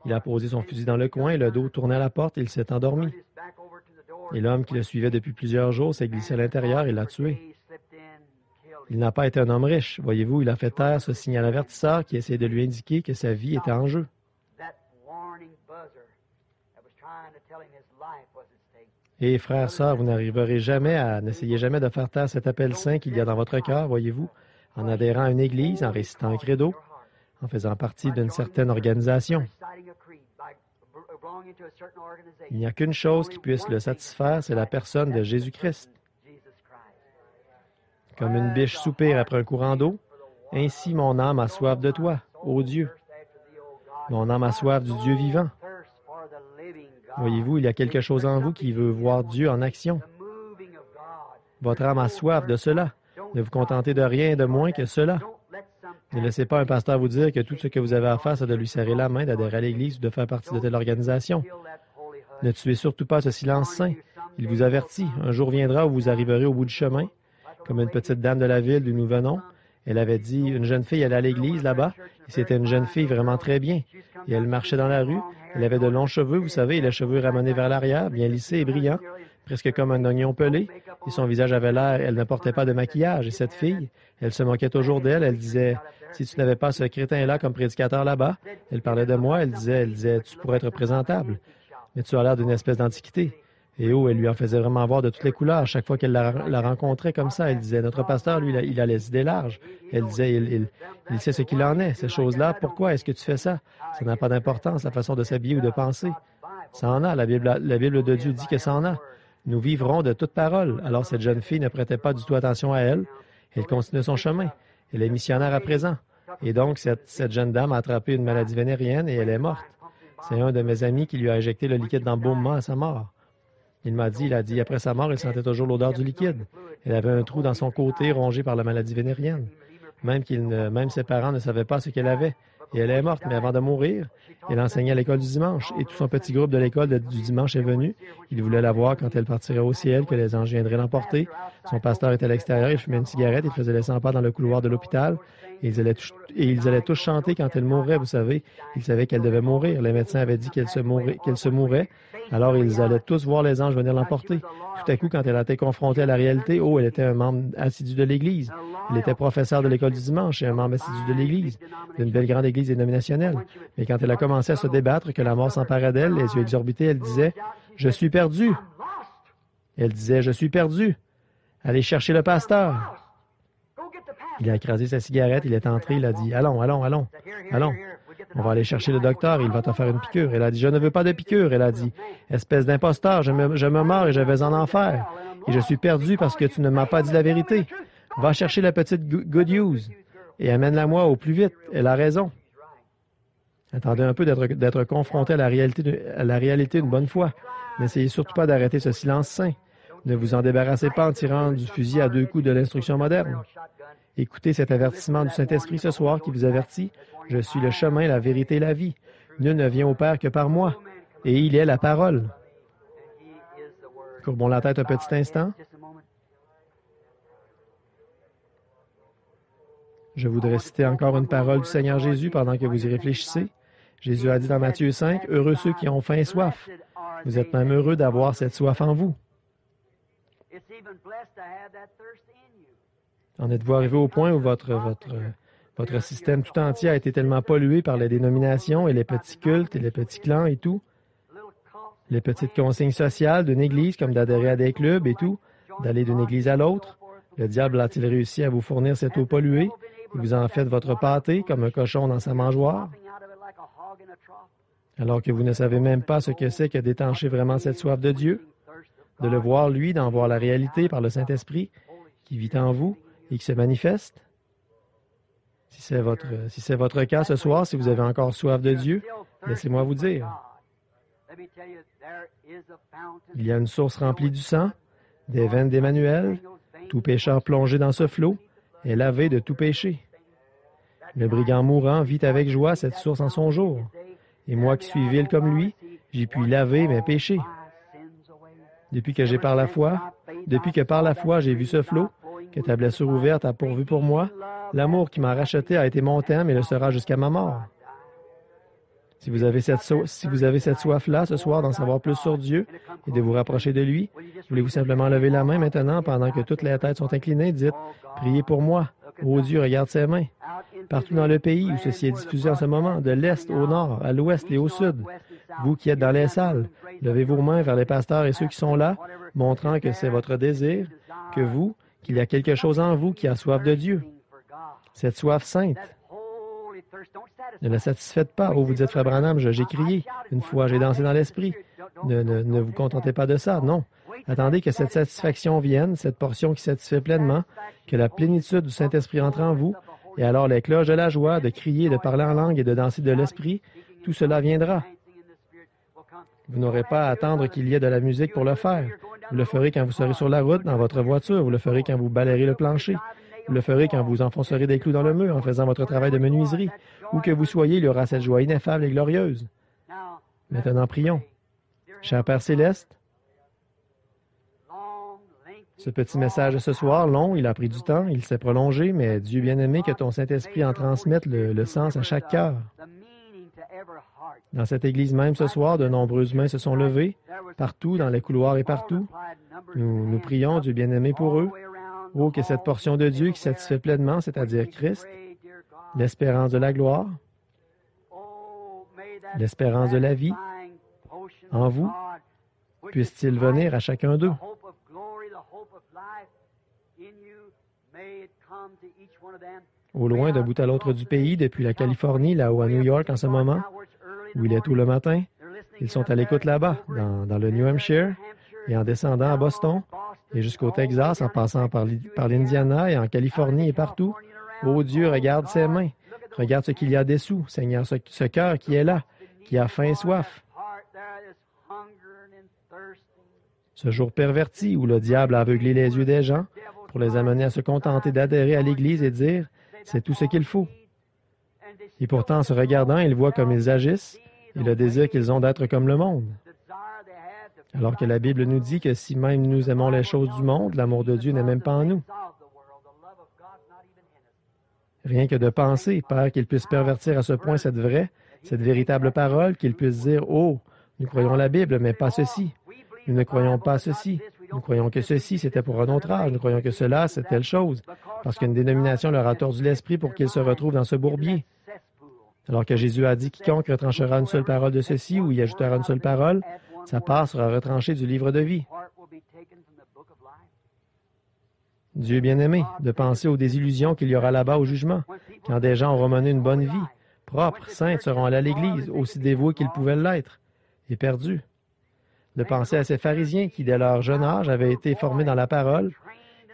Il a posé son fusil dans le coin, le dos tourné à la porte et il s'est endormi. Et l'homme qui le suivait depuis plusieurs jours s'est glissé à l'intérieur et l'a tué. Il n'a pas été un homme riche. Voyez-vous, il a fait taire ce signal avertisseur qui essayait de lui indiquer que sa vie était en jeu. Et frères, sœurs, vous n'arriverez jamais n'essayez jamais de faire taire cet appel saint qu'il y a dans votre cœur, voyez-vous, en adhérant à une église, en récitant un credo, en faisant partie d'une certaine organisation. Il n'y a qu'une chose qui puisse le satisfaire, c'est la personne de Jésus-Christ. Comme une biche soupire après un courant d'eau, ainsi mon âme a soif de toi, ô Dieu. Mon âme a soif du Dieu vivant. Voyez-vous, il y a quelque chose en vous qui veut voir Dieu en action. Votre âme a soif de cela. Ne vous contentez de rien de moins que cela. Ne laissez pas un pasteur vous dire que tout ce que vous avez à faire, c'est de lui serrer la main, d'adhérer à l'Église ou de faire partie de telle organisation. Ne tuez surtout pas ce silence saint. Il vous avertit, un jour viendra où vous arriverez au bout du chemin, comme une petite dame de la ville d'où nous venons. Elle avait dit, une jeune fille allait à l'église là-bas, et c'était une jeune fille vraiment très bien. Et elle marchait dans la rue, elle avait de longs cheveux, vous savez, et les cheveux ramenés vers l'arrière, bien lissés et brillants, presque comme un oignon pelé, et son visage avait l'air, elle ne portait pas de maquillage. Et cette fille, elle se moquait toujours d'elle, elle disait, si tu n'avais pas ce crétin-là comme prédicateur là-bas, elle parlait de moi, elle disait, tu pourrais être présentable, mais tu as l'air d'une espèce d'antiquité. Et oh, elle lui en faisait vraiment voir de toutes les couleurs. Chaque fois qu'elle la rencontrait comme ça, elle disait, notre pasteur, lui, il a les idées larges. Elle disait, il sait ce qu'il en est, ces choses-là. Pourquoi est-ce que tu fais ça? Ça n'a pas d'importance, la façon de s'habiller ou de penser. Ça en a, la Bible de Dieu dit que ça en a. Nous vivrons de toute parole. Alors cette jeune fille ne prêtait pas du tout attention à elle. Elle continuait son chemin. Elle est missionnaire à présent. Et donc, cette jeune dame a attrapé une maladie vénérienne et elle est morte. C'est un de mes amis qui lui a injecté le liquide d'embaumement à sa mort. Il a dit, après sa mort, il sentait toujours l'odeur du liquide. Elle avait un trou dans son côté rongé par la maladie vénérienne. Même ses parents ne savaient pas ce qu'elle avait. Et elle est morte, mais avant de mourir, elle enseignait à l'école du dimanche. Et tout son petit groupe de l'école du dimanche est venu. Il voulait la voir quand elle partirait au ciel, que les anges viendraient l'emporter. Son pasteur était à l'extérieur, il fumait une cigarette, il faisait les 100 pas dans le couloir de l'hôpital. Et ils allaient tous chanter quand elle mourrait, vous savez. Ils savaient qu'elle devait mourir. Les médecins avaient dit qu'elle se mourrait. Alors ils allaient tous voir les anges venir l'emporter. Tout à coup, quand elle a été confrontée à la réalité, elle était un membre assidu de l'Église. Elle était professeur de l'école du dimanche et un membre assidu de l'Église, d'une belle grande Église dénominationnelle. Mais quand elle a commencé à se débattre, que la mort s'emparait d'elle, les yeux exorbités, elle disait, « Je suis perdue. » Elle disait, « Je suis perdue. Allez chercher le pasteur. » Il a écrasé sa cigarette, il est entré, il a dit, « Allons. On va aller chercher le docteur, il va te faire une piqûre. » Elle a dit, « Je ne veux pas de piqûre. » Elle a dit, « Espèce d'imposteur, je me mords et je vais en enfer. Et je suis perdu parce que tu ne m'as pas dit la vérité. Va chercher la petite Good News et amène-la moi au plus vite. Elle a raison. » Attendez un peu d'être confronté à la réalité une bonne fois. N'essayez surtout pas d'arrêter ce silence sain. Ne vous en débarrassez pas en tirant du fusil à 2 coups de l'instruction moderne. Écoutez cet avertissement du Saint-Esprit ce soir qui vous avertit. Je suis le chemin, la vérité et la vie. Nul ne vient au Père que par moi. Et il est la parole. Courbons la tête un petit instant. Je voudrais citer encore une parole du Seigneur Jésus pendant que vous y réfléchissez. Jésus a dit dans Matthieu 5, « Heureux ceux qui ont faim et soif. » Vous êtes même heureux d'avoir cette soif en vous. En êtes-vous arrivé au point où votre système tout entier a été tellement pollué par les dénominations et les petits cultes et les petits clans et tout, les petites consignes sociales d'une église comme d'adhérer à des clubs et tout, d'aller d'une église à l'autre? Le diable a-t-il réussi à vous fournir cette eau polluée et vous en faites votre pâté comme un cochon dans sa mangeoire? Alors que vous ne savez même pas ce que c'est que d'étancher vraiment cette soif de Dieu, de le voir lui, d'en voir la réalité par le Saint-Esprit qui vit en vous et qui se manifeste? Si c'est votre cas ce soir, si vous avez encore soif de Dieu, laissez-moi vous dire. Il y a une source remplie du sang, des veines d'Emmanuel. Tout pécheur plongé dans ce flot est lavé de tout péché. Le brigand mourant vit avec joie cette source en son jour. Et moi qui suis vil comme lui, j'ai pu laver mes péchés. Depuis que par la foi j'ai vu ce flot, que ta blessure ouverte a pourvu pour moi, l'amour qui m'a racheté a été mon thème et le sera jusqu'à ma mort. Si vous avez cette soif-là ce soir d'en savoir plus sur Dieu et de vous rapprocher de lui, voulez-vous simplement lever la main maintenant pendant que toutes les têtes sont inclinées, dites « Priez pour moi. Ô Dieu, regarde ses mains. » Partout dans le pays où ceci est diffusé en ce moment, de l'Est au Nord, à l'Ouest et au Sud, vous qui êtes dans les salles, levez vos mains vers les pasteurs et ceux qui sont là, montrant que c'est votre désir, qu'il y a quelque chose en vous qui a soif de Dieu. Cette soif sainte. Ne la satisfaites pas. Oh, vous dites, Frère Branham, j'ai crié. Une fois, j'ai dansé dans l'esprit. Ne vous contentez pas de ça, non. Attendez que cette satisfaction vienne, cette portion qui satisfait pleinement, que la plénitude du Saint-Esprit entre en vous, et alors les cloches de la joie, de crier, de parler en langue et de danser de l'esprit, tout cela viendra. Vous n'aurez pas à attendre qu'il y ait de la musique pour le faire. Vous le ferez quand vous serez sur la route, dans votre voiture, vous le ferez quand vous balayerez le plancher. Vous le ferez quand vous enfoncerez des clous dans le mur en faisant votre travail de menuiserie. Où que vous soyez, il y aura cette joie ineffable et glorieuse. Maintenant, prions. Cher Père Céleste, Ce petit message de ce soir, long, il a pris du temps, il s'est prolongé, mais Dieu bien-aimé, que ton Saint-Esprit en transmette le sens à chaque cœur. Dans cette église même ce soir, de nombreuses mains se sont levées, partout, dans les couloirs et partout. Nous prions, Dieu bien-aimé, pour eux. Oh, que cette portion de Dieu qui satisfait pleinement, c'est-à-dire Christ, l'espérance de la gloire, l'espérance de la vie, en vous, puisse-t-il venir à chacun d'eux. Au loin, d'un bout à l'autre du pays, depuis la Californie, là-haut à New York en ce moment, où il est tôt le matin, ils sont à l'écoute là-bas, dans le New Hampshire, et en descendant à Boston, et jusqu'au Texas, en passant par l'Indiana et en Californie et partout. Oh Dieu, regarde ses mains. Regarde ce qu'il y a dessous, Seigneur, ce cœur qui est là, qui a faim et soif. Ce jour perverti où le diable a aveuglé les yeux des gens pour les amener à se contenter d'adhérer à l'Église et dire « c'est tout ce qu'il faut ». Et pourtant, en se regardant, ils voient comme ils agissent et le désir qu'ils ont d'être comme le monde. Alors que la Bible nous dit que si même nous aimons les choses du monde, l'amour de Dieu n'est même pas en nous. Rien que de penser, Père, qu'il puisse pervertir à ce point cette véritable parole, qu'il puisse dire « Oh, nous croyons la Bible, mais pas ceci. Nous ne croyons pas ceci. Nous croyons que ceci, c'était pour un autre âge. Nous croyons que cela, c'est telle chose. » Parce qu'une dénomination leur a tordu l'esprit pour qu'ils se retrouvent dans ce bourbier. Alors que Jésus a dit « Quiconque retranchera une seule parole de ceci ou y ajoutera une seule parole, sa part sera retranchée du livre de vie. » Dieu bien-aimé, de penser aux désillusions qu'il y aura là-bas au jugement, quand des gens auront mené une bonne vie, propres, saintes, seront allés à l'Église, aussi dévoués qu'ils pouvaient l'être, et perdus. De penser à ces pharisiens qui, dès leur jeune âge, avaient été formés dans la parole.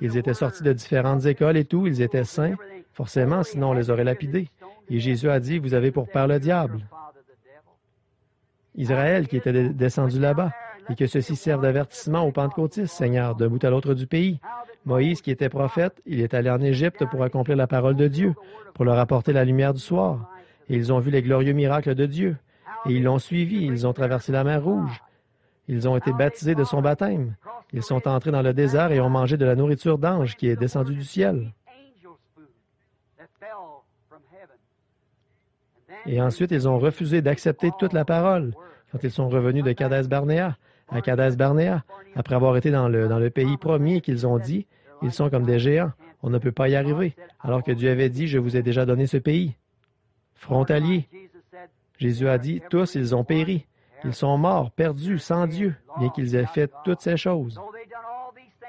Ils étaient sortis de différentes écoles et tout, ils étaient saints, forcément, sinon on les aurait lapidés. Et Jésus a dit, « Vous avez pour père le diable. » Israël qui était descendu là-bas, et que ceci serve d'avertissement aux pentecôtistes, Seigneur, d'un bout à l'autre du pays. Moïse, qui était prophète, il est allé en Égypte pour accomplir la parole de Dieu, pour leur apporter la lumière du soir. Et ils ont vu les glorieux miracles de Dieu. Et ils l'ont suivi, ils ont traversé la mer Rouge. Ils ont été baptisés de son baptême. Ils sont entrés dans le désert et ont mangé de la nourriture d'ange qui est descendue du ciel. Et ensuite, ils ont refusé d'accepter toute la parole quand ils sont revenus de Kadès-Barnéa à Kadès-Barnéa, après avoir été dans le pays promis, qu'ils ont dit, « Ils sont comme des géants, on ne peut pas y arriver, alors que Dieu avait dit, « Je vous ai déjà donné ce pays. » Frontaliers. Jésus a dit, « Tous, ils ont péri. Ils sont morts, perdus, sans Dieu, bien qu'ils aient fait toutes ces choses. »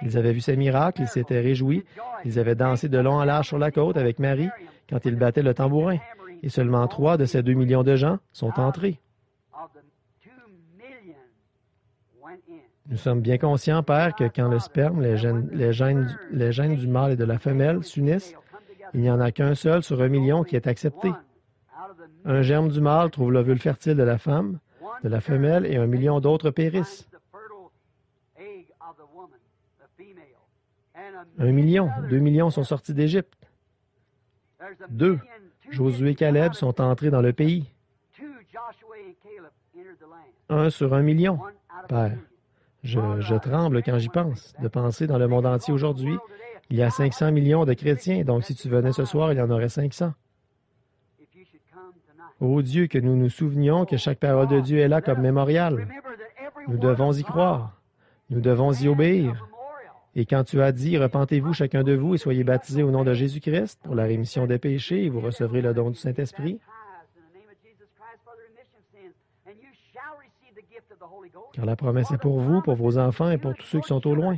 Ils avaient vu ces miracles, ils s'étaient réjouis, ils avaient dansé de long en large sur la côte avec Marie quand ils battaient le tambourin. Et seulement 3 de ces 2 millions de gens sont entrés. Nous sommes bien conscients, Père, que quand le sperme, les gènes du mâle et de la femelle s'unissent, il n'y en a qu'un seul sur 1 million qui est accepté. Un germe du mâle trouve l'ovule fertile de la femme, de la femelle, et 1 million d'autres périssent. 1 million, 2 millions sont sortis d'Égypte. 2, Josué et Caleb sont entrés dans le pays. 1 sur 1 million, Père. Je tremble quand j'y pense, de penser dans le monde entier aujourd'hui, il y a 500 millions de chrétiens, donc si tu venais ce soir, il y en aurait 500. Ô Dieu, que nous nous souvenions que chaque parole de Dieu est là comme mémorial. Nous devons y croire. Nous devons y obéir. Et quand tu as dit, « Repentez-vous chacun de vous et soyez baptisés au nom de Jésus-Christ pour la rémission des péchés et vous recevrez le don du Saint-Esprit. » Car la promesse est pour vous, pour vos enfants et pour tous ceux qui sont au loin,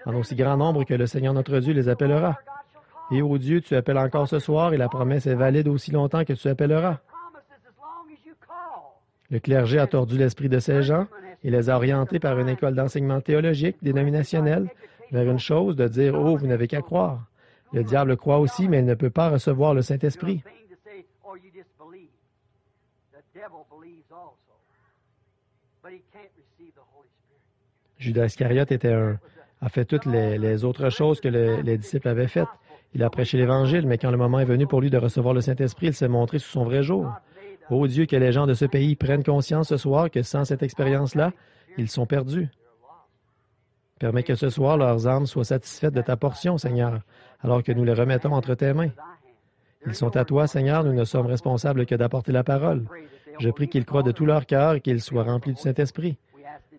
en aussi grand nombre que le Seigneur notre Dieu les appellera. Et ô Dieu, tu appelles encore ce soir et la promesse est valide aussi longtemps que tu appelleras. Le clergé a tordu l'esprit de ces gens et les a orientés par une école d'enseignement théologique, dénominationnelle, vers une chose de dire « Oh, vous n'avez qu'à croire ». Le diable croit aussi, mais il ne peut pas recevoir le Saint-Esprit. Judas Iscariote a fait toutes les autres choses que les disciples avaient faites. Il a prêché l'Évangile, mais quand le moment est venu pour lui de recevoir le Saint-Esprit, il s'est montré sous son vrai jour. Ô Dieu, que les gens de ce pays prennent conscience ce soir que sans cette expérience-là, ils sont perdus. Permets que ce soir, leurs âmes soient satisfaites de ta portion, Seigneur, alors que nous les remettons entre tes mains. Ils sont à toi, Seigneur, nous ne sommes responsables que d'apporter la parole. Je prie qu'ils croient de tout leur cœur et qu'ils soient remplis du Saint-Esprit.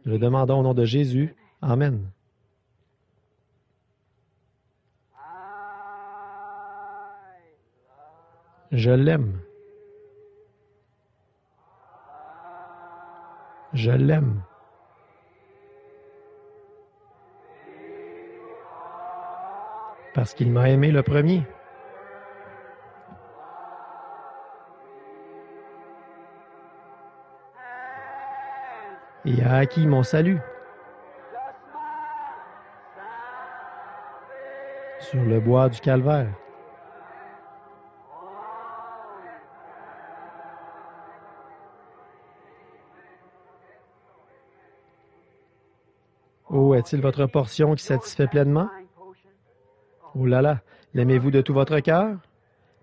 Je le demande au nom de Jésus. Amen. Je l'aime. Je l'aime. Parce qu'il m'a aimé le premier. Et a acquis mon salut. Sur le bois du calvaire. Oh, est-il votre portion qui satisfait pleinement? Oh là là, l'aimez-vous de tout votre cœur?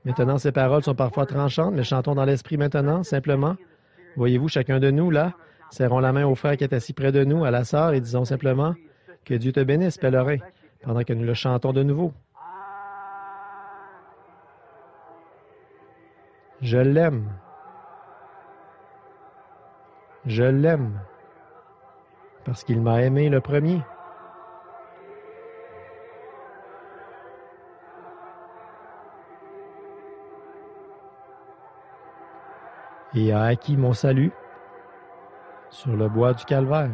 Maintenant, ces paroles sont parfois tranchantes, mais chantons dans l'esprit maintenant, simplement. Voyez-vous, chacun de nous, là, serrons la main au frère qui est assis près de nous, à la sœur, et disons simplement « Que Dieu te bénisse, pèlerin », pendant que nous le chantons de nouveau. Je l'aime. Je l'aime. Parce qu'il m'a aimé le premier. Et a acquis mon salut sur le bois du calvaire.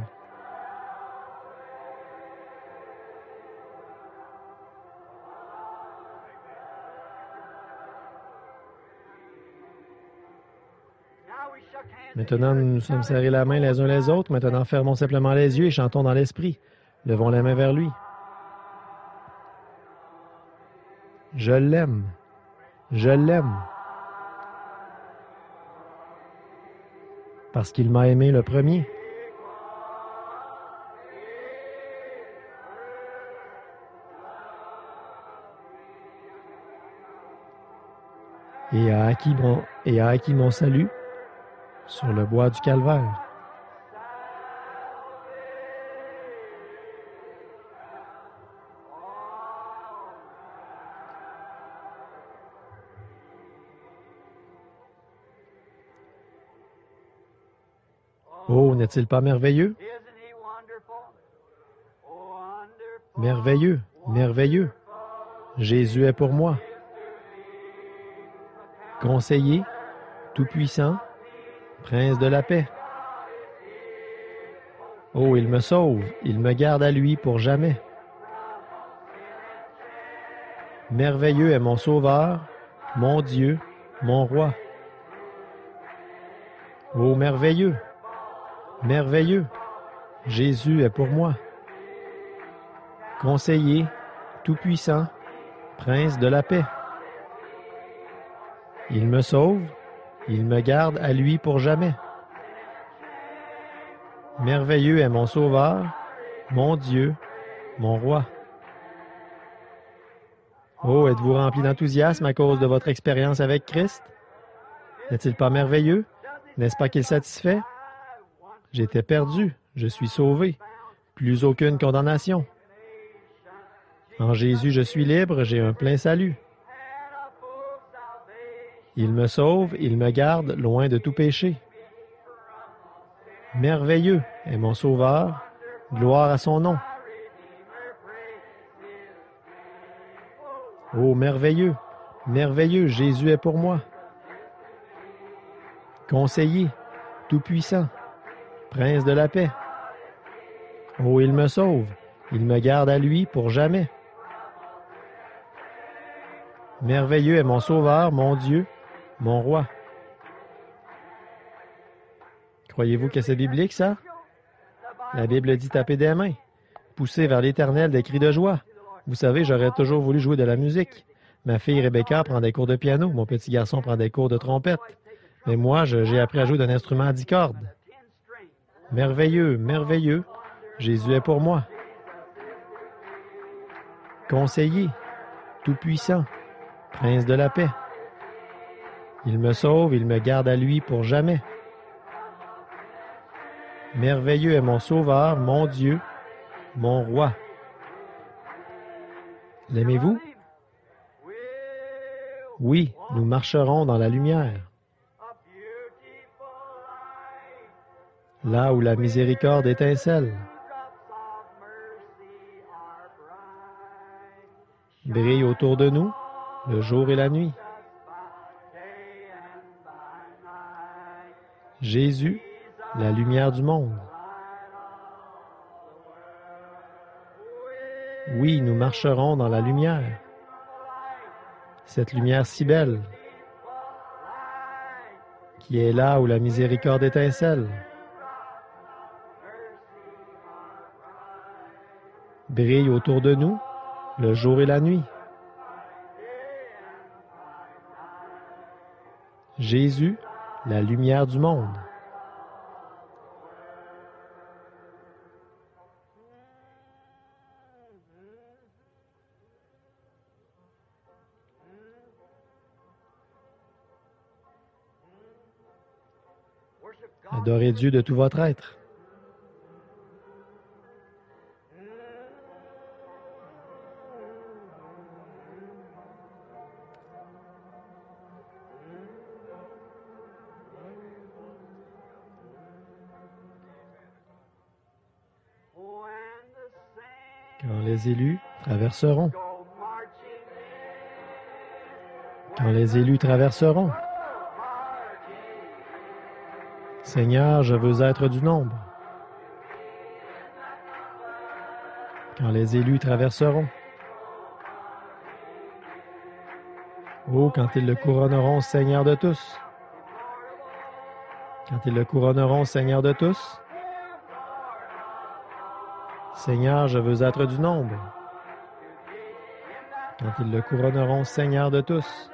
Maintenant, nous nous sommes serrés la main les uns les autres. Maintenant, fermons simplement les yeux et chantons dans l'esprit. Levons les mains vers lui. Je l'aime. Je l'aime. Parce qu'il m'a aimé le premier. Et a acquis mon salut sur le bois du calvaire. Oh, n'est-il pas merveilleux? Merveilleux, merveilleux. Jésus est pour moi. Conseiller, tout-puissant, prince de la paix. Oh, il me sauve, il me garde à lui pour jamais. Merveilleux est mon Sauveur, mon Dieu, mon Roi. Oh, merveilleux, merveilleux, Jésus est pour moi. Conseiller, tout-puissant, prince de la paix. Il me sauve, il me garde à lui pour jamais. Merveilleux est mon Sauveur, mon Dieu, mon Roi. Oh, êtes-vous rempli d'enthousiasme à cause de votre expérience avec Christ? N'est-il pas merveilleux? N'est-ce pas qu'il satisfait? J'étais perdu, je suis sauvé. Plus aucune condamnation. En Jésus, je suis libre, j'ai un plein salut. Il me sauve, il me garde loin de tout péché. Merveilleux est mon Sauveur, gloire à son nom. Oh, merveilleux, merveilleux, Jésus est pour moi. Conseiller, tout-puissant, prince de la paix. Oh, il me sauve, il me garde à lui pour jamais. Merveilleux est mon Sauveur, mon Dieu, mon Roi. Croyez-vous que c'est biblique, ça? La Bible dit taper des mains, pousser vers l'Éternel des cris de joie. Vous savez, j'aurais toujours voulu jouer de la musique. Ma fille Rebecca prend des cours de piano, mon petit garçon prend des cours de trompette. Mais moi, j'ai appris à jouer d'un instrument à 10 cordes. Merveilleux, merveilleux, Jésus est pour moi. Conseiller, tout-puissant, prince de la paix. Il me sauve, il me garde à lui pour jamais. Merveilleux est mon Sauveur, mon Dieu, mon roi. L'aimez-vous? Oui, nous marcherons dans la lumière. Là où la miséricorde étincelle. Brille autour de nous le jour et la nuit. Jésus, la lumière du monde. Oui, nous marcherons dans la lumière. Cette lumière si belle, qui est là où la miséricorde étincelle. Brille autour de nous le jour et la nuit. Jésus, la lumière du monde. Adorez Dieu de tout votre être. Quand les élus traverseront. Quand les élus traverseront. Seigneur, je veux être du nombre. Quand les élus traverseront. Oh, quand ils le couronneront Seigneur de tous. Quand ils le couronneront Seigneur de tous. Seigneur, je veux être du nombre. Quand ils le couronneront Seigneur de tous.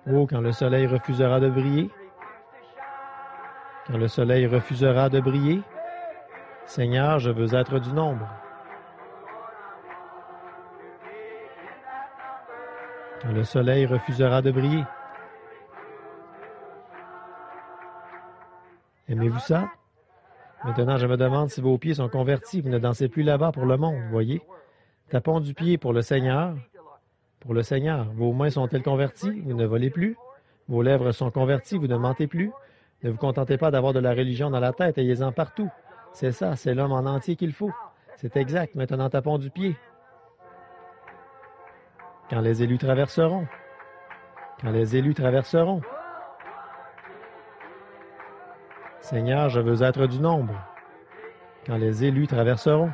Oh, quand le soleil refusera de briller. Quand le soleil refusera de briller. Seigneur, je veux être du nombre. Quand le soleil refusera de briller. Aimez-vous ça? Maintenant, je me demande si vos pieds sont convertis. Vous ne dansez plus là-bas pour le monde, voyez? Tapons du pied pour le Seigneur. Pour le Seigneur. Vos mains sont-elles converties? Vous ne volez plus? Vos lèvres sont converties? Vous ne mentez plus? Ne vous contentez pas d'avoir de la religion dans la tête, ayez-en partout. C'est ça, c'est l'homme en entier qu'il faut. C'est exact. Maintenant, tapons du pied. Quand les élus traverseront. Quand les élus traverseront. Seigneur, je veux être du nombre. Quand les élus traverseront.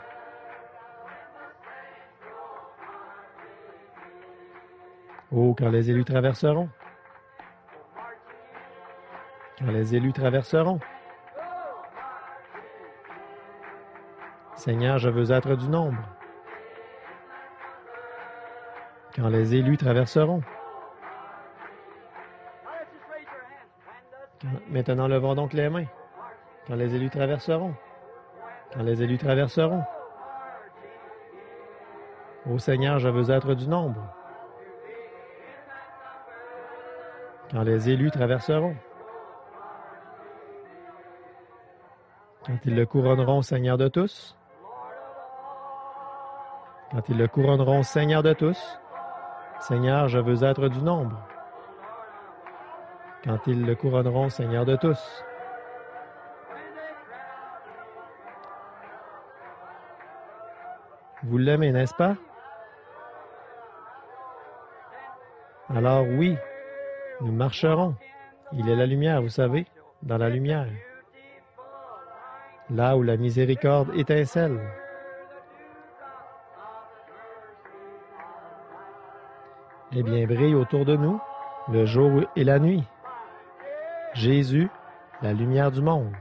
Oh, quand les élus traverseront. Quand les élus traverseront. Seigneur, je veux être du nombre. Quand les élus traverseront. Maintenant, levons donc les mains. Quand les élus traverseront. Quand les élus traverseront. Ô Seigneur, je veux être du nombre. Quand les élus traverseront. Quand ils le couronneront Seigneur de tous. Quand ils le couronneront Seigneur de tous. Seigneur, je veux être du nombre. Quand ils le couronneront Seigneur de tous. Vous l'aimez, n'est-ce pas? Alors oui, nous marcherons. Il est la lumière, vous savez, dans la lumière. Là où la miséricorde étincelle. Eh bien, brille autour de nous le jour et la nuit. Jésus, la lumière du monde.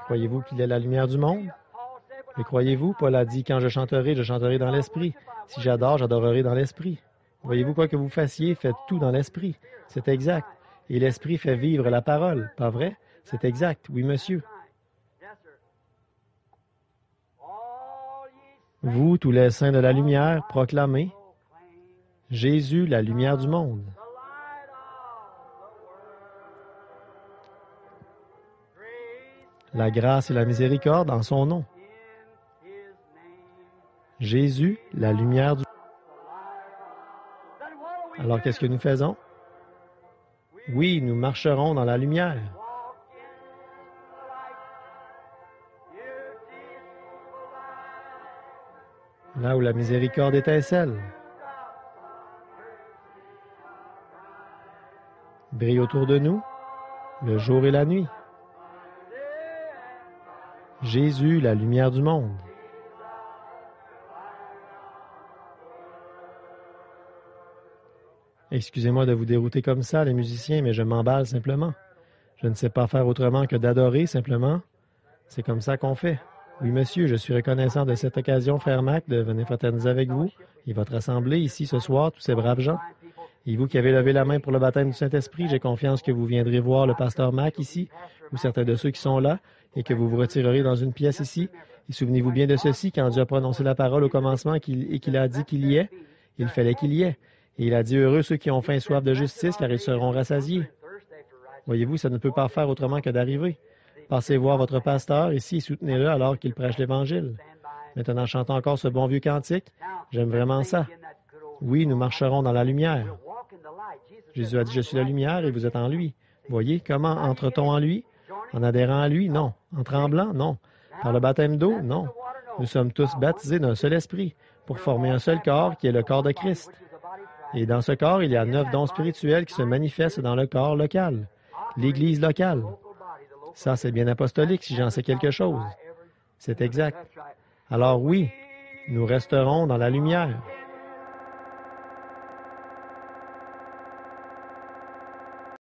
Croyez-vous qu'il est la lumière du monde? Mais croyez-vous, Paul a dit, quand je chanterai dans l'esprit. Si j'adore, j'adorerai dans l'esprit. Voyez-vous, quoi que vous fassiez, faites tout dans l'esprit. C'est exact. Et l'esprit fait vivre la parole, pas vrai? C'est exact. Oui, monsieur. Vous, tous les saints de la lumière, proclamez Jésus, la lumière du monde. la grâce et la miséricorde en son nom. Jésus, la lumière du monde. Alors qu'est-ce que nous faisons? Oui, nous marcherons dans la lumière. Là où la miséricorde étincelle. Brille autour de nous, le jour et la nuit. Jésus, la lumière du monde. Excusez-moi de vous dérouter comme ça, les musiciens, mais je m'emballe simplement. Je ne sais pas faire autrement que d'adorer, simplement. C'est comme ça qu'on fait. Oui, monsieur, je suis reconnaissant de cette occasion, frère Mac, de venir fraterniser avec vous et votre assemblée ici ce soir, tous ces braves gens. Et vous qui avez levé la main pour le baptême du Saint-Esprit, j'ai confiance que vous viendrez voir le pasteur Mac ici, ou certains de ceux qui sont là, et que vous vous retirerez dans une pièce ici. Et souvenez-vous bien de ceci, quand Dieu a prononcé la parole au commencement et qu'il a dit qu'il y ait, il fallait qu'il y ait. Et il a dit, heureux ceux qui ont faim et soif de justice, car ils seront rassasiés. Voyez-vous, ça ne peut pas faire autrement que d'arriver. Passez voir votre pasteur ici et soutenez-le alors qu'il prêche l'Évangile. Maintenant, chantons encore ce bon vieux cantique. J'aime vraiment ça. Oui, nous marcherons dans la lumière. Jésus a dit, je suis la lumière et vous êtes en lui. Voyez, comment entre-t-on en lui? En adhérant à lui? Non. En tremblant? Non. Par le baptême d'eau? Non. Nous sommes tous baptisés d'un seul esprit pour former un seul corps qui est le corps de Christ. Et dans ce corps, il y a 9 dons spirituels qui se manifestent dans le corps local, l'Église locale. Ça, c'est bien apostolique si j'en sais quelque chose. C'est exact. Alors oui, nous resterons dans la lumière.